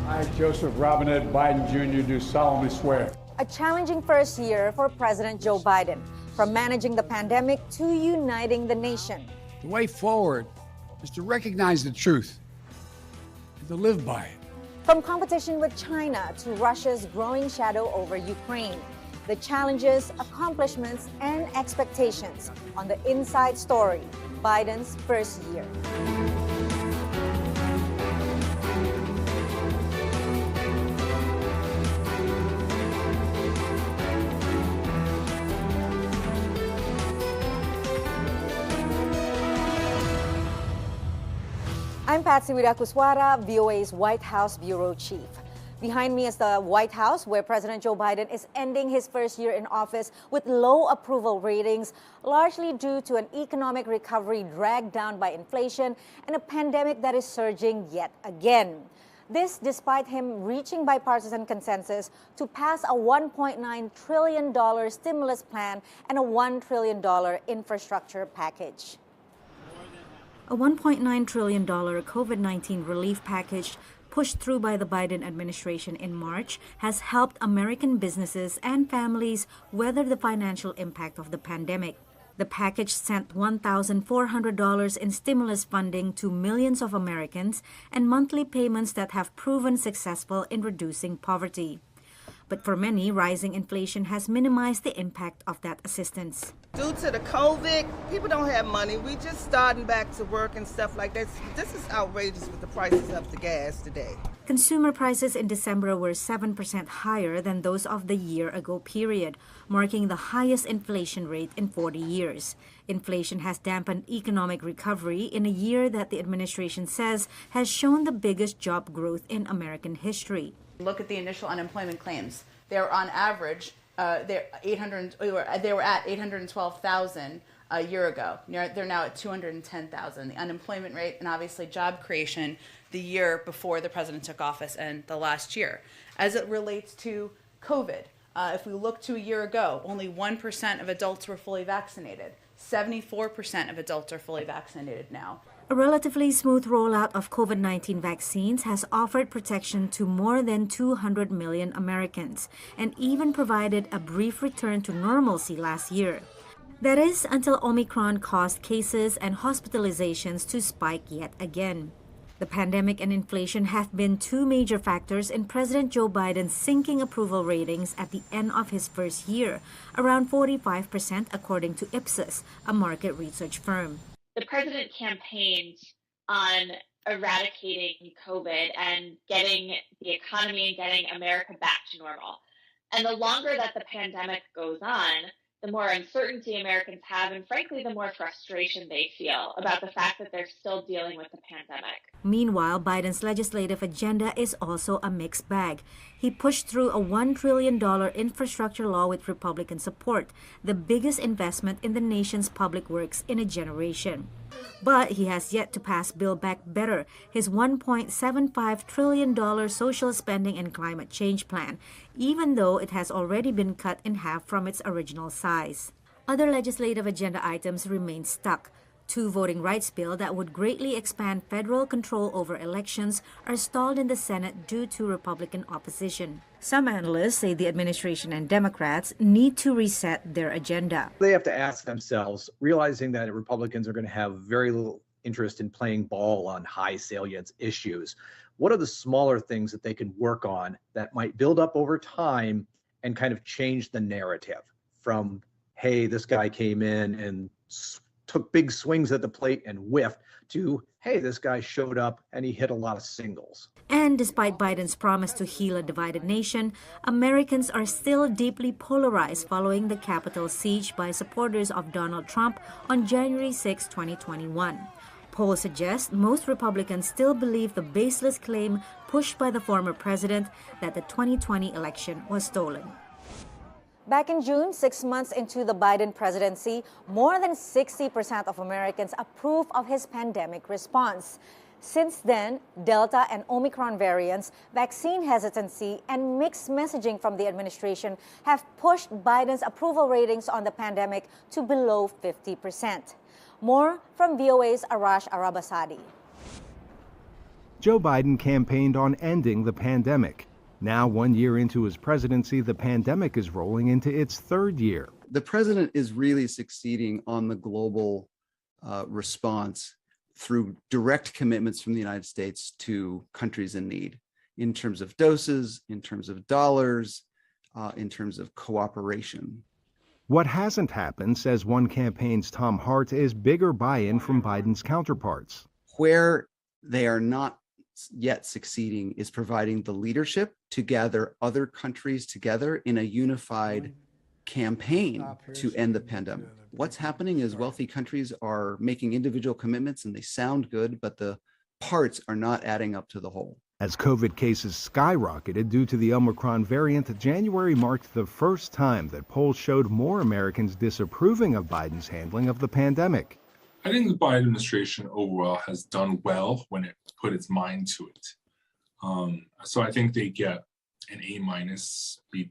I, Joseph Robinette Biden Jr., do solemnly swear. A challenging first year for President Joe Biden, from managing the pandemic to uniting the nation. The way forward is to recognize the truth and to live by it. From competition with China to Russia's growing shadow over Ukraine, the challenges, accomplishments, and expectations on the Inside Story, Biden's first year. I'm Patsy Widakuswara, VOA's White House Bureau Chief. Behind me is the White House, where President Joe Biden is ending his first year in office with low approval ratings, largely due to an economic recovery dragged down by inflation and a pandemic that is surging yet again. This despite him reaching bipartisan consensus to pass a $1.9 trillion stimulus plan and a $1 trillion infrastructure package. A $1.9 trillion COVID-19 relief package pushed through by the Biden administration in March has helped American businesses and families weather the financial impact of the pandemic. The package sent $1,400 in stimulus funding to millions of Americans and monthly payments that have proven successful in reducing poverty. But for many, rising inflation has minimized the impact of that assistance. Due to the COVID, people don't have money. We just starting back to work and stuff like that. This is outrageous with the prices of the gas today. Consumer prices in December were 7% higher than those of the year-ago period, marking the highest inflation rate in 40 years. Inflation has dampened economic recovery in a year that the administration says has shown the biggest job growth in American history. Look at the initial unemployment claims. They're on average, they were at 812,000 a year ago. They're now at 210,000. The unemployment rate and obviously job creation the year before the president took office and the last year. As it relates to COVID, if we look to a year ago, only 1% of adults were fully vaccinated. 74% of adults are fully vaccinated now. A relatively smooth rollout of COVID-19 vaccines has offered protection to more than 200 million Americans and even provided a brief return to normalcy last year. That is, until Omicron caused cases and hospitalizations to spike yet again. The pandemic and inflation have been two major factors in President Joe Biden's sinking approval ratings at the end of his first year, around 45% according to Ipsos, a market research firm. The president campaigned on eradicating COVID and getting the economy and getting America back to normal. And the longer that the pandemic goes on, the more uncertainty Americans have, and frankly, the more frustration they feel about the fact that they're still dealing with the pandemic. Meanwhile, Biden's legislative agenda is also a mixed bag. He pushed through a $1 trillion infrastructure law with Republican support, the biggest investment in the nation's public works in a generation. But he has yet to pass Build Back Better, his $1.75 trillion social spending and climate change plan, even though it has already been cut in half from its original size. Other legislative agenda items remain stuck. Two voting rights bills that would greatly expand federal control over elections are stalled in the Senate due to Republican opposition. Some analysts say the administration and Democrats need to reset their agenda. They have to ask themselves, realizing that Republicans are going to have very little interest in playing ball on high salience issues. What are the smaller things that they can work on that might build up over time and kind of change the narrative from, hey, this guy came in and took big swings at the plate and whiffed, to, hey, this guy showed up and he hit a lot of singles. And despite Biden's promise to heal a divided nation, Americans are still deeply polarized following the Capitol siege by supporters of Donald Trump on January 6, 2021. Polls suggest most Republicans still believe the baseless claim pushed by the former president that the 2020 election was stolen. Back in June, 6 months into the Biden presidency, more than 60% of Americans approve of his pandemic response. Since then, Delta and Omicron variants, vaccine hesitancy, and mixed messaging from the administration have pushed Biden's approval ratings on the pandemic to below 50%. More from VOA's Arash Arabasadi. Joe Biden campaigned on ending the pandemic. Now, 1 year into his presidency, the pandemic is rolling into its third year. The president is really succeeding on the global response through direct commitments from the United States to countries in need, in terms of doses, in terms of dollars, in terms of cooperation. What hasn't happened, says one campaign's Tom Hart, is bigger buy-in from Biden's counterparts. Where they are not yet succeeding is providing the leadership to gather other countries together in a unified campaign to end the pandemic. What's happening is wealthy countries are making individual commitments and they sound good, but the parts are not adding up to the whole. As COVID cases skyrocketed due to the Omicron variant, January marked the first time that polls showed more Americans disapproving of Biden's handling of the pandemic. I think the Biden administration overall has done well when it put its mind to it. So I think they get an A-, B+.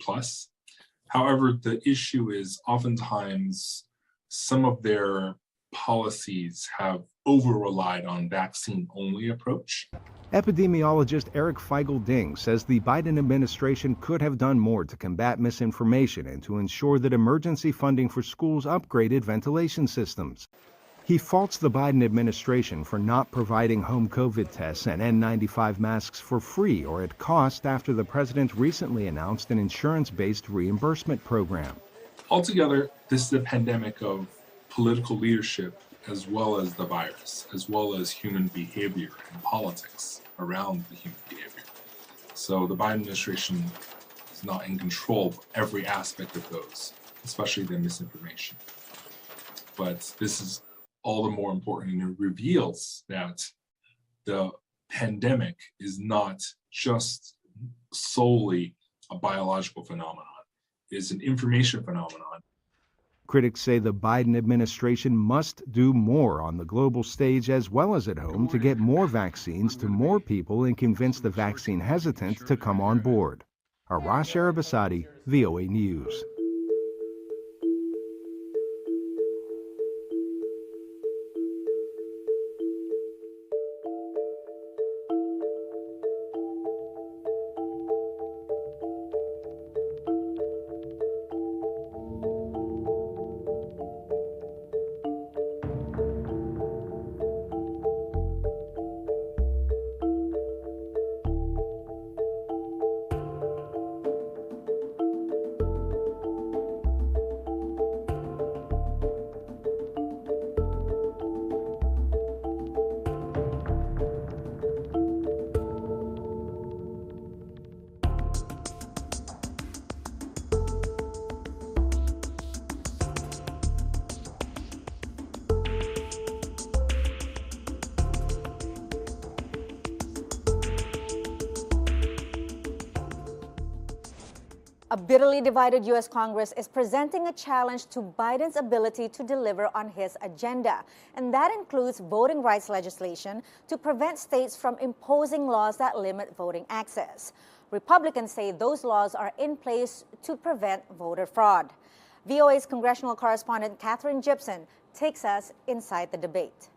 However, the issue is oftentimes some of their policies have over-relied on vaccine-only approach. Epidemiologist Eric Feigl-Ding says the Biden administration could have done more to combat misinformation and to ensure that emergency funding for schools upgraded ventilation systems. He faults the Biden administration for not providing home COVID tests and N95 masks for free or at cost after the president recently announced an insurance-based reimbursement program. Altogether, this is a pandemic of political leadership as well as the virus, as well as human behavior and politics around the human behavior. So the Biden administration is not in control of every aspect of those, especially the misinformation. But this is all the more important, and it reveals that the pandemic is not just solely a biological phenomenon. It's an information phenomenon. Critics say the Biden administration must do more on the global stage as well as at home to get more vaccines to more people and convince the vaccine hesitant to come on board. Arash Arabasadi, VOA News. A bitterly divided U.S. Congress is presenting a challenge to Biden's ability to deliver on his agenda. And that includes voting rights legislation to prevent states from imposing laws that limit voting access. Republicans say those laws are in place to prevent voter fraud. VOA's congressional correspondent Catherine Gibson takes us inside the debate.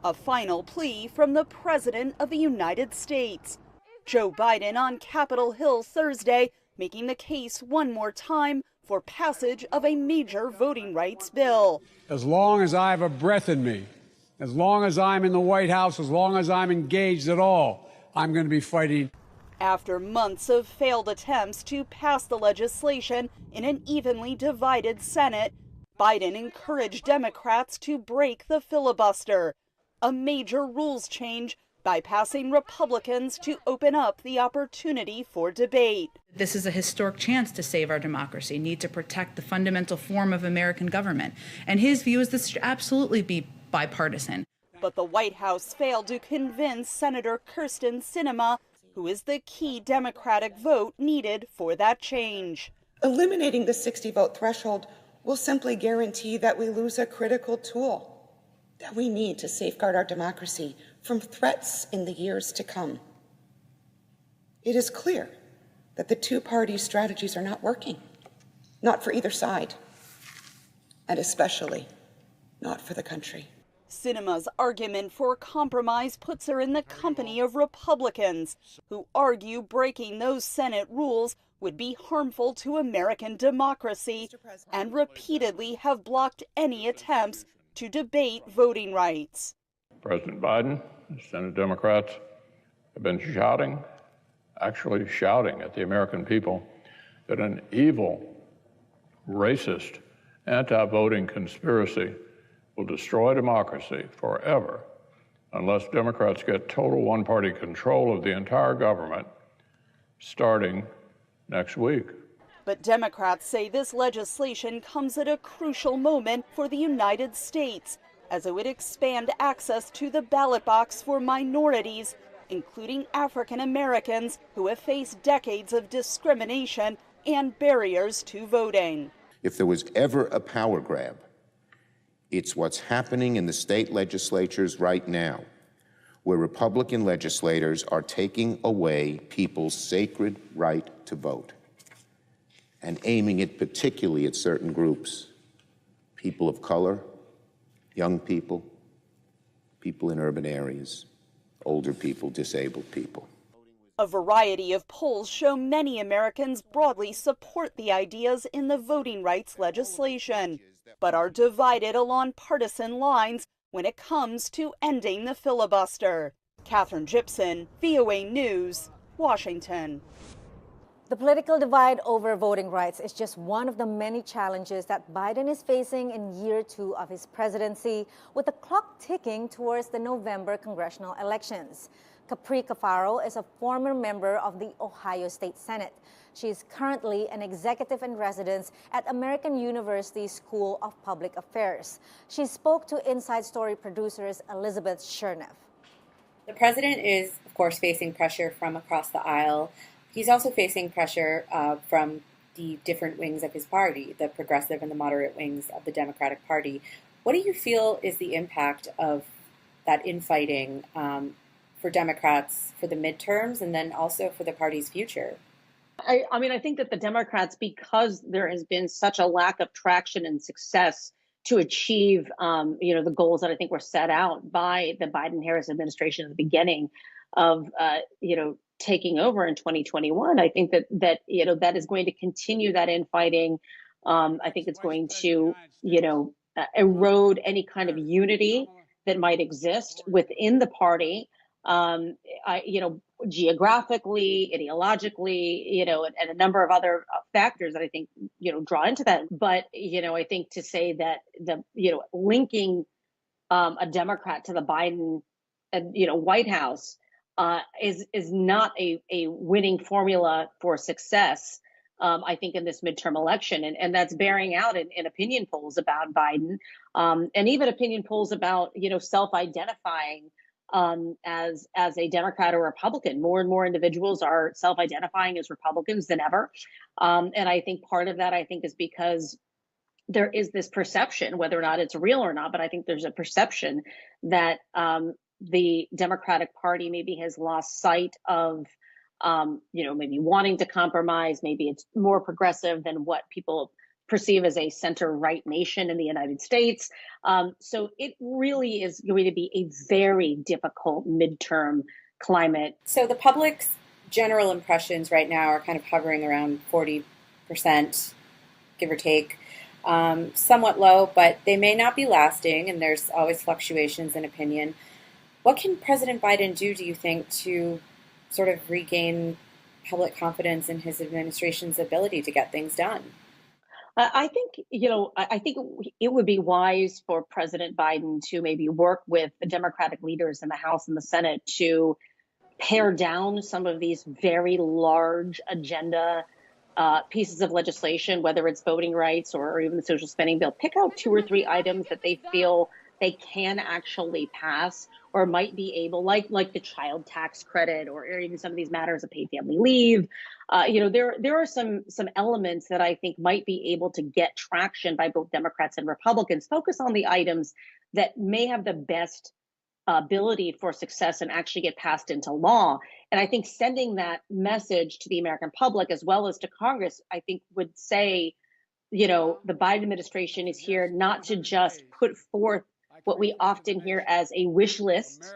A final plea from the President of the United States. Joe Biden on Capitol Hill Thursday, making the case one more time for passage of a major voting rights bill. As long as I have a breath in me, as long as I'm in the White House, as long as I'm engaged at all, I'm going to be fighting. After months of failed attempts to pass the legislation in an evenly divided Senate, Biden encouraged Democrats to break the filibuster, a major rules change bypassing Republicans to open up the opportunity for debate. This is a historic chance to save our democracy, need to protect the fundamental form of American government. And his view is this should absolutely be bipartisan. But the White House failed to convince Senator Kyrsten Sinema, who is the key Democratic vote needed for that change. Eliminating the 60-vote threshold will simply guarantee that we lose a critical tool that we need to safeguard our democracy from threats in the years to come. It is clear that the two-party strategies are not working, not for either side, and especially not for the country. Sinema's argument for compromise puts her in the company of Republicans who argue breaking those Senate rules would be harmful to American democracy and repeatedly have blocked any attempts to debate voting rights. President Biden and Senate Democrats have been actually shouting at the American people that an evil, racist, anti-voting conspiracy will destroy democracy forever unless Democrats get total one-party control of the entire government starting next week. But Democrats say this legislation comes at a crucial moment for the United States, as it would expand access to the ballot box for minorities, including African Americans who have faced decades of discrimination and barriers to voting. If there was ever a power grab, it's what's happening in the state legislatures right now, where Republican legislators are taking away people's sacred right to vote and aiming it particularly at certain groups, people of color, young people, people in urban areas, older people, disabled people. A variety of polls show many Americans broadly support the ideas in the voting rights legislation, but are divided along partisan lines when it comes to ending the filibuster. Catherine Gibson, VOA News, Washington. The political divide over voting rights is just one of the many challenges that Biden is facing in year 2 of his presidency, with the clock ticking towards the November congressional elections. Capri Cafaro is a former member of the Ohio State Senate. She is currently an executive in residence at American University School of Public Affairs. She spoke to Inside Story producers Elizabeth Chernev. The president is, of course, facing pressure from across the aisle. He's also facing pressure from the different wings of his party, the progressive and the moderate wings of the Democratic Party. What do you feel is the impact of that infighting for Democrats for the midterms and then also for the party's future? I mean, I think that the Democrats, because there has been such a lack of traction and success to achieve, the goals that I think were set out by the Biden-Harris administration at the beginning of, taking over in 2021. I think that is going to continue that infighting. I think it's going to, erode any kind of unity that might exist within the party. Geographically, ideologically, and a number of other factors that I think, draw into that. But, I think to say that linking a Democrat to the Biden, White House is not a winning formula for success. I think in this midterm election, and that's bearing out in opinion polls about Biden, and even opinion polls about, self-identifying as a Democrat or Republican. More and more individuals are self-identifying as Republicans than ever. And I think part of that, is because there is this perception, whether or not it's real or not, but I think there's a perception that the Democratic Party maybe has lost sight of, maybe wanting to compromise. Maybe it's more progressive than what people perceive as a center-right nation in the United States. So it really is going to be a very difficult midterm climate. So the public's general impressions right now are kind of hovering around 40%, give or take. Somewhat low, but they may not be lasting, and there's always fluctuations in opinion. What can President Biden do you think, to sort of regain public confidence in his administration's ability to get things done? I think it would be wise for President Biden to maybe work with the Democratic leaders in the House and the Senate to pare down some of these very large agenda pieces of legislation, whether it's voting rights or even the social spending bill. Pick out 2 or 3 items that they feel they can actually pass or might be able, like the child tax credit or even some of these matters of paid family leave. There are some elements that I think might be able to get traction by both Democrats and Republicans. Focus on the items that may have the best ability for success and actually get passed into law. And I think sending that message to the American public as well as to Congress, I think would say, the Biden administration is here not to just put forth what we often hear as a wish list,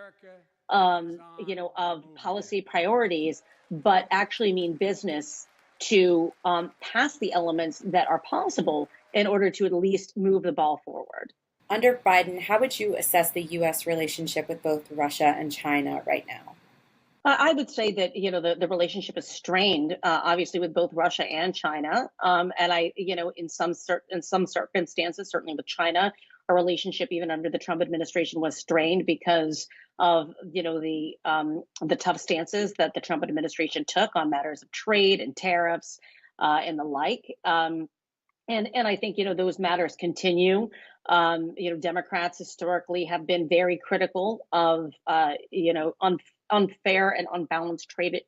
of policy priorities, but actually mean business to pass the elements that are possible in order to at least move the ball forward. Under Biden, how would you assess the U.S. relationship with both Russia and China right now? I would say that, the relationship is strained, obviously, with both Russia and China. And in some circumstances, certainly with China, our relationship, even under the Trump administration, was strained because of, the tough stances that the Trump administration took on matters of trade and tariffs and the like. And I think, those matters continue. Democrats historically have been very critical of, unfair and unbalanced trade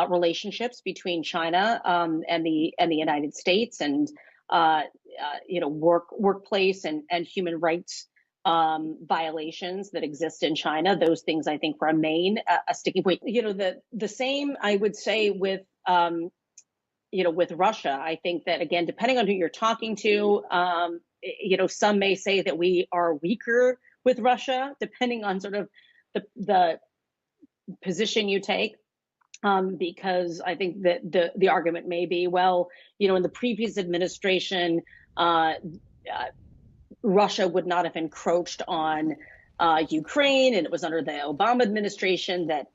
relationships between China and the United States, and workplace and human rights violations that exist in China. Those things, I think, remain a sticking point. The same I would say with Russia. I think that, again, depending on who you're talking to, some may say that we are weaker with Russia, depending on sort of the position you take, because I think that the argument may be, well, in the previous administration, Russia would not have encroached on Ukraine, and it was under the Obama administration that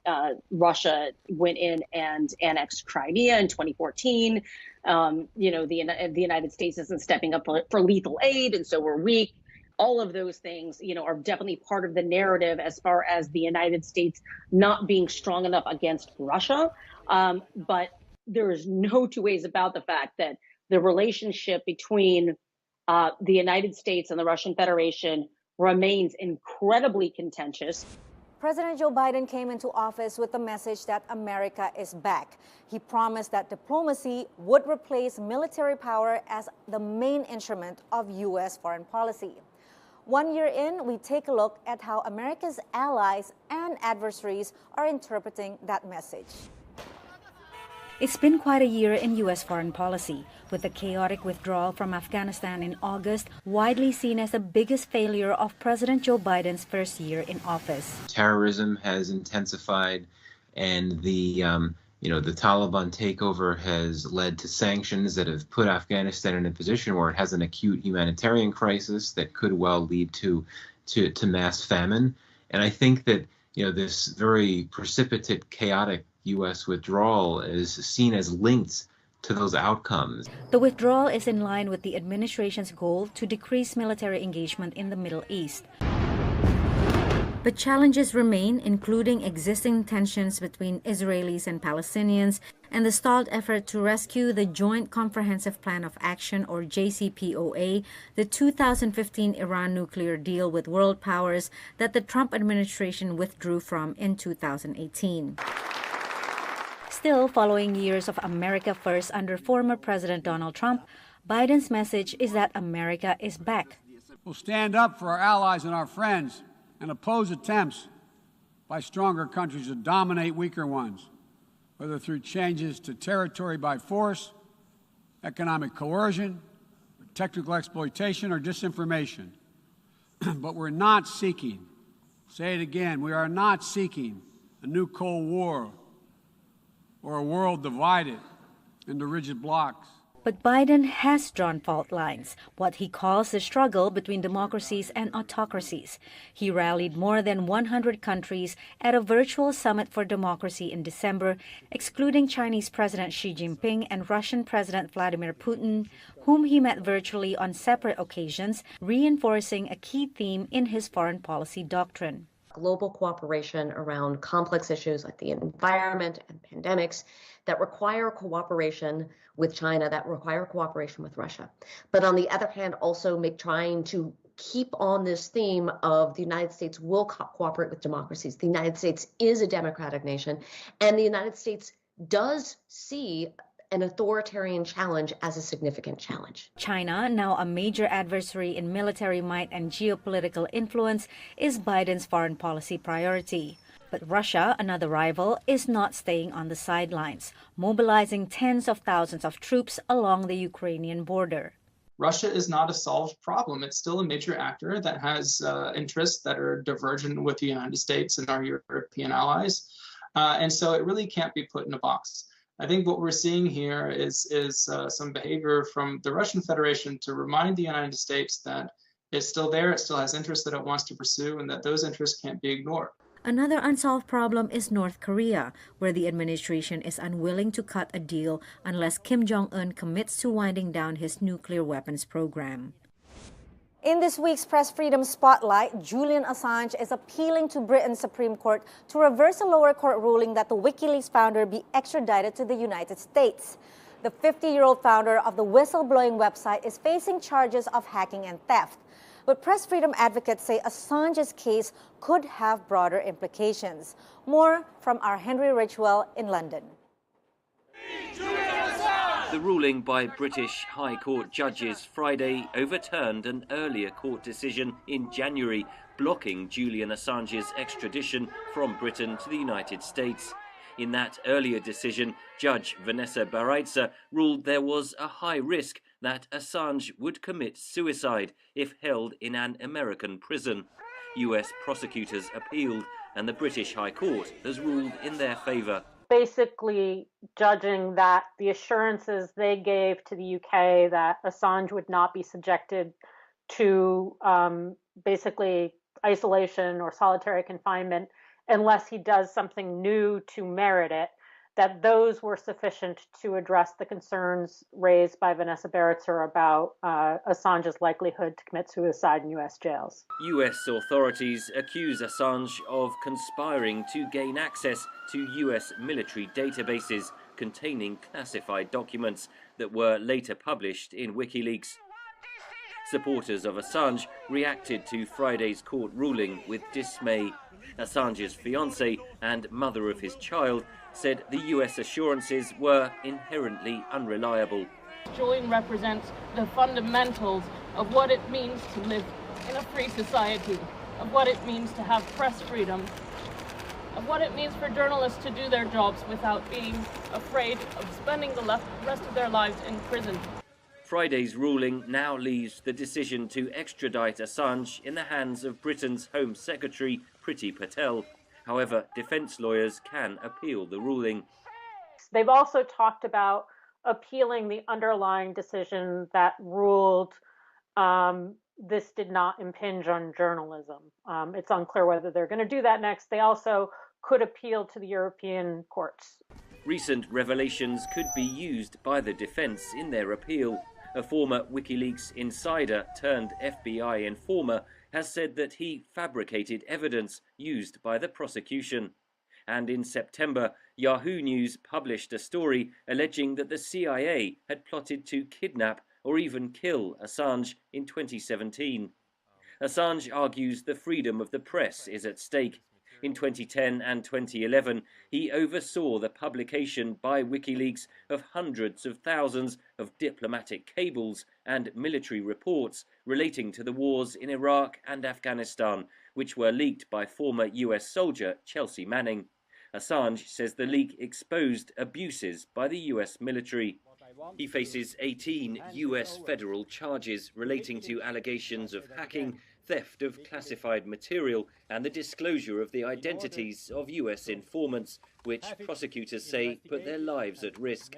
Russia went in and annexed Crimea in 2014. The United States isn't stepping up for lethal aid, and so we're weak. All of those things, are definitely part of the narrative as far as the United States not being strong enough against Russia. But there is no two ways about the fact that the relationship between the United States and the Russian Federation remains incredibly contentious. President Joe Biden came into office with the message that America is back. He promised that diplomacy would replace military power as the main instrument of U.S. foreign policy. 1 year in, we take a look at how America's allies and adversaries are interpreting that message. It's been quite a year in U.S. foreign policy, with the chaotic withdrawal from Afghanistan in August widely seen as the biggest failure of President Joe Biden's first year in office. Terrorism has intensified, and the Taliban takeover has led to sanctions that have put Afghanistan in a position where it has an acute humanitarian crisis that could well lead to mass famine. And I think that this very precipitate, chaotic U.S. withdrawal is seen as linked to those outcomes. The withdrawal is in line with the administration's goal to decrease military engagement in the Middle East. But challenges remain, including existing tensions between Israelis and Palestinians and the stalled effort to rescue the Joint Comprehensive Plan of Action, or JCPOA, the 2015 Iran nuclear deal with world powers that the Trump administration withdrew from in 2018. Still, following years of America First under former President Donald Trump, Biden's message is that America is back. We'll stand up for our allies and our friends and oppose attempts by stronger countries to dominate weaker ones, whether through changes to territory by force, economic coercion, technical exploitation, or disinformation. But we're not seeking, say it again, we are not seeking a new Cold War or a world divided into rigid blocks. But Biden has drawn fault lines, what he calls the struggle between democracies and autocracies. He rallied more than 100 countries at a virtual summit for democracy in December, excluding Chinese President Xi Jinping and Russian President Vladimir Putin, whom he met virtually on separate occasions, reinforcing a key theme in his foreign policy doctrine. Global cooperation around complex issues like the environment and pandemics that require cooperation with China, that require cooperation with Russia. But on the other hand, also trying to keep on this theme of the United States will cooperate with democracies. The United States is a democratic nation, and the United States does see an authoritarian challenge as a significant challenge. China, now a major adversary in military might and geopolitical influence, is Biden's foreign policy priority. But Russia, another rival, is not staying on the sidelines, mobilizing tens of thousands of troops along the Ukrainian border. Russia is not a solved problem. It's still a major actor that has interests that are divergent with the United States and our European allies. And so it really can't be put in a box. I think what we're seeing here is some behavior from the Russian Federation to remind the United States that it's still there, it still has interests that it wants to pursue, and that those interests can't be ignored. Another unsolved problem is North Korea, where the administration is unwilling to cut a deal unless Kim Jong-un commits to winding down his nuclear weapons program. In this week's Press Freedom Spotlight, Julian Assange is appealing to Britain's Supreme Court to reverse a lower court ruling that the WikiLeaks founder be extradited to the United States. The 50-year-old founder of the whistleblowing website is facing charges of hacking and theft. But press freedom advocates say Assange's case could have broader implications. More from our Henry Ridgewell in London. The ruling by British High Court judges Friday overturned an earlier court decision in January blocking Julian Assange's extradition from Britain to the United States. In that earlier decision, Judge Vanessa Baraitser ruled there was a high risk that Assange would commit suicide if held in an American prison. US prosecutors appealed, and the British High Court has ruled in their favour. Basically judging that the assurances they gave to the UK that Assange would not be subjected to basically isolation or solitary confinement unless he does something new to merit it, that those were sufficient to address the concerns raised by Vanessa Baraitser about Assange's likelihood to commit suicide in US jails. US authorities accuse Assange of conspiring to gain access to US military databases containing classified documents that were later published in WikiLeaks. Supporters of Assange reacted to Friday's court ruling with dismay. Assange's fiancée and mother of his child said the US assurances were inherently unreliable. Julian represents the fundamentals of what it means to live in a free society, of what it means to have press freedom, of what it means for journalists to do their jobs without being afraid of spending the rest of their lives in prison. Friday's ruling now leaves the decision to extradite Assange in the hands of Britain's Home Secretary Priti Patel. However, defence lawyers can appeal the ruling. They've also talked about appealing the underlying decision that ruled this did not impinge on journalism. It's unclear whether they're going to do that next. They also could appeal to the European courts. Recent revelations could be used by the defence in their appeal. A former WikiLeaks insider turned FBI informer has said that he fabricated evidence used by the prosecution. And in September, Yahoo News published a story alleging that the CIA had plotted to kidnap or even kill Assange in 2017. Assange argues the freedom of the press is at stake. In 2010 and 2011, he oversaw the publication by WikiLeaks of hundreds of thousands of diplomatic cables and military reports relating to the wars in Iraq and Afghanistan, which were leaked by former US soldier Chelsea Manning. Assange says the leak exposed abuses by the US military. He faces 18 US federal charges relating to allegations of hacking, theft of classified material, and the disclosure of the identities of US informants, which prosecutors say put their lives at risk.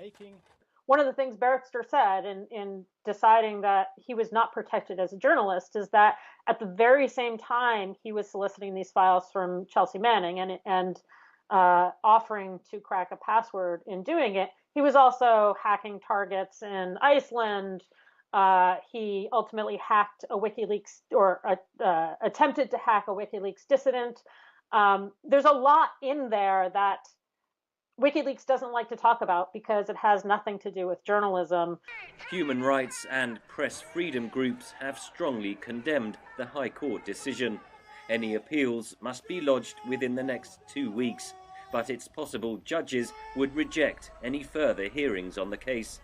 One of the things Baraitser said in deciding that he was not protected as a journalist is that at the very same time he was soliciting these files from Chelsea Manning and offering to crack a password in doing it, he was also hacking targets in Iceland. He ultimately hacked a WikiLeaks or attempted to hack a WikiLeaks dissident. There's a lot in there that WikiLeaks doesn't like to talk about because it has nothing to do with journalism. Human rights and press freedom groups have strongly condemned the High Court decision. Any appeals must be lodged within the next 2 weeks, but it's possible judges would reject any further hearings on the case.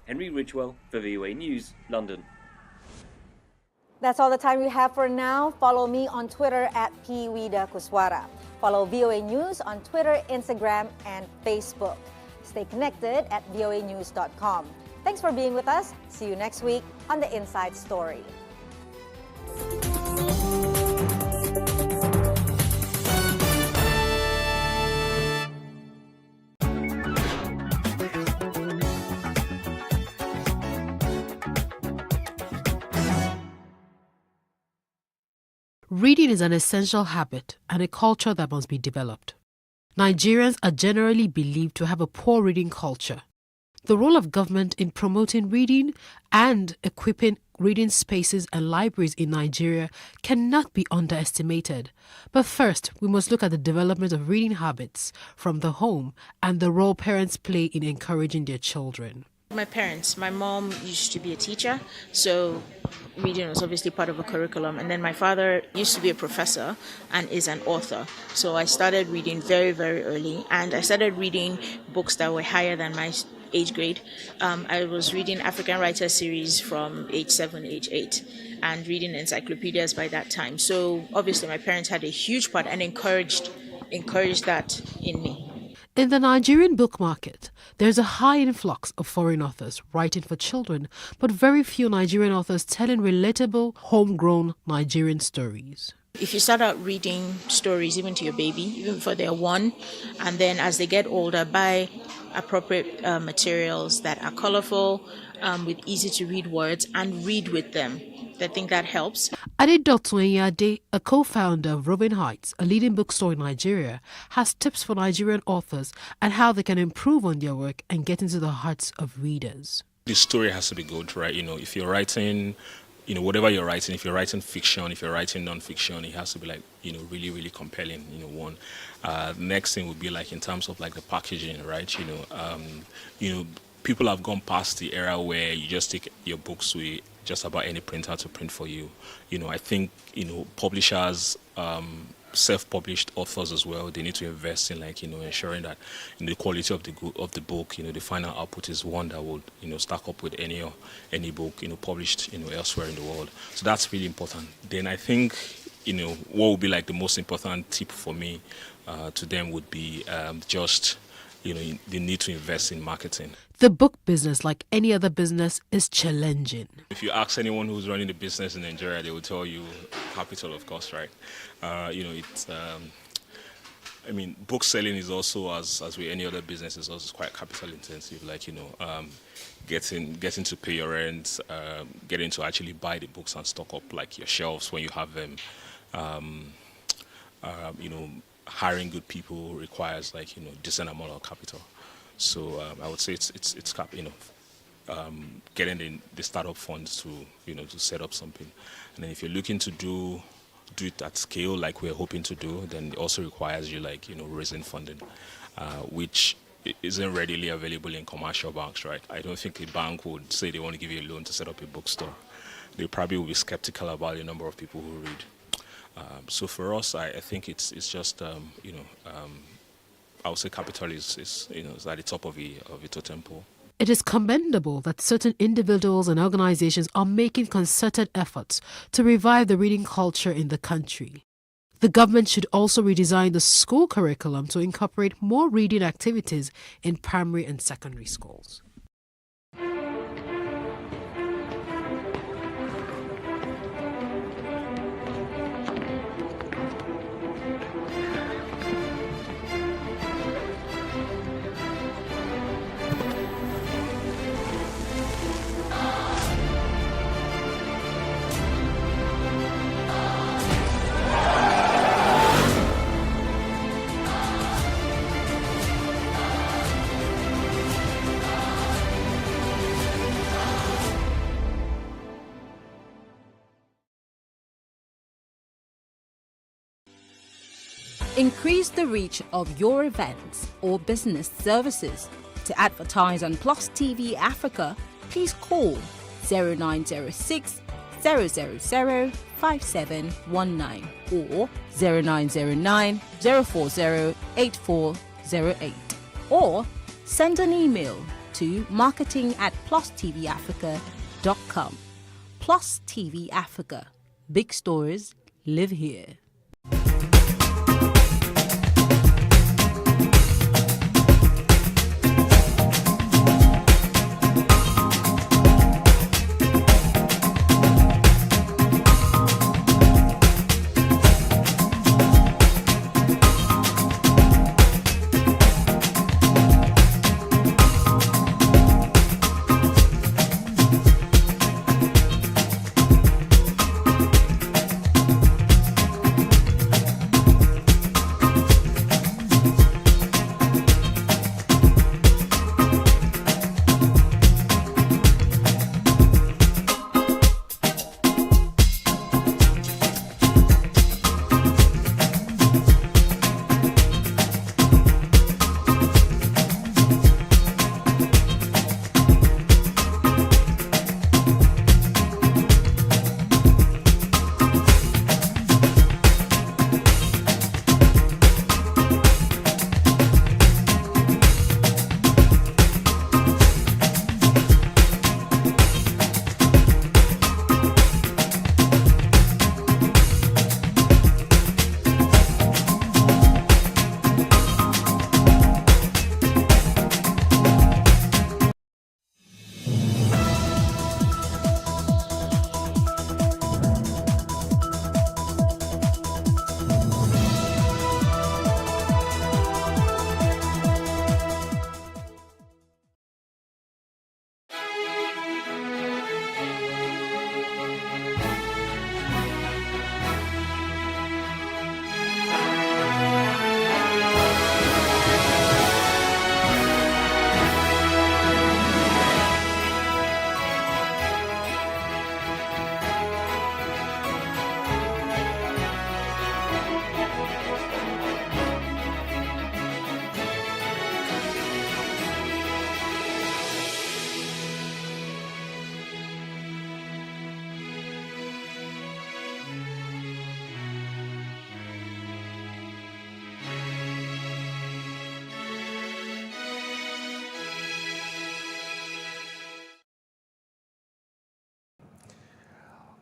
Henry Ridgewell for VOA News, London. That's all the time we have for now. Follow me on Twitter at @PWidaKuswara. Follow VOA News on Twitter, Instagram, and Facebook. Stay connected at voanews.com. Thanks for being with us. See you next week on The Inside Story. Reading is an essential habit and a culture that must be developed. Nigerians are generally believed to have a poor reading culture. The role of government in promoting reading and equipping reading spaces and libraries in Nigeria cannot be underestimated. But first, we must look at the development of reading habits from the home and the role parents play in encouraging their children. My parents, my mom used to be a teacher, so reading was obviously part of a curriculum. And then my father used to be a professor and is an author. So I started reading very, very early, and I started reading books that were higher than my age grade. I was reading African Writer series from age 7, age 8, and reading encyclopedias by that time. So obviously my parents had a huge part and encouraged that in me. In the Nigerian book market, there's a high influx of foreign authors writing for children, but very few Nigerian authors telling relatable, homegrown Nigerian stories. If you start out reading stories even to your baby, even before they're 1, and then as they get older, buy appropriate materials that are colorful, with easy to read words, and read with them. I think that helps. Adedotun Enyade, a co-founder of Robin Heights, a leading bookstore in Nigeria, has tips for Nigerian authors and how they can improve on their work and get into the hearts of readers. The story has to be good, right? If you're writing, whatever you're writing, if you're writing fiction, if you're writing non-fiction, it has to be like, really, really compelling, one. Next thing would be like in terms of like the packaging, right? People have gone past the era where you just take your books with just about any printer to print for you. I think, publishers, self-published authors as well, they need to invest in ensuring that the quality of the book, the final output is one that would, stack up with any book, published, elsewhere in the world. So that's really important. Then I think, what would be like the most important tip for me to them would be just, they need to invest in marketing. The book business, like any other business, is challenging. If you ask anyone who's running the business in Nigeria, they will tell you capital, of course, right? Book selling is also, as with any other business, is also quite capital intensive. Getting to pay your rent, getting to actually buy the books and stock up like your shelves when you have them. Hiring good people requires decent amount of capital. So I would say it's getting the startup funds to set up something, and then if you're looking to do it at scale like we're hoping to do, then it also requires you raising funding, which isn't readily available in commercial banks, right? I don't think a bank would say they want to give you a loan to set up a bookstore. They probably will be skeptical about the number of people who read. So for us, I think it's just I would say capital is at the top of the totem pole. It is commendable that certain individuals and organizations are making concerted efforts to revive the reading culture in the country. The government should also redesign the school curriculum to incorporate more reading activities in primary and secondary schools. Increase the reach of your events or business services. To advertise on Plus TV Africa, please call 0906 000 5719 or 0909 040 8408, or send an email to marketing@PlusTvAfrica.com. Plus TV Africa. Big stories live here.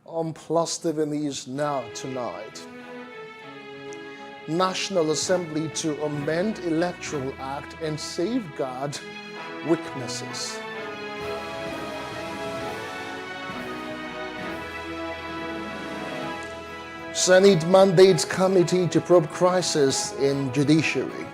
On Plus TV News Now tonight. National Assembly to amend Electoral Act and safeguard weaknesses. Senate mandates committee to probe crisis in judiciary.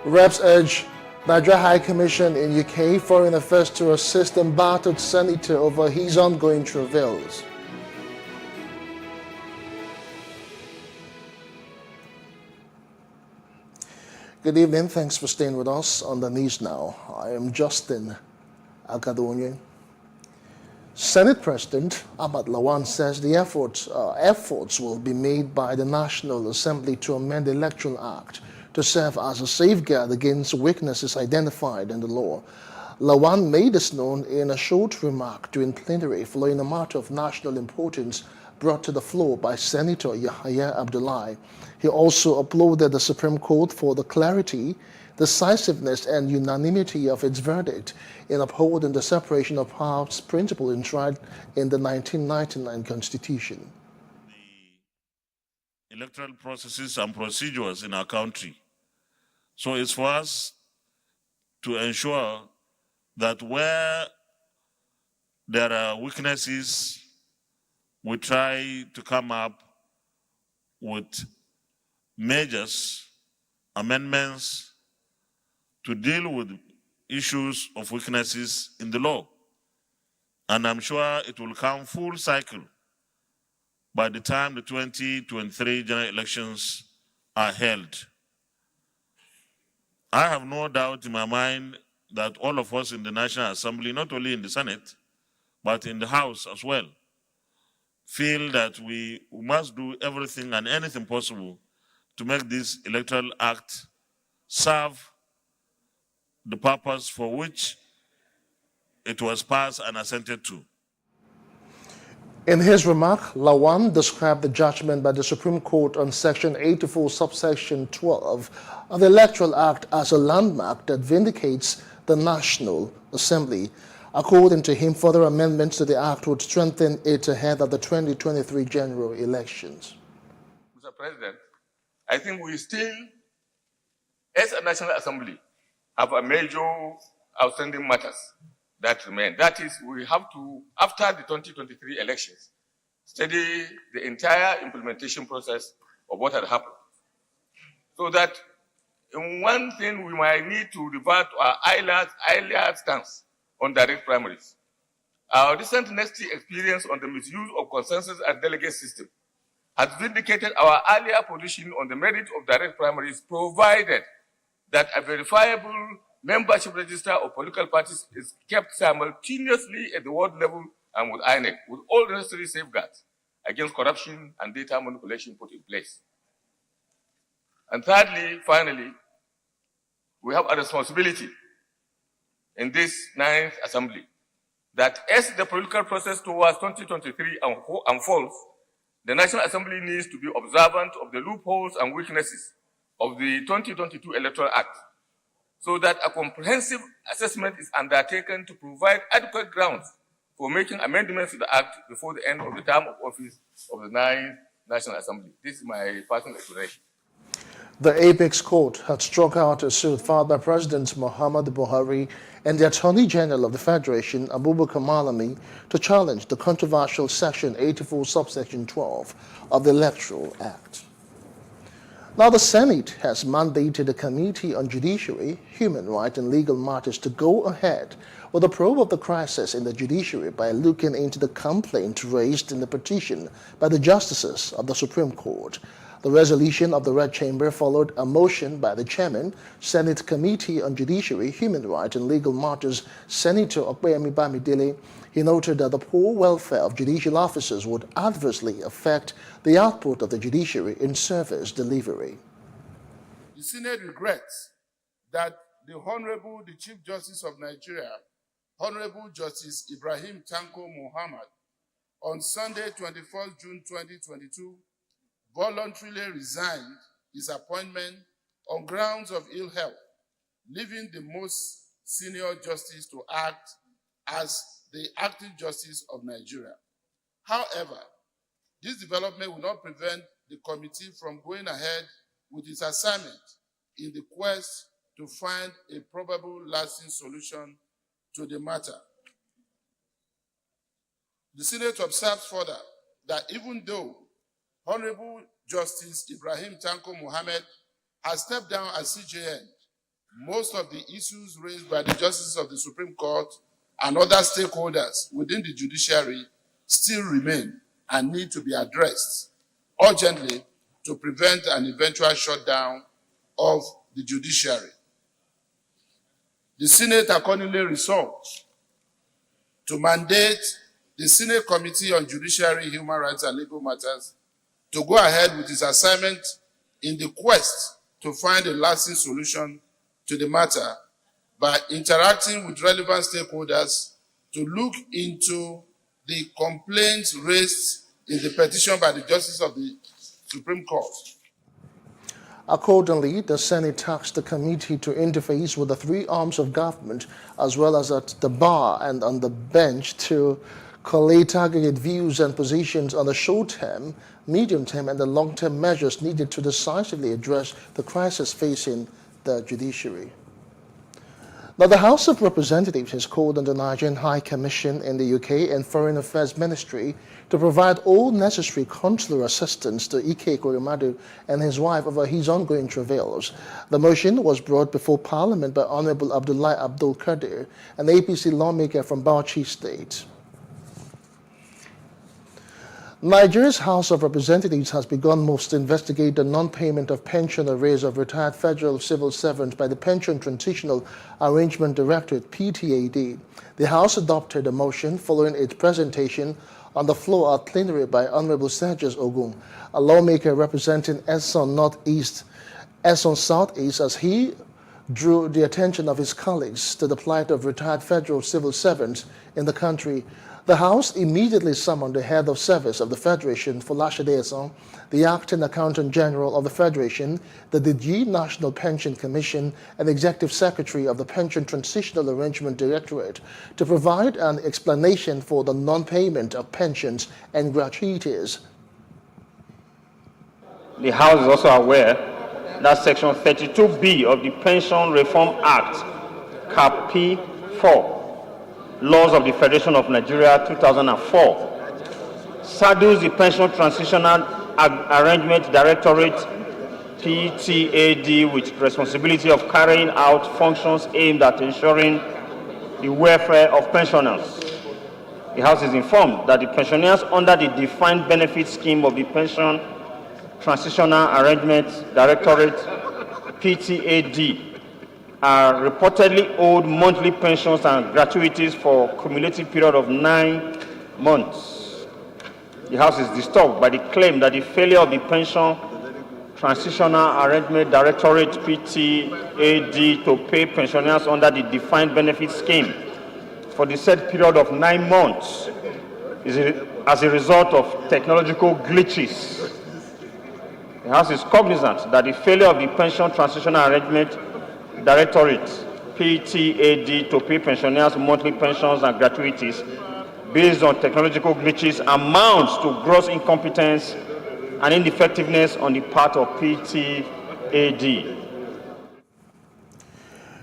Reps urge Nigeria High Commission in UK Foreign Affairs to assist embattled senator over his ongoing travails. Good evening. Thanks for staying with us on the news now. I am Justin Akadonye. Senate President Ahmad Lawan says the efforts will be made by the National Assembly to amend the Electoral Act to serve as a safeguard against weaknesses identified in the law. Lawan made this known in a short remark during plenary following a matter of national importance brought to the floor by Senator Yahaya Abdullahi. He also applauded the Supreme Court for the clarity, decisiveness, and unanimity of its verdict in upholding the separation of powers principle enshrined in the 1999 Constitution. The electoral processes and procedures in our country. So it's for us to ensure that where there are weaknesses, we try to come up with measures, amendments to deal with issues of weaknesses in the law. And I'm sure it will come full cycle by the time the 2023 general elections are held. I have no doubt in my mind that all of us in the National Assembly, not only in the Senate, but in the House as well, feel that we must do everything and anything possible to make this Electoral Act serve the purpose for which it was passed and assented to. In his remark, Lawan described the judgment by the Supreme Court on Section 84, subsection 12 of the Electoral Act as a landmark that vindicates the National Assembly. According to him, further amendments to the Act would strengthen it ahead of the 2023 general elections. Mr. President, I think we still, as a National Assembly, have a major outstanding matters that remain. That is, we have to, after the 2023 elections, study the entire implementation process of what had happened. So that in one thing we might need to revert to our earlier stance on direct primaries. Our recent nasty experience on the misuse of consensus and delegate system has vindicated our earlier position on the merit of direct primaries, provided that a verifiable membership register of political parties is kept simultaneously at the ward level and with INEC, with all necessary safeguards against corruption and data manipulation put in place. And thirdly, finally, we have a responsibility in this 9th Assembly that as the political process towards 2023 unfolds, the National Assembly needs to be observant of the loopholes and weaknesses of the 2022 Electoral Act, so that a comprehensive assessment is undertaken to provide adequate grounds for making amendments to the Act before the end of the term of office of the 9th National Assembly. This is my personal explanation. The Apex Court had struck out a suit filed by President Muhammadu Buhari and the Attorney General of the Federation, Abubakar Malami, to challenge the controversial Section 84, subsection 12 of the Electoral Act. Now, the Senate has mandated the Committee on Judiciary, Human Rights and Legal Matters to go ahead with a probe of the crisis in the judiciary by looking into the complaint raised in the petition by the justices of the Supreme Court. The resolution of the Red Chamber followed a motion by the chairman, Senate Committee on Judiciary, Human Rights and Legal Matters, Senator Opeyemi Bamidele. He noted that the poor welfare of judicial officers would adversely affect the output of the judiciary in service delivery. The Senate regrets that the Honorable the Chief Justice of Nigeria, Honorable Justice Ibrahim Tanko Muhammad, on Sunday, 21st June 2022, voluntarily resigned his appointment on grounds of ill health, leaving the most senior justice to act as the acting justice of Nigeria. However, this development will not prevent the committee from going ahead with its assignment in the quest to find a probable lasting solution to the matter. The Senate observes further that even though Honorable Justice Ibrahim Tanko Mohammed has stepped down as CJN, most of the issues raised by the justices of the Supreme Court and other stakeholders within the judiciary still remain and need to be addressed urgently to prevent an eventual shutdown of the judiciary. The Senate accordingly resolved to mandate the Senate Committee on Judiciary, Human Rights and Legal Matters to go ahead with its assignment in the quest to find a lasting solution to the matter by interacting with relevant stakeholders to look into the complaints raised in the petition by the Justice of the Supreme Court. Accordingly, the Senate tasked the committee to interface with the three arms of government, as well as at the bar and on the bench, to collate targeted views and positions on the short-term, medium-term, and the long-term measures needed to decisively address the crisis facing the judiciary. Now, the House of Representatives has called on the Nigerian High Commission in the UK and Foreign Affairs Ministry to provide all necessary consular assistance to Ike Korimadu and his wife over his ongoing travails. The motion was brought before Parliament by Honorable Abdullahi Abdul Kadir, an APC lawmaker from Bauchi State. Nigeria's House of Representatives has begun moves to investigate the non-payment of pension arrears of retired federal civil servants by the Pension Transitional Arrangement Directorate, PTAD. The House adopted a motion following its presentation on the floor at plenary by Honorable Sergius Ogun, a lawmaker representing Esson Southeast, as he drew the attention of his colleagues to the plight of retired federal civil servants in the country. The House immediately summoned the head of service of the Federation, Folashade Esson, the acting accountant general of the Federation, the DG National Pension Commission, and executive secretary of the Pension Transitional Arrangement Directorate to provide an explanation for the non-payment of pensions and gratuities. The House is also aware that Section 32B of the Pension Reform Act, Cap P4, Laws of the Federation of Nigeria 2004, saddles the Pension Transitional Arrangement Directorate, PTAD, with responsibility of carrying out functions aimed at ensuring the welfare of pensioners. The House is informed that the pensioners under the Defined Benefit Scheme of the Pension Transitional Arrangement Directorate, PTAD, are reportedly owed monthly pensions and gratuities for a cumulative period of 9 months. The House is disturbed by the claim that the failure of the Pension Transitional Arrangement Directorate, PTAD, to pay pensioners under the Defined Benefit Scheme for the said period of 9 months is as a result of technological glitches. The House is cognizant that the failure of the Pension Transitional Arrangement Directorate, PTAD, to pay pensioners monthly pensions and gratuities based on technological glitches amounts to gross incompetence and ineffectiveness on the part of PTAD.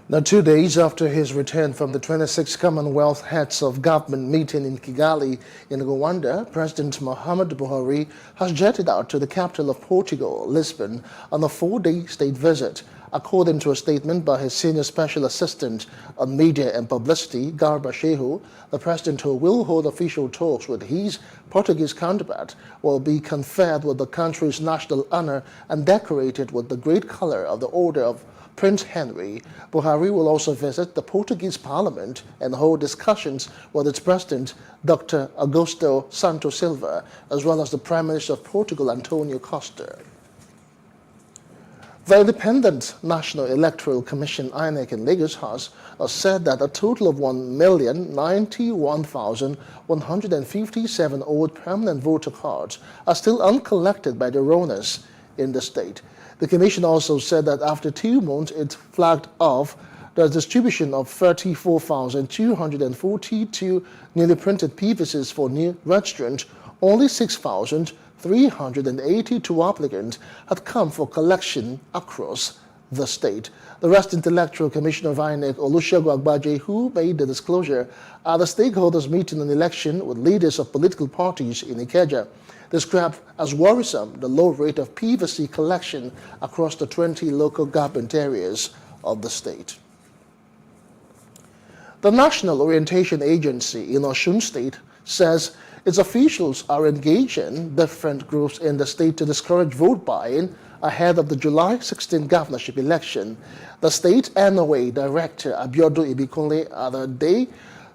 Now, 2 days after his return from the 26th Commonwealth Heads of Government meeting in Kigali in Rwanda, President Muhammadu Buhari has jetted out to the capital of Portugal, Lisbon, on a 4-day state visit. According to a statement by his senior special assistant on media and publicity, Garba Shehu, the president, who will hold official talks with his Portuguese counterpart, will be conferred with the country's national honor and decorated with the great color of the Order of Prince Henry. Buhari will also visit the Portuguese Parliament and hold discussions with its president, Dr. Augusto Santos Silva, as well as the Prime Minister of Portugal, Antonio Costa. The Independent National Electoral Commission, INEC, in Lagos has said that a total of 1,091,157 old permanent voter cards are still uncollected by their owners in the state. The commission also said that after 2 months, it flagged off the distribution of 34,242 newly printed PVCs for new registrants. Only 6,382 applicants had come for collection across the state. The Rest Intellectual Commissioner of INEC, Olusegun Agbaje, who made the disclosure at the stakeholders meeting on election with leaders of political parties in Ikeja, described as worrisome the low rate of PVC collection across the 20 local government areas of the state. The National Orientation Agency in Osun State says its officials are engaging different groups in the state to discourage vote buying ahead of the July 16 governorship election. The state NOA Director Abiodun Ibikunle at the Day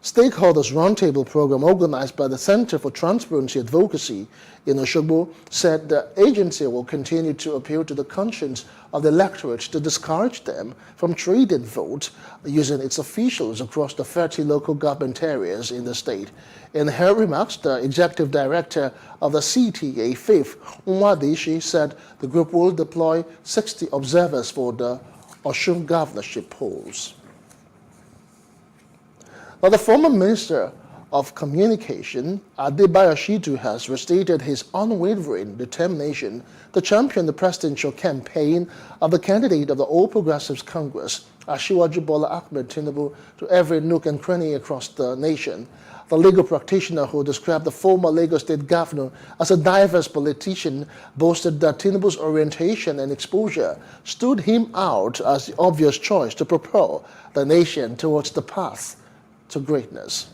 Stakeholders Roundtable program organized by the Center for Transparency Advocacy in Osogbo said the agency will continue to appeal to the conscience of the electorate to discourage them from trading votes using its officials across the 30 local government areas in the state. In her remarks, the executive director of the CTA, Faith Nwadishi, said the group will deploy 60 observers for the Osun governorship polls. Now, the former Minister of Communication, Adebayo Shitu, has restated his unwavering determination to champion the presidential campaign of the candidate of the All Progressives Congress, Asiwaju Bola Ahmed Tinubu, to every nook and cranny across the nation. The legal practitioner who described the former Lagos State governor as a diverse politician boasted that Tinubu's orientation and exposure stood him out as the obvious choice to propel the nation towards the path to greatness.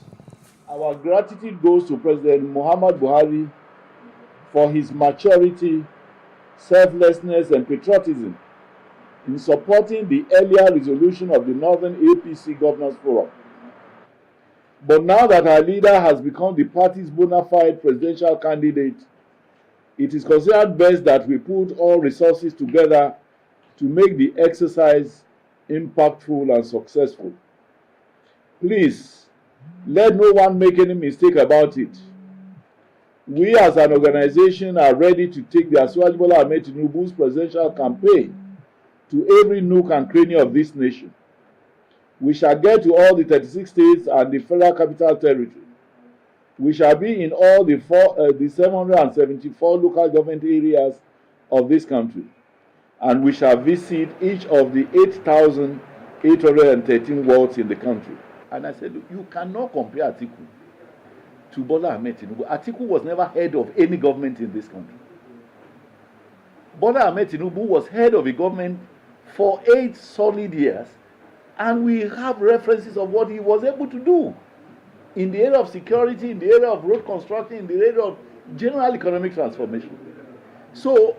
Our gratitude goes to President Muhammad Buhari for his maturity, selflessness, and patriotism in supporting the earlier resolution of the Northern APC Governors Forum. But now that our leader has become the party's bona fide presidential candidate, it is considered best that we put all resources together to make the exercise impactful and successful. Please, let no one make any mistake about it. We as an organization are ready to take the Asiwaju Bola Ahmed Tinubu's presidential campaign to every nook and cranny of this nation. We shall get to all the 36 states and the Federal Capital Territory. We shall be in all the 774 local government areas of this country. And we shall visit each of the 8,813 wards in the country. And I said, you cannot compare Atiku to Bola Ahmed Tinubu. Atiku was never head of any government in this country. Bola Ahmed Tinubu was head of a government for 8 solid years, and we have references of what he was able to do in the area of security, in the area of road construction, in the area of general economic transformation. So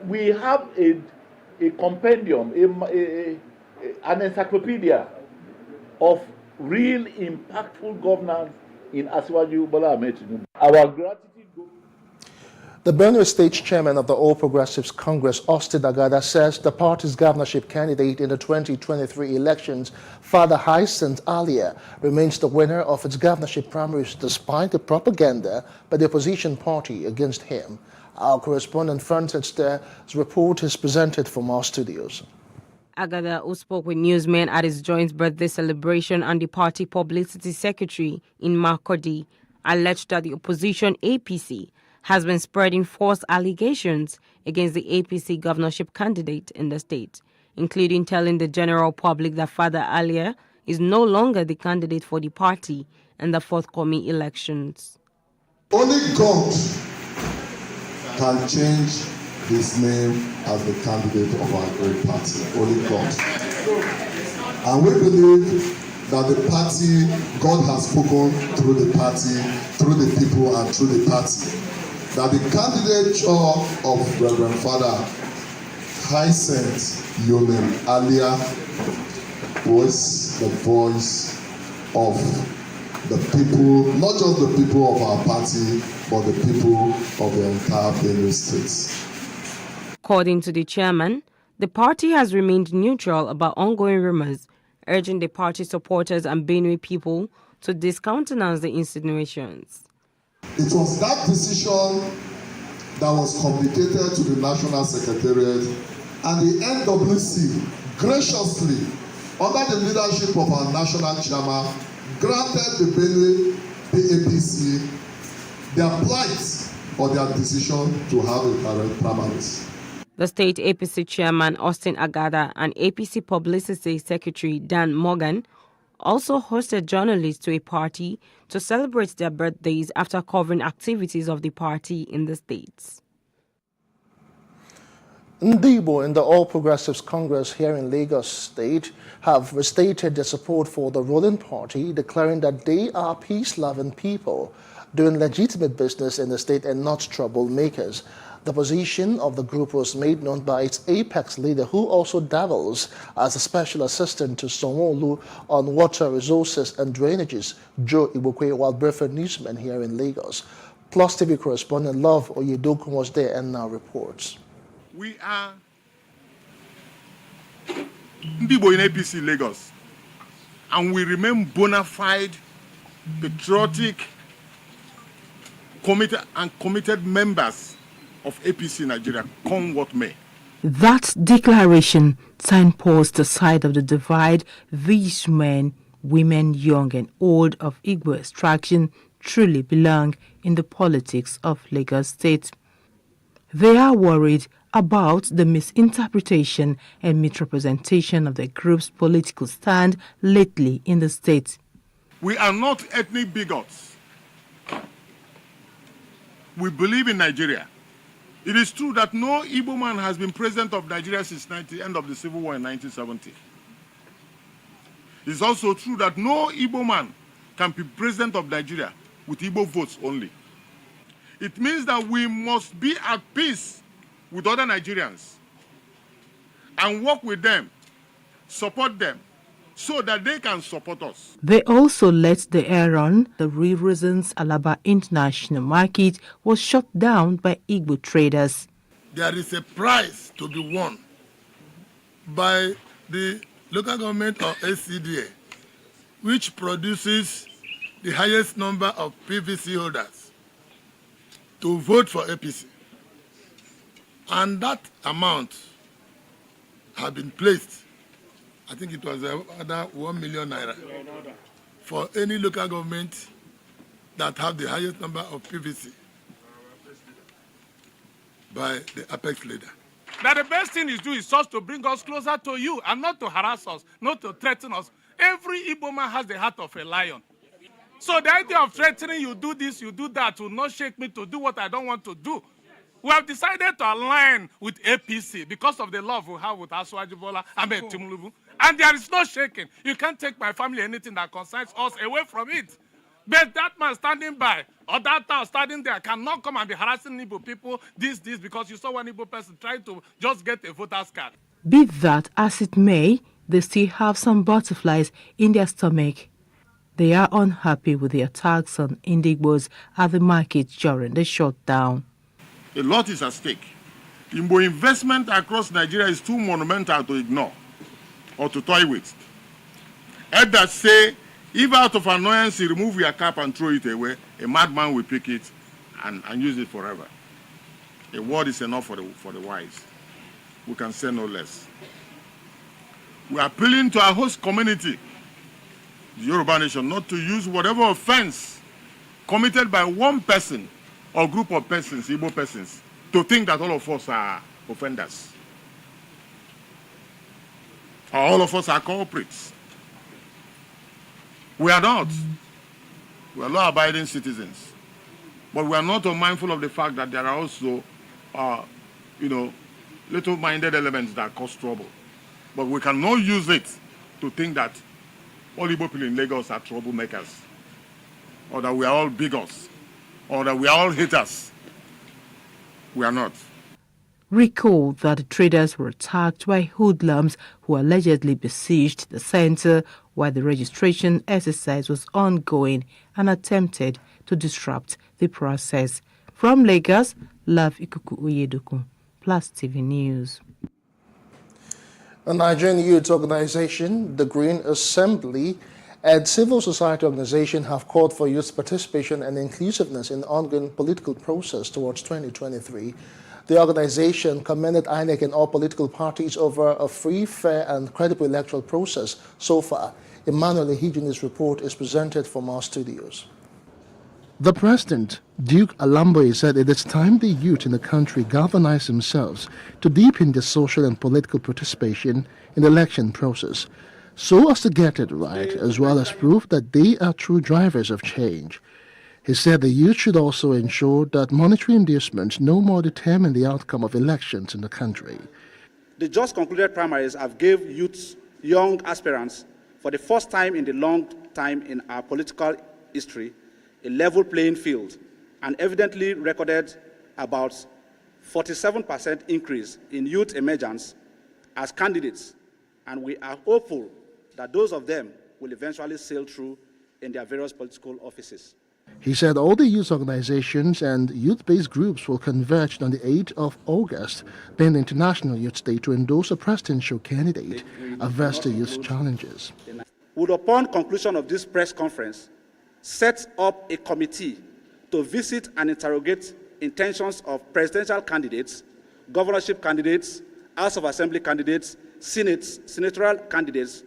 we have a compendium, an encyclopedia of real impactful governance in Asiwaju Bola Ahmed Tinubu. Our gratitude goes. The Benue State Chairman of the All Progressives Congress, Austin Agada, says the party's governorship candidate in the 2023 elections, Father Hyacinth Alia, remains the winner of its governorship primaries despite the propaganda by the opposition party against him. Our correspondent Francis There's report is presented from our studios. Agada, who spoke with newsmen at his joint birthday celebration, and the party publicity secretary in Makurdi, alleged that the opposition APC has been spreading false allegations against the APC governorship candidate in the state, including telling the general public that Father Alia is no longer the candidate for the party in the forthcoming elections. Only God can change his name as the candidate of our great party. Only God. And we believe that the party, God has spoken through the party, through the people, and through the party, that the candidature of Reverend Father Hyacinth Alia was the voice of the people, not just the people of our party, but the people of the entire Benue State. According to the chairman, the party has remained neutral about ongoing rumors, urging the party supporters and Benue people to discountenance the insinuations. It was that decision that was communicated to the National Secretariat, and the NWC graciously, under the leadership of our national chairman, granted the Benue APC their plight or their decision to have a current primaries. The state APC chairman, Austin Agada, and APC publicity secretary, Dan Morgan, also hosted journalists to a party to celebrate their birthdays after covering activities of the party in the states. Ndibo and the All Progressives Congress here in Lagos State have restated their support for the ruling party, declaring that they are peace-loving people doing legitimate business in the state and not troublemakers. The position of the group was made known by its apex leader, who also dabbles as a special assistant to Sanwo-Olu on water resources and drainages, Joe Ibokwe, while briefing newsmen here in Lagos. Plus TV correspondent Love Oyedokun was there and now reports. We are Ndibo in APC Lagos, and we remain bona fide, patriotic, committed members of APC Nigeria, come what may. That declaration signposts the side of the divide these men, women, young and old of Igbo extraction truly belong in the politics of Lagos State. They are worried about the misinterpretation and misrepresentation of the group's political stand lately in the state. We are not ethnic bigots. We believe in Nigeria. It is true that no Igbo man has been president of Nigeria since the end of the Civil War in 1970. It is also true that no Igbo man can be president of Nigeria with Igbo votes only. It means that we must be at peace with other Nigerians and work with them, support them, so that they can support us. They also let the air run the real reasons Alaba International Market was shut down by Igbo traders. There is a prize to be won by the local government of SCDA, which produces the highest number of PVC holders to vote for APC. And that amount had been placed, I think it was another 1 million naira for any local government that have the highest number of PVC by the apex leader. That the best thing is do is just to bring us closer to you and not to harass us, not to threaten us. Every Igbo man has the heart of a lion. So the idea of threatening, you do this, you do that, will not shake me to do what I don't want to do. We have decided to align with APC because of the love we have with Asuwaju Bola Ahmed Tinubu. And there is no shaking. You can't take my family anything that concerns us away from it. But that man standing by, or that town standing there, cannot come and be harassing Igbo people, this, because you saw one Igbo person trying to just get a voter's card. Be that as it may, they still have some butterflies in their stomach. They are unhappy with the attacks on Indigbos at the market during the shutdown. A lot is at stake. Igbo investment across Nigeria is too monumental to ignore or to toy with. Elders say, if out of annoyance you remove your cap and throw it away, a madman will pick it and use it forever. A word is enough for the wise. We can say no less. We are appealing to our host community, the Yoruba nation, not to use whatever offense committed by one person or group of persons, Igbo persons, to think that all of us are offenders. Or all of us are culprits. We are not. We are law-abiding citizens. But we are not unmindful of the fact that there are also, little-minded elements that cause trouble. But we cannot use it to think that all Igbo people in Lagos are troublemakers, or that we are all bigots, or that we are all haters. We are not. Recall that the traders were attacked by hoodlums who allegedly besieged the center while the registration exercise was ongoing and attempted to disrupt the process. From Lagos, Love Ikuku Oyedokun, Plus TV News. A Nigerian youth organization, the Green Assembly, and civil society organizations have called for youth participation and inclusiveness in the ongoing political process towards 2023. The organization commended INEC and all political parties over a free, fair, and credible electoral process so far. Emmanuel Ehijini's report is presented from our studios. The president, Duke Alamboy, said it is time the youth in the country galvanize themselves to deepen their social and political participation in the election process, so as to get it right, as well as prove that they are true drivers of change. He said the youth should also ensure that monetary inducements no more determine the outcome of elections in the country. The just concluded primaries have given youth, young aspirants, for the first time in a long time in our political history, a level playing field, and evidently recorded about 47% increase in youth emergence as candidates, and we are hopeful that those of them will eventually sail through in their various political offices. He said all the youth organizations and youth-based groups will converge on the 8th of August, being the International Youth Day, to endorse a presidential candidate averse to youth challenges. Would, upon conclusion of this press conference, set up a committee to visit and interrogate intentions of presidential candidates, governorship candidates, House of Assembly candidates, senatorial candidates.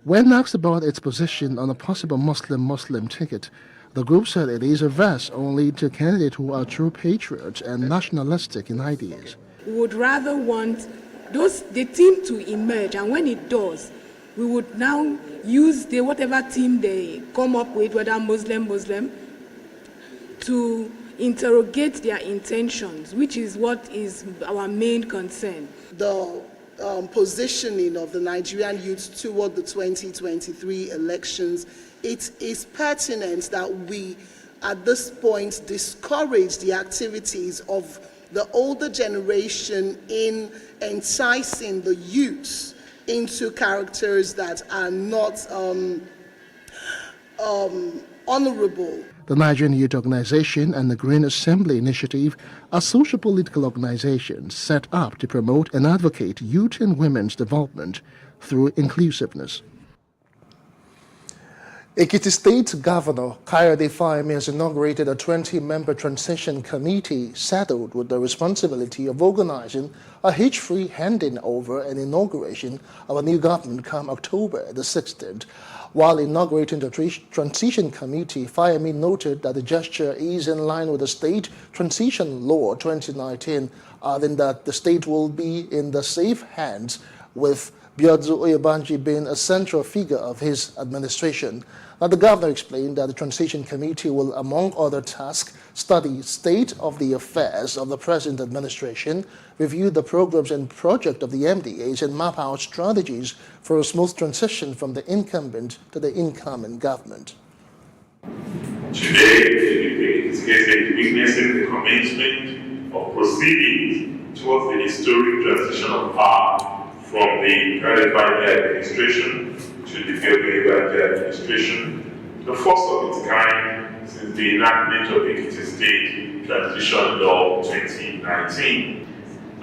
When asked about its position on a possible Muslim ticket, the group said it is averse only to candidates who are true patriots and nationalistic in ideas. We would rather want the team to emerge, and when it does, we would now use whatever team they come up with, whether Muslim, to interrogate their intentions, which is what is our main concern. The positioning of the Nigerian youth toward the 2023 elections, it is pertinent that we, at this point, discourage the activities of the older generation in enticing the youth into characters that are not honorable. The Nigerian Youth Organization and the Green Assembly Initiative are social political organizations set up to promote and advocate youth and women's development through inclusiveness. Ekiti State Governor Kayode Fayemi has inaugurated a 20-member transition committee saddled with the responsibility of organizing a hitch-free handing over and inauguration of a new government come October the 16th. While inaugurating the transition committee, Fayemi noted that the gesture is in line with the State Transition Law 2019, adding that the state will be in the safe hands, with Biodun Oyebanji being a central figure of his administration. Now, the governor explained that the transition committee will, among other tasks, study state of the affairs of the present administration, review the programs and projects of the MDAs, and map out strategies for a smooth transition from the incumbent to the incoming government. Today, it is witnessing the commencement of proceedings towards the historic transition of power from the Kayode Fayemi administration to the Biodun administration, the first of its kind since the enactment of the Ekiti State Transition Law 2019.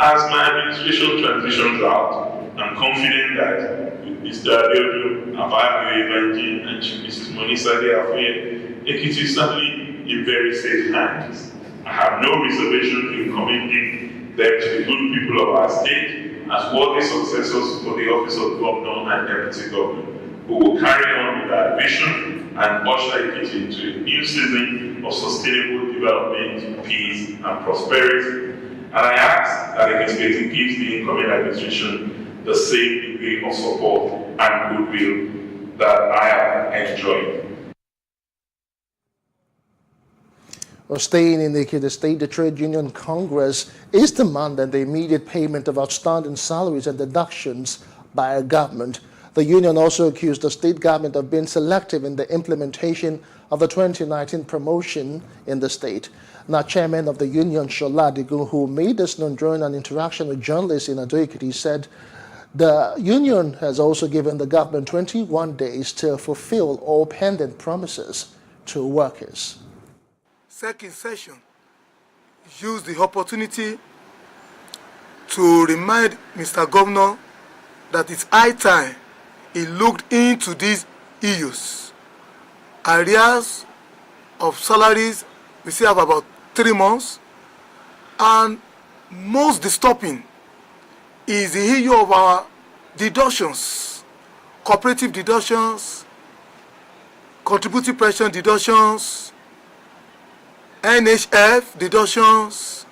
As my administration transitions out, I'm confident that with Mr. Biodun Oyebanji and Mrs. Monisa Afuye, Ekiti is certainly in very safe hands. I have no reservation in commending them to the good people of our state as worthy successors for the office of governor and deputy governor, who will carry on with our vision and usher Ekiti into a new season of sustainable development, peace, and prosperity. And I ask that Ekiti State gives the incoming administration the same degree of support and goodwill that I have enjoyed. Staying in the state, the Trade Union Congress is demanding the immediate payment of outstanding salaries and deductions by a government. The union also accused the state government of being selective in the implementation of the 2019 promotion in the state. Now, chairman of the union, Shola Adigun, who made this known during an interaction with journalists in Ado-Ekiti, said the union has also given the government 21 days to fulfill all pending promises to workers. Second session used the opportunity to remind Mr. Governor that it's high time he looked into these issues arrears of salaries, we still have about 3 months. And most disturbing is the issue of our deductions, cooperative deductions, contributive pension deductions, NHF deductions,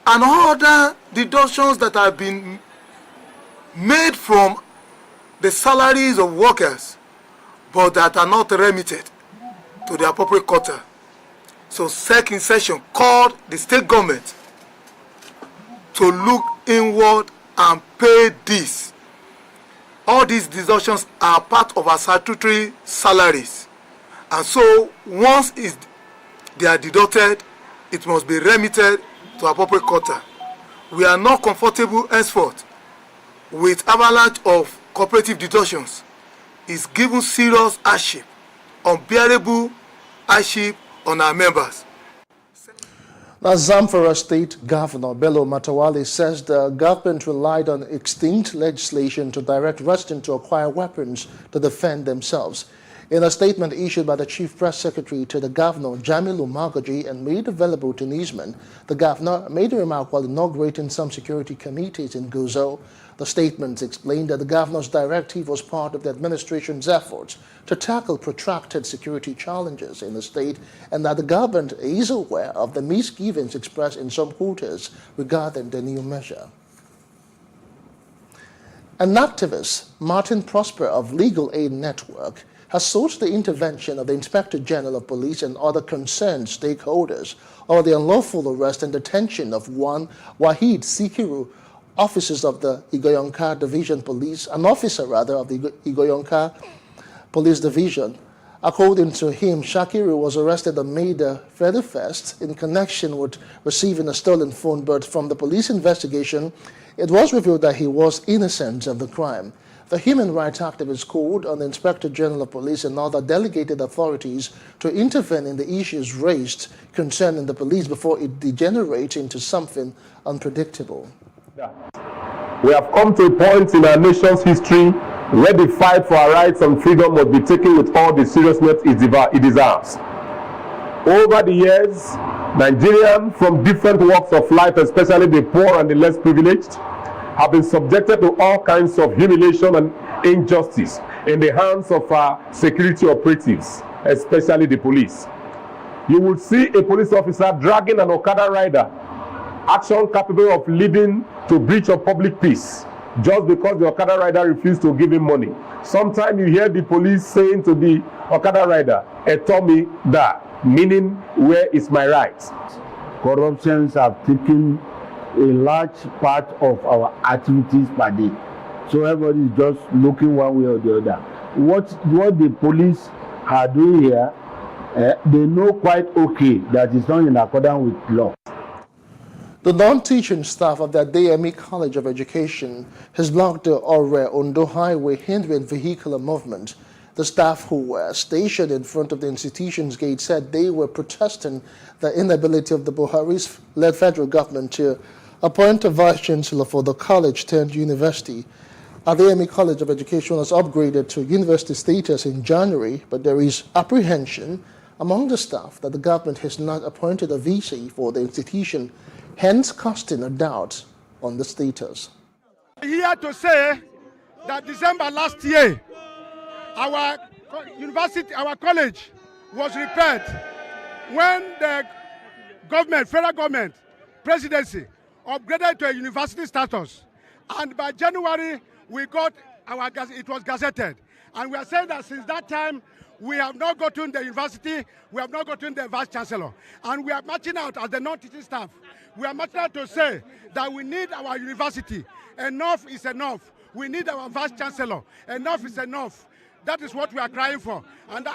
and other deductions that have been made from the salaries of workers, but that are not remitted to the appropriate quarter. So SEC in session called the state government to look inward and pay this. All these deductions are part of our statutory salaries. And so once they are deducted, it must be remitted to appropriate quarter. We are not comfortable henceforth with avalanche of cooperative deductions. It's given serious hardship, unbearable hardship on our members. Now, Zamfara State Governor Bello Matawale says the government relied on extinct legislation to direct residents to acquire weapons to defend themselves. In a statement issued by the Chief Press Secretary to the Governor, Jamilu Magaji, and made available to newsmen, the Governor made a remark while inaugurating some security committees in Guzo. The statement explained that the Governor's directive was part of the administration's efforts to tackle protracted security challenges in the state, and that the government is aware of the misgivings expressed in some quarters regarding the new measure. An activist, Martin Prosper of Legal Aid Network, has sought the intervention of the Inspector General of Police and other concerned stakeholders over the unlawful arrest and detention of one Wahid Sikiru, officers of the Igoyonka Division Police, an officer rather of the Igoyonka Police Division. According to him, Shakiru was arrested on May the 31st in connection with receiving a stolen phone, but from the police investigation, it was revealed that he was innocent of the crime. The human rights activist called on the Inspector General of Police and other delegated authorities to intervene in the issues raised concerning the police before it degenerates into something unpredictable. We have come to a point in our nation's history where the fight for our rights and freedom must be taken with all the seriousness it deserves. Over the years, Nigerians from different walks of life, especially the poor and the less privileged, have been subjected to all kinds of humiliation and injustice in the hands of our security operatives, especially the police. You will see a police officer dragging an Okada rider, action capable of leading to breach of public peace, just because the Okada rider refused to give him money. Sometimes you hear the police saying to the Okada rider, "Etomi da," meaning, "Where is my right?" Corruptions have taken a large part of our activities per day. So everybody is just looking one way or the other. What the police are doing here, they know quite okay that it's not in accordance with law. The non-teaching staff of the DME College of Education has blocked the Ore Ondo Highway, hindering vehicular movement. The staff who were stationed in front of the institution's gate said they were protesting the inability of the Buhari's-led federal government to appoint a vice-chancellor for the college turned university. DME College of Education was upgraded to university status in January, but there is apprehension among the staff that the government has not appointed a VC for the institution, hence casting a doubt on the status. Here to say that December last year, our university, our college was repaired when the government, federal government, presidency, upgraded to a university status. And by January, we got it was gazetted. And we are saying that since that time, we have not gotten the university, we have not gotten the vice chancellor. And we are marching out as the non-teaching staff. We are marching out to say that we need our university. Enough is enough. We need our vice chancellor. Enough is enough. That is what we are crying for. And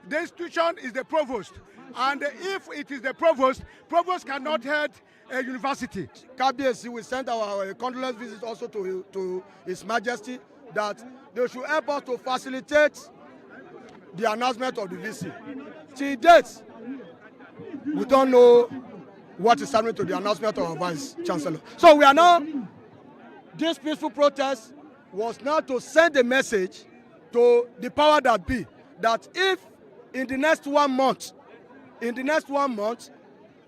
the institution is the provost. And if it is the provost cannot head a university. KBSC, we sent our condolence visit also to His Majesty that they should help us to facilitate the announcement of the VC. Till date, we don't know what is happening to the announcement of our Vice Chancellor. So we are now, this peaceful protest was now to send a message to to the power that be that if in the next 1 month,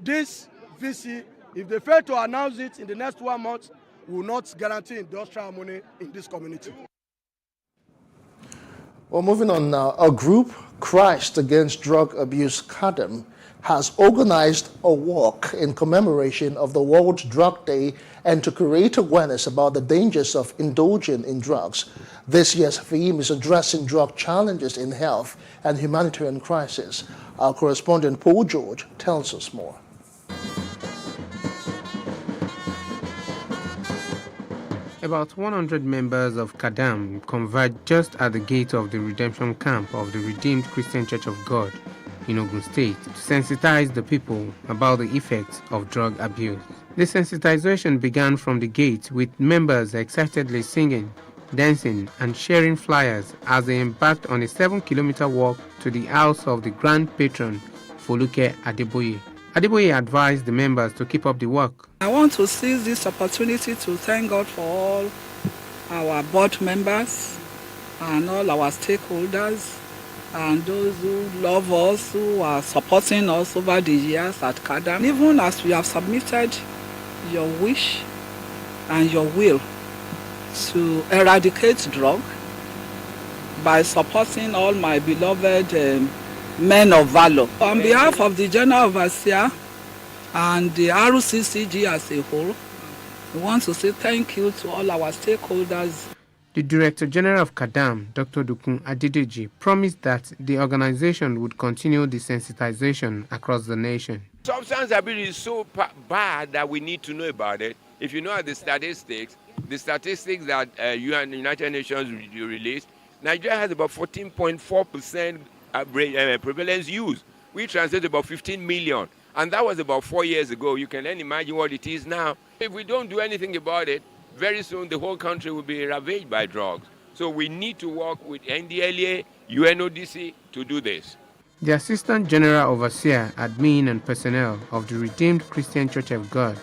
this VC, if they fail to announce it in the next 1 month, will not guarantee industrial harmony in this community. Well, moving on now, a group, Christ Against Drug Abuse CADAM, has organized a walk in commemoration of the World Drug Day and to create awareness about the dangers of indulging in drugs. This year's theme is addressing drug challenges in health and humanitarian crisis. Our correspondent Paul George tells us more. About 100 members of CADAM converged just at the gate of the redemption camp of the Redeemed Christian Church of God in Ogun State to sensitize the people about the effects of drug abuse. The sensitization began from the gate with members excitedly singing, dancing and sharing flyers as they embarked on a 7-kilometer walk to the house of the Grand Patron, Foluke Adeboye. Adeboye advised the members to keep up the work. I want to seize this opportunity to thank God for all our board members and all our stakeholders and those who love us, who are supporting us over the years at CADAM. Even as we have submitted your wish and your will to eradicate drug by supporting all my beloved men of valor. On behalf of the General Overseer and the RCCG as a whole, we want to say thank you to all our stakeholders. The Director General of CADAM, Dr. Dukun Adedeji, promised that the organization would continue the sensitization across the nation. Substance abuse is so bad that we need to know about it. If you know the statistics that United Nations released, Nigeria has about 14.4% prevalence use. We translate about 15 million. And that was about 4 years ago. You can then imagine what it is now. If we don't do anything about it, very soon the whole country will be ravaged by drugs. So we need to work with NDLEA, UNODC to do this. The Assistant General Overseer, Admin and Personnel of the Redeemed Christian Church of God,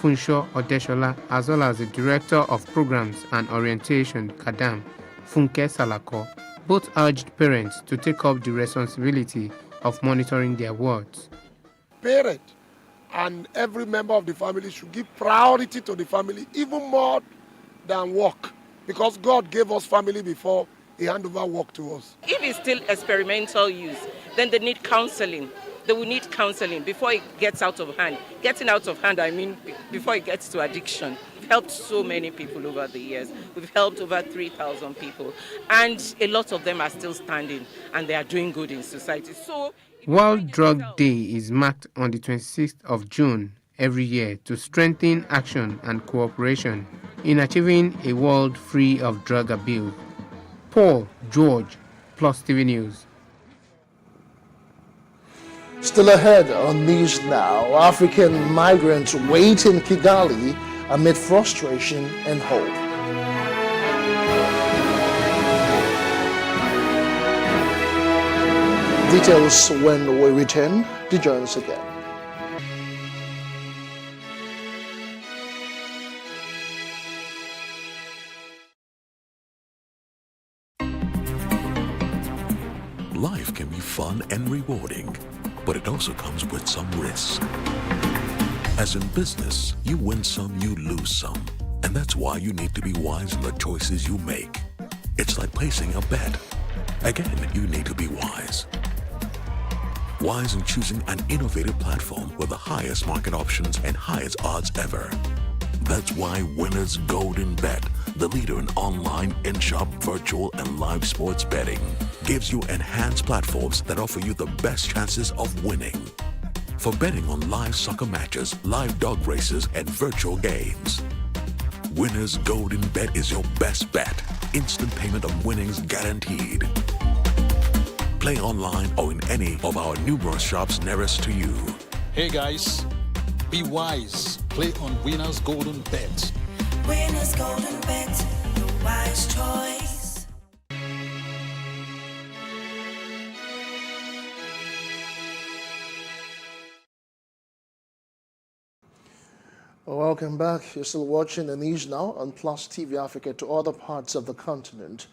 Funsho Odeshola, as well as the Director of Programs and Orientation, CADAM, Funke Salako, both urged parents to take up the responsibility of monitoring their wards. Parent and every member of the family should give priority to the family even more than work, because God gave us family before He handed over work to us. If it's still experimental use, then they need counseling. They will need counseling before it gets out of hand. Getting out of hand, I mean, before it gets to addiction. We've helped so many people over the years. We've helped over 3,000 people, and a lot of them are still standing, and they are doing good in society. So, World Drug Day is marked on the 26th of June every year to strengthen action and cooperation in achieving a world free of drug abuse. Paul George, PlusTV News. Still ahead on News Now, African migrants wait in Kigali amid frustration and hope. Details when we return. Do join us again. Life can be fun and rewarding, but it also comes with some risk. As in business, you win some, you lose some. And that's why you need to be wise in the choices you make. It's like placing a bet. Again, you need to be wise. Wise in choosing an innovative platform with the highest market options and highest odds ever. That's why Winners Golden Bet, the leader in online, in-shop, virtual, and live sports betting, gives you enhanced platforms that offer you the best chances of winning. For betting on live soccer matches, live dog races, and virtual games. Winners Golden Bet is your best bet. Instant payment of winnings guaranteed. Play online or in any of our numerous shops nearest to you. Hey guys, be wise. Play on Winners Golden Bet. Winners Golden Bet, the wise choice. Welcome back. You're still watching the news now on Plus TV Africa to other parts of the continent.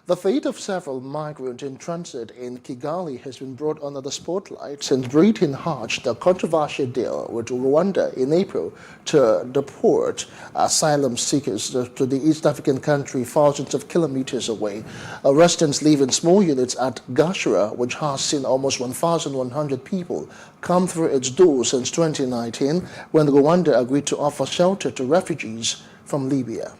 The fate of several migrants in transit in Kigali has been brought under the spotlight since Britain hatched a controversial deal with Rwanda in April to deport asylum seekers to the East African country thousands of kilometers away. Residents live in small units at Gashura, which has seen almost 1,100 people come through its doors since 2019, when Rwanda agreed to offer shelter to refugees from Libya.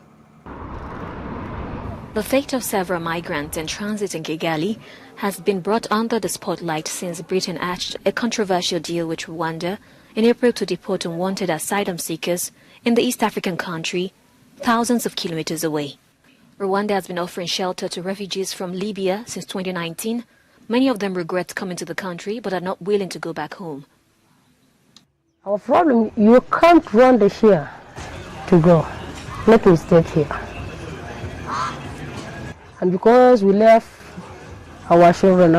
The fate of several migrants in transit in Kigali has been brought under the spotlight since Britain hatched a controversial deal with Rwanda in April to deport unwanted asylum seekers in the East African country, thousands of kilometers away. Rwanda has been offering shelter to refugees from Libya since 2019. Many of them regret coming to the country but are not willing to go back home. Our problem, you can't run the here to go. Let me stay here. And because we left our children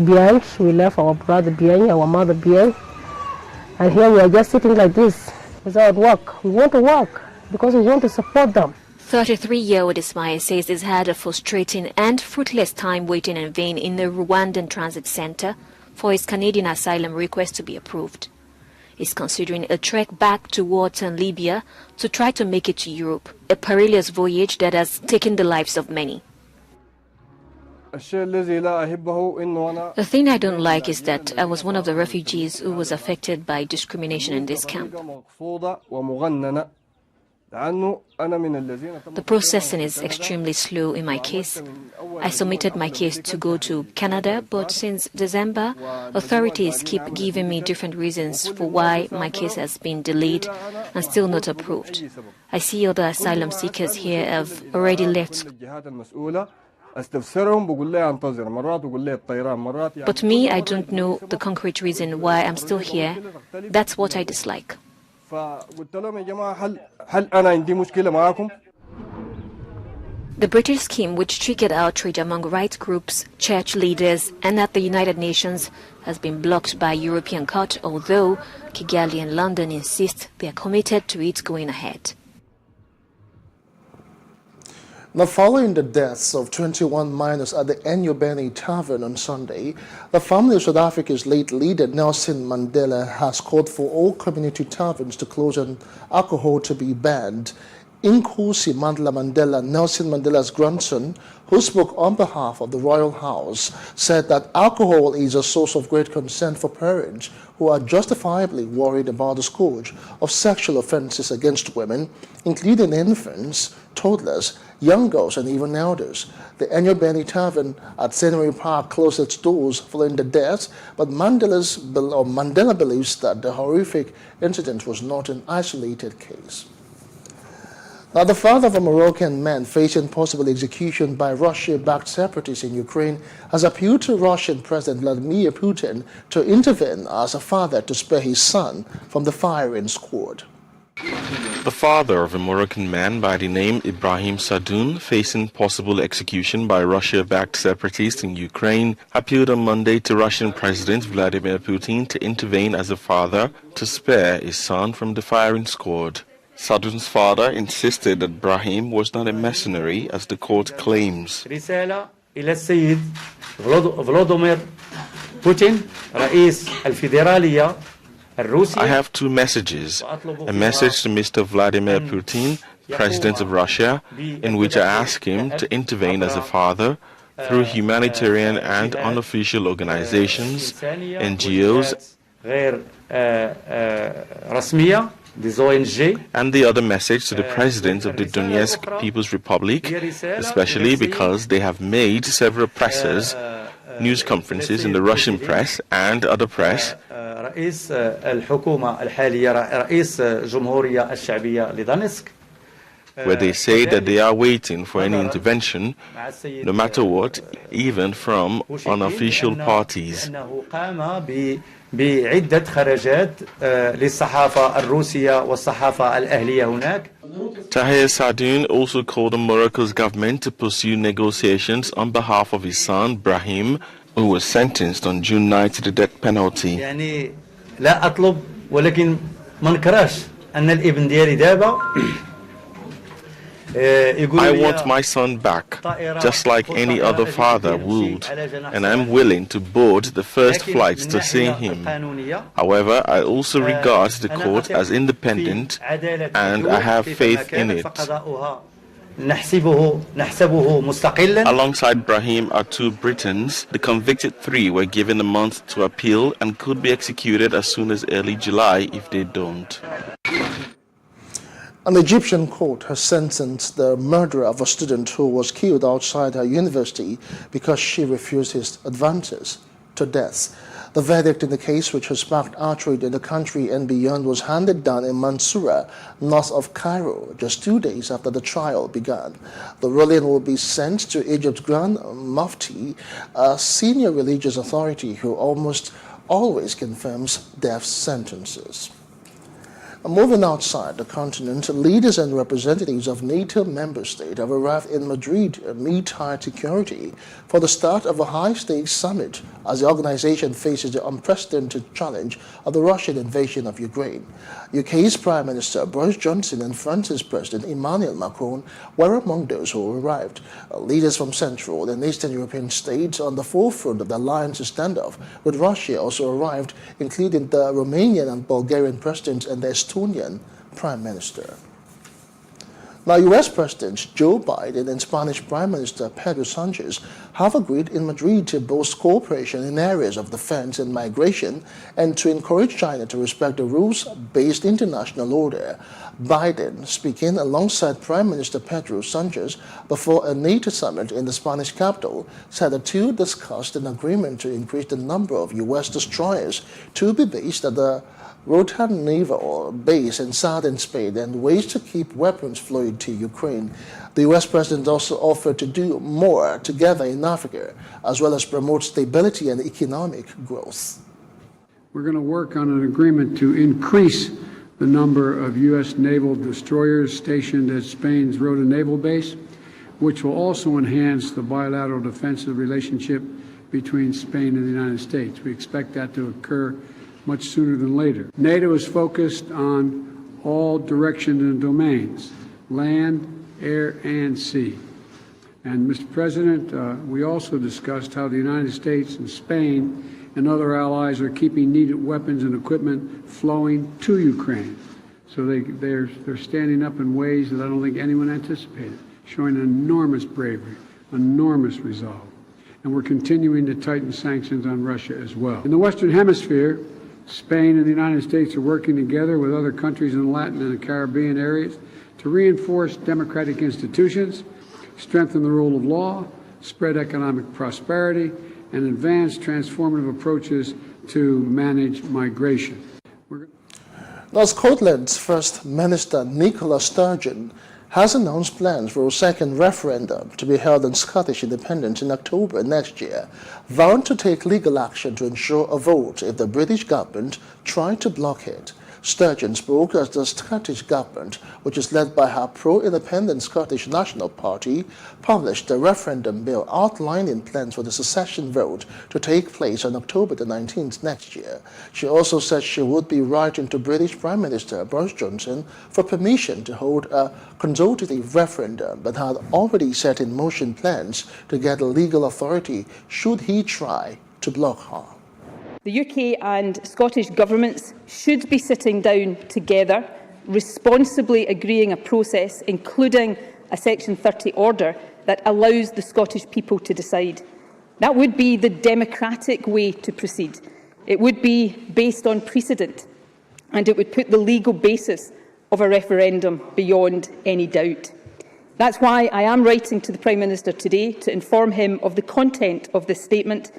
behind, we left our brother behind, our mother behind, and here we are just sitting like this without work. We want to work because we want to support them. 33-year-old Ismail says he's had a frustrating and fruitless time waiting in vain in the Rwandan transit center for his Canadian asylum request to be approved. He's considering a trek back to war-torn Libya to try to make it to Europe, a perilous voyage that has taken the lives of many. The thing I don't like is that I was one of the refugees who was affected by discrimination in this camp. The processing is extremely slow in my case. I submitted my case to go to Canada, but since December, authorities keep giving me different reasons for why my case has been delayed and still not approved. I see other asylum seekers here have already left. But me, I don't know the concrete reason why I'm still here. That's what I dislike. The British scheme, which triggered outrage among rights groups, church leaders, and at the United Nations, has been blocked by European court, although Kigali and London insist they are committed to it going ahead. Now, following the deaths of 21 miners at the Enyobeni Tavern on Sunday, the family of South Africa's late leader Nelson Mandela has called for all community taverns to close and alcohol to be banned. Inkosi Mandla Mandela, Nelson Mandela's grandson, who spoke on behalf of the Royal House, said that alcohol is a source of great concern for parents who are justifiably worried about the scourge of sexual offenses against women, including infants, toddlers, young girls, and even elders. The Enyobeni Tavern at Scenery Park closed its doors following the deaths, but Mandela believes that the horrific incident was not an isolated case. Now, the father of a Moroccan man facing possible execution by Russia-backed separatists in Ukraine has appealed to Russian President Vladimir Putin to intervene as a father to spare his son from the firing squad. The father of a Moroccan man by the name Ibrahim Sadoun, facing possible execution by Russia-backed separatists in Ukraine, appealed on Monday to Russian President Vladimir Putin to intervene as a father to spare his son from the firing squad. Sadoun's father insisted that Brahim was not a mercenary, as the court claims. رسالة إلى السيد فلاديمير بوتين رئيس الفيدرالية الروسية. I have two messages. A message to Mr. Vladimir Putin, President of Russia, in which I ask him to intervene as a father through humanitarian and unofficial organizations, NGOs, غير رسمية. And the other message to the President of the Donetsk People's Republic, especially because they have made several presses, news conferences in the Russian press and other press, رئيس الحكومة الحالية رئيس جمهورية الشعبية لدونسك, where they say that they are waiting for any intervention, no matter what, even from unofficial parties. بعدة خرجات للصحافة الروسية والصحافة الأهلية هناك. Tahir Sadoun also called on Morocco's government to pursue negotiations on behalf of his son Brahim, who was sentenced on June 9 to the death penalty. يعني لا أطلب ولكن ما نكرهش أن الابن ديالي دابا I want my son back, just like any other father would, and I'm willing to board the first flight to see him. However, I also regard the court as independent, and I have faith in it. Alongside Brahim are two Britons. The convicted three were given a month to appeal and could be executed as soon as early July if they don't. An Egyptian court has sentenced the murderer of a student who was killed outside her university because she refused his advances to death. The verdict in the case, which has sparked outrage in the country and beyond, was handed down in Mansoura, north of Cairo, just 2 days after the trial began. The ruling will be sent to Egypt's Grand Mufti, a senior religious authority who almost always confirms death sentences. Moving outside the continent, leaders and representatives of NATO member states have arrived in Madrid amid high security for the start of a high-stakes summit as the organization faces the unprecedented challenge of the Russian invasion of Ukraine. UK's Prime Minister Boris Johnson and France's President Emmanuel Macron were among those who arrived. Leaders from Central and Eastern European states on the forefront of the alliance's standoff with Russia also arrived, including the Romanian and Bulgarian presidents and the Estonian Prime Minister. Now, U.S. Presidents Joe Biden and Spanish Prime Minister Pedro Sanchez have agreed in Madrid to boost cooperation in areas of defense and migration and to encourage China to respect the rules-based international order. Biden, speaking alongside Prime Minister Pedro Sanchez before a NATO summit in the Spanish capital, said the two discussed an agreement to increase the number of U.S. destroyers to be based at the Rotan Naval Base in southern Spain and ways to keep weapons flowing to Ukraine. The U.S. President also offered to do more together in Africa, as well as promote stability and economic growth. We're going to work on an agreement to increase the number of U.S. naval destroyers stationed at Spain's Rotan Naval Base, which will also enhance the bilateral defensive relationship between Spain and the United States. We expect that to occur much sooner than later. NATO is focused on all directions and domains, land, air, and sea. And Mr. President, we also discussed how the United States and Spain and other allies are keeping needed weapons and equipment flowing to Ukraine. So they're standing up in ways that I don't think anyone anticipated, showing enormous bravery, enormous resolve. And we're continuing to tighten sanctions on Russia as well. In the Western Hemisphere, Spain and the United States are working together with other countries in the Latin and the Caribbean areas to reinforce democratic institutions, strengthen the rule of law, spread economic prosperity, and advance transformative approaches to manage migration. Now, Scotland's First Minister Nicola Sturgeon has announced plans for a second referendum to be held on Scottish independence in October next year, vowing to take legal action to ensure a vote if the British government tried to block it. Sturgeon spoke as the Scottish government, which is led by her pro-independent Scottish National Party, published a referendum bill outlining plans for the secession vote to take place on October the 19th next year. She also said she would be writing to British Prime Minister Boris Johnson for permission to hold a consultative referendum, but had already set in motion plans to get a legal authority should he try to block her. The UK and Scottish governments should be sitting down together, responsibly agreeing a process, including a Section 30 order, that allows the Scottish people to decide. That would be the democratic way to proceed. It would be based on precedent, and it would put the legal basis of a referendum beyond any doubt. That's why I am writing to the Prime Minister today to inform him of the content of this statement.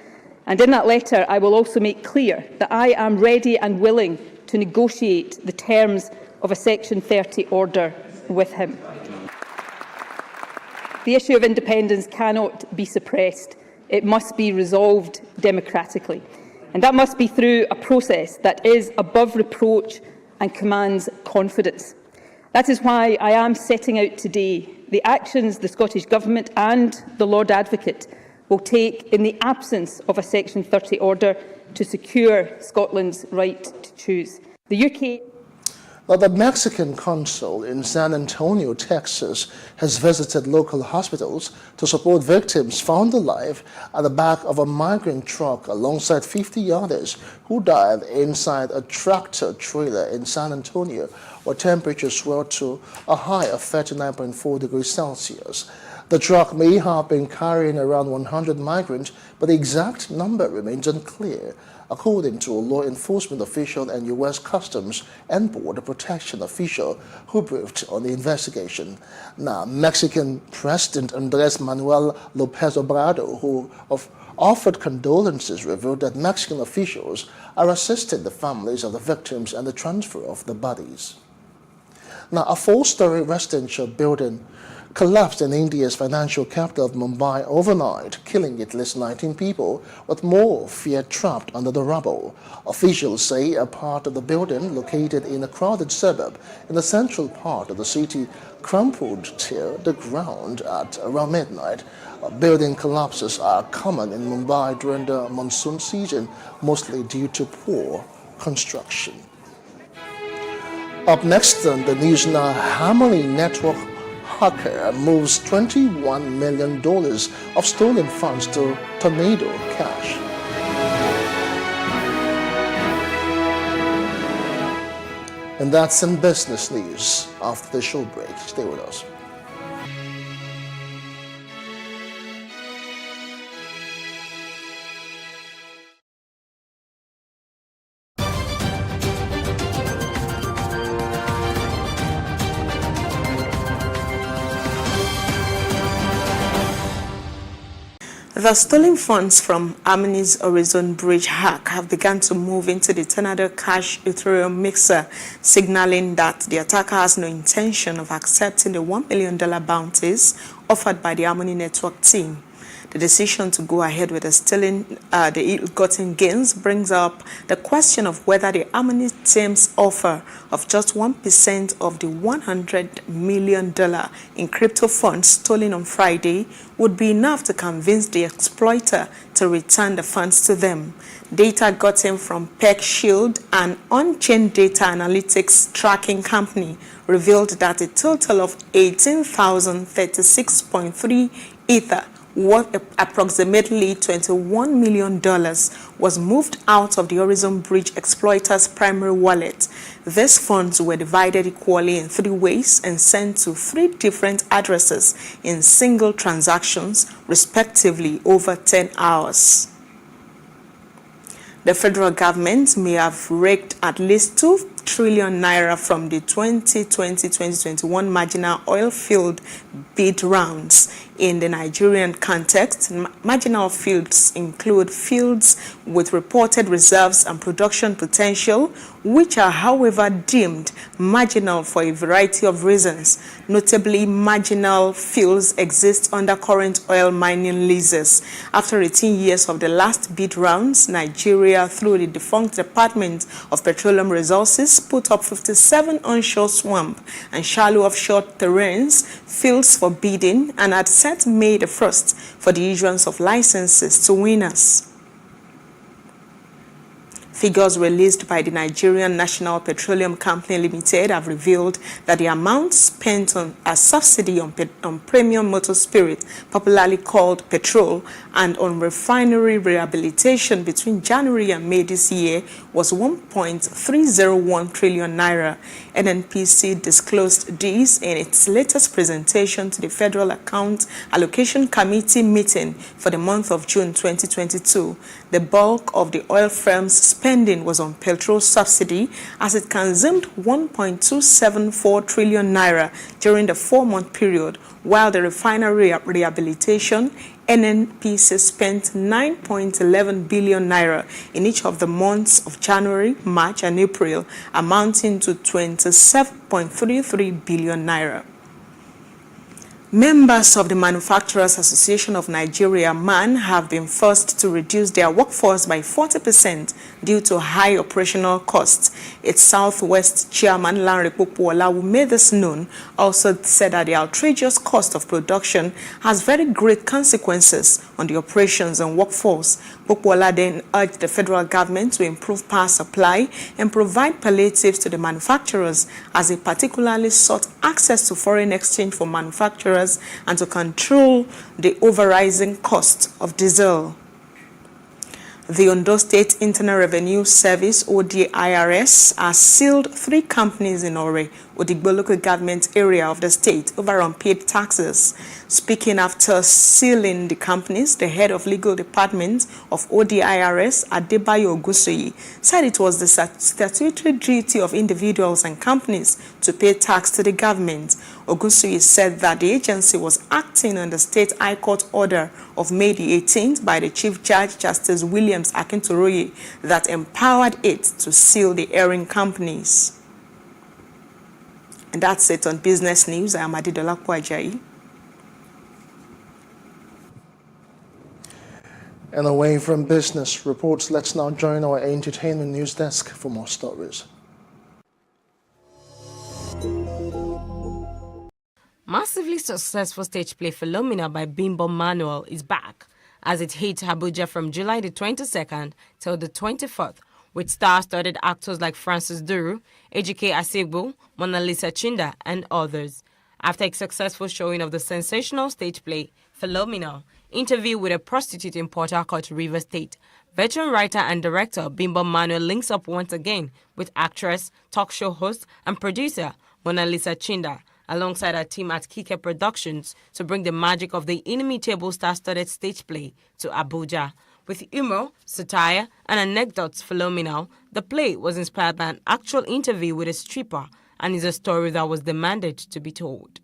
And in that letter, I will also make clear that I am ready and willing to negotiate the terms of a Section 30 order with him. The issue of independence cannot be suppressed. It must be resolved democratically. And that must be through a process that is above reproach and commands confidence. That is why I am setting out today the actions the Scottish Government and the Lord Advocate will take in the absence of a Section 30 order to secure Scotland's right to choose. The UK... Now, the Mexican consul in San Antonio, Texas, has visited local hospitals to support victims found alive at the back of a migrant truck alongside 50 others who died inside a tractor trailer in San Antonio, where temperatures swelled to a high of 39.4 degrees Celsius. The truck may have been carrying around 100 migrants, but the exact number remains unclear, according to a law enforcement official and U.S. Customs and Border Protection official who briefed on the investigation. Now, Mexican President Andrés Manuel López Obrador, who offered condolences, revealed that Mexican officials are assisting the families of the victims and the transfer of the bodies. Now, a 4-story residential building collapsed in India's financial capital of Mumbai overnight, killing at least 19 people, with more fear trapped under the rubble. Officials say a part of the building, located in a crowded suburb in the central part of the city, crumpled to the ground at around midnight. Building collapses are common in Mumbai during the monsoon season, mostly due to poor construction. Up next on the news now, Hammerly Network hacker moves $21 million of stolen funds to Tornado Cash. And that's in business news. After the show break, stay with us. The stolen funds from Harmony's Horizon Bridge hack have begun to move into the Tornado Cash Ethereum mixer, signaling that the attacker has no intention of accepting the $1 million bounties offered by the Harmony Network team. The decision to go ahead with the ill-gotten gains brings up the question of whether the Harmony team's offer of just 1% of the $100 million in crypto funds stolen on Friday would be enough to convince the exploiter to return the funds to them. Data gotten from Peck Shield, an on-chain data analytics tracking company, revealed that a total of 18,036.3 Ether, worth approximately $21 million, was moved out of the Horizon Bridge exploiter's primary wallet. These funds were divided equally in 3 ways and sent to 3 different addresses in single transactions, respectively, over 10 hours. The federal government may have raked at least 2 trillion naira from the 2020-2021 marginal oil field bid rounds. In the Nigerian context, marginal fields include fields with reported reserves and production potential, which are, however, deemed marginal for a variety of reasons. Notably, marginal fields exist under current oil mining leases. After 18 years of the last bid rounds, Nigeria, through the defunct Department of Petroleum Resources, put up 57 onshore swamp and shallow offshore terrains fields for bidding and had set May the 1st for the issuance of licenses to winners. Figures released by the Nigerian National Petroleum Company Limited have revealed that the amount spent on a subsidy on premium motor spirit, popularly called petrol, and on refinery rehabilitation between January and May this year was 1.301 trillion naira. NNPC disclosed this in its latest presentation to the Federal Account Allocation Committee meeting for the month of June 2022. The bulk of the oil firm's spending was on petrol subsidy, as it consumed 1.274 trillion naira during the 4-month period, while the refinery rehabilitation, NNPC spent 9.11 billion naira in each of the months of January, March, and April, amounting to 27.33 billion naira. Members of the Manufacturers Association of Nigeria, MAN, have been forced to reduce their workforce by 40% due to high operational costs. Its Southwest chairman, Lanre Popola, who made this known, also said that the outrageous cost of production has very great consequences on the operations and workforce. Popola then urged the federal government to improve power supply and provide palliatives to the manufacturers, as they particularly sought access to foreign exchange for manufacturers and to control the overrising cost of diesel. The Ondo State Internal Revenue Service, ODIRS, has sealed 3 companies in Ore, Odigbo local government area of the state, over unpaid taxes. Speaking after sealing the companies, the head of legal department of ODIRS, Adebayo Ogusoyi, said it was the statutory duty of individuals and companies to pay tax to the government. Ogusoyi said that the agency was acting on the State High Court order of May the 18th by the Chief Judge Justice Williams Akintoroye that empowered it to seal the erring companies. And that's it on Business News. I am Adidola Kwajayi. And away from business reports, let's now join our entertainment news desk for more stories. Massively successful stage play Philomena by Bimbo Manuel is back as it hits Abuja from July the 22nd till the 24th, with star-studded actors like Francis Duru, Ejike Asegbo, Mona Lisa Chinda, and others. After a successful showing of the sensational stage play Philomena, interview with a prostitute in Port Harcourt, Rivers State, veteran writer and director Bimbo Manuel links up once again with actress, talk show host, and producer Mona Lisa Chinda, alongside our team at Kike Productions, to bring the magic of the inimitable star-studded stage play to Abuja. With humor, satire, and anecdotes phenomenal, the play was inspired by an actual interview with a stripper and is a story that was demanded to be told.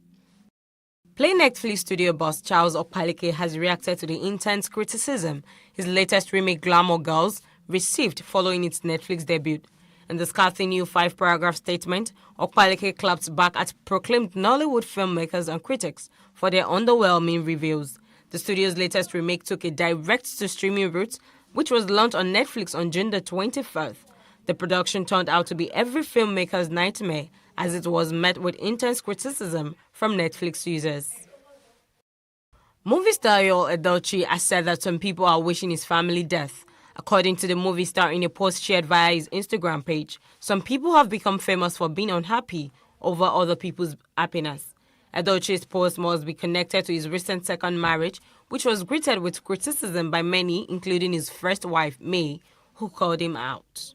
Play Netflix studio boss Charles Opalike has reacted to the intense criticism his latest remake Glamour Girls received following its Netflix debut. In the scathing new 5-paragraph statement, Opalike clapped back at proclaimed Nollywood filmmakers and critics for their underwhelming reviews. The studio's latest remake took a direct-to-streaming route, which was launched on Netflix on June the 21st. The production turned out to be every filmmaker's nightmare, as it was met with intense criticism from Netflix users. Movie star Yul Edochie has said that some people are wishing his family death. According to the movie star in a post shared via his Instagram page, some people have become famous for being unhappy over other people's happiness. Edochie's post must be connected to his recent second marriage, which was greeted with criticism by many, including his first wife, May, who called him out.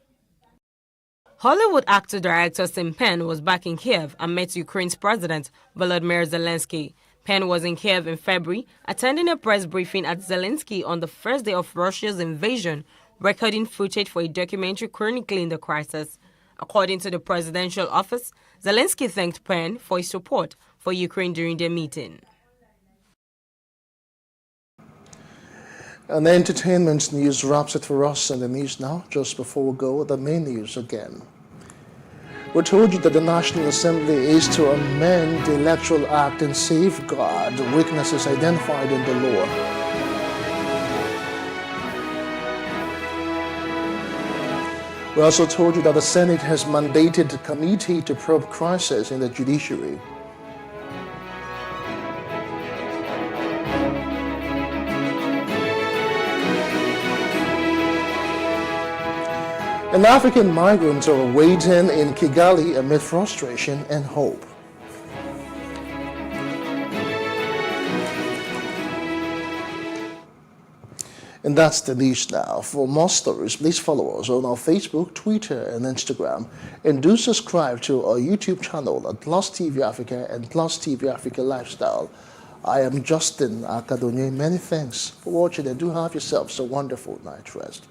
Hollywood actor-director Sean Penn was back in Kiev and met Ukraine's President Volodymyr Zelensky. Penn was in Kiev in February, attending a press briefing at Zelensky on the first day of Russia's invasion, recording footage for a documentary chronicling the crisis. According to the presidential office, Zelensky thanked Penn for his support for Ukraine during their meeting. And the entertainment news wraps it for us in the news now. Just before we go, the main news again. We told you that the National Assembly is to amend the Electoral Act and safeguard the weaknesses identified in the law. We also told you that the Senate has mandated a committee to probe crisis in the judiciary. And African migrants are waiting in Kigali amid frustration and hope. And that's the news now. For more stories, please follow us on our Facebook, Twitter, and Instagram. And do subscribe to our YouTube channel at PlusTvAfrica and PlusTvAfrica Lifestyle. I am Justin Akadonye. Many thanks for watching, and do have yourselves a wonderful night rest.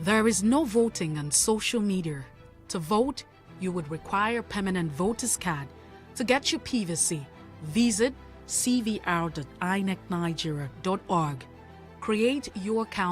There is no voting on social media. To vote, you would require a permanent voter's card. To get your PVC, visit cvr.inecnigeria.org. Create your account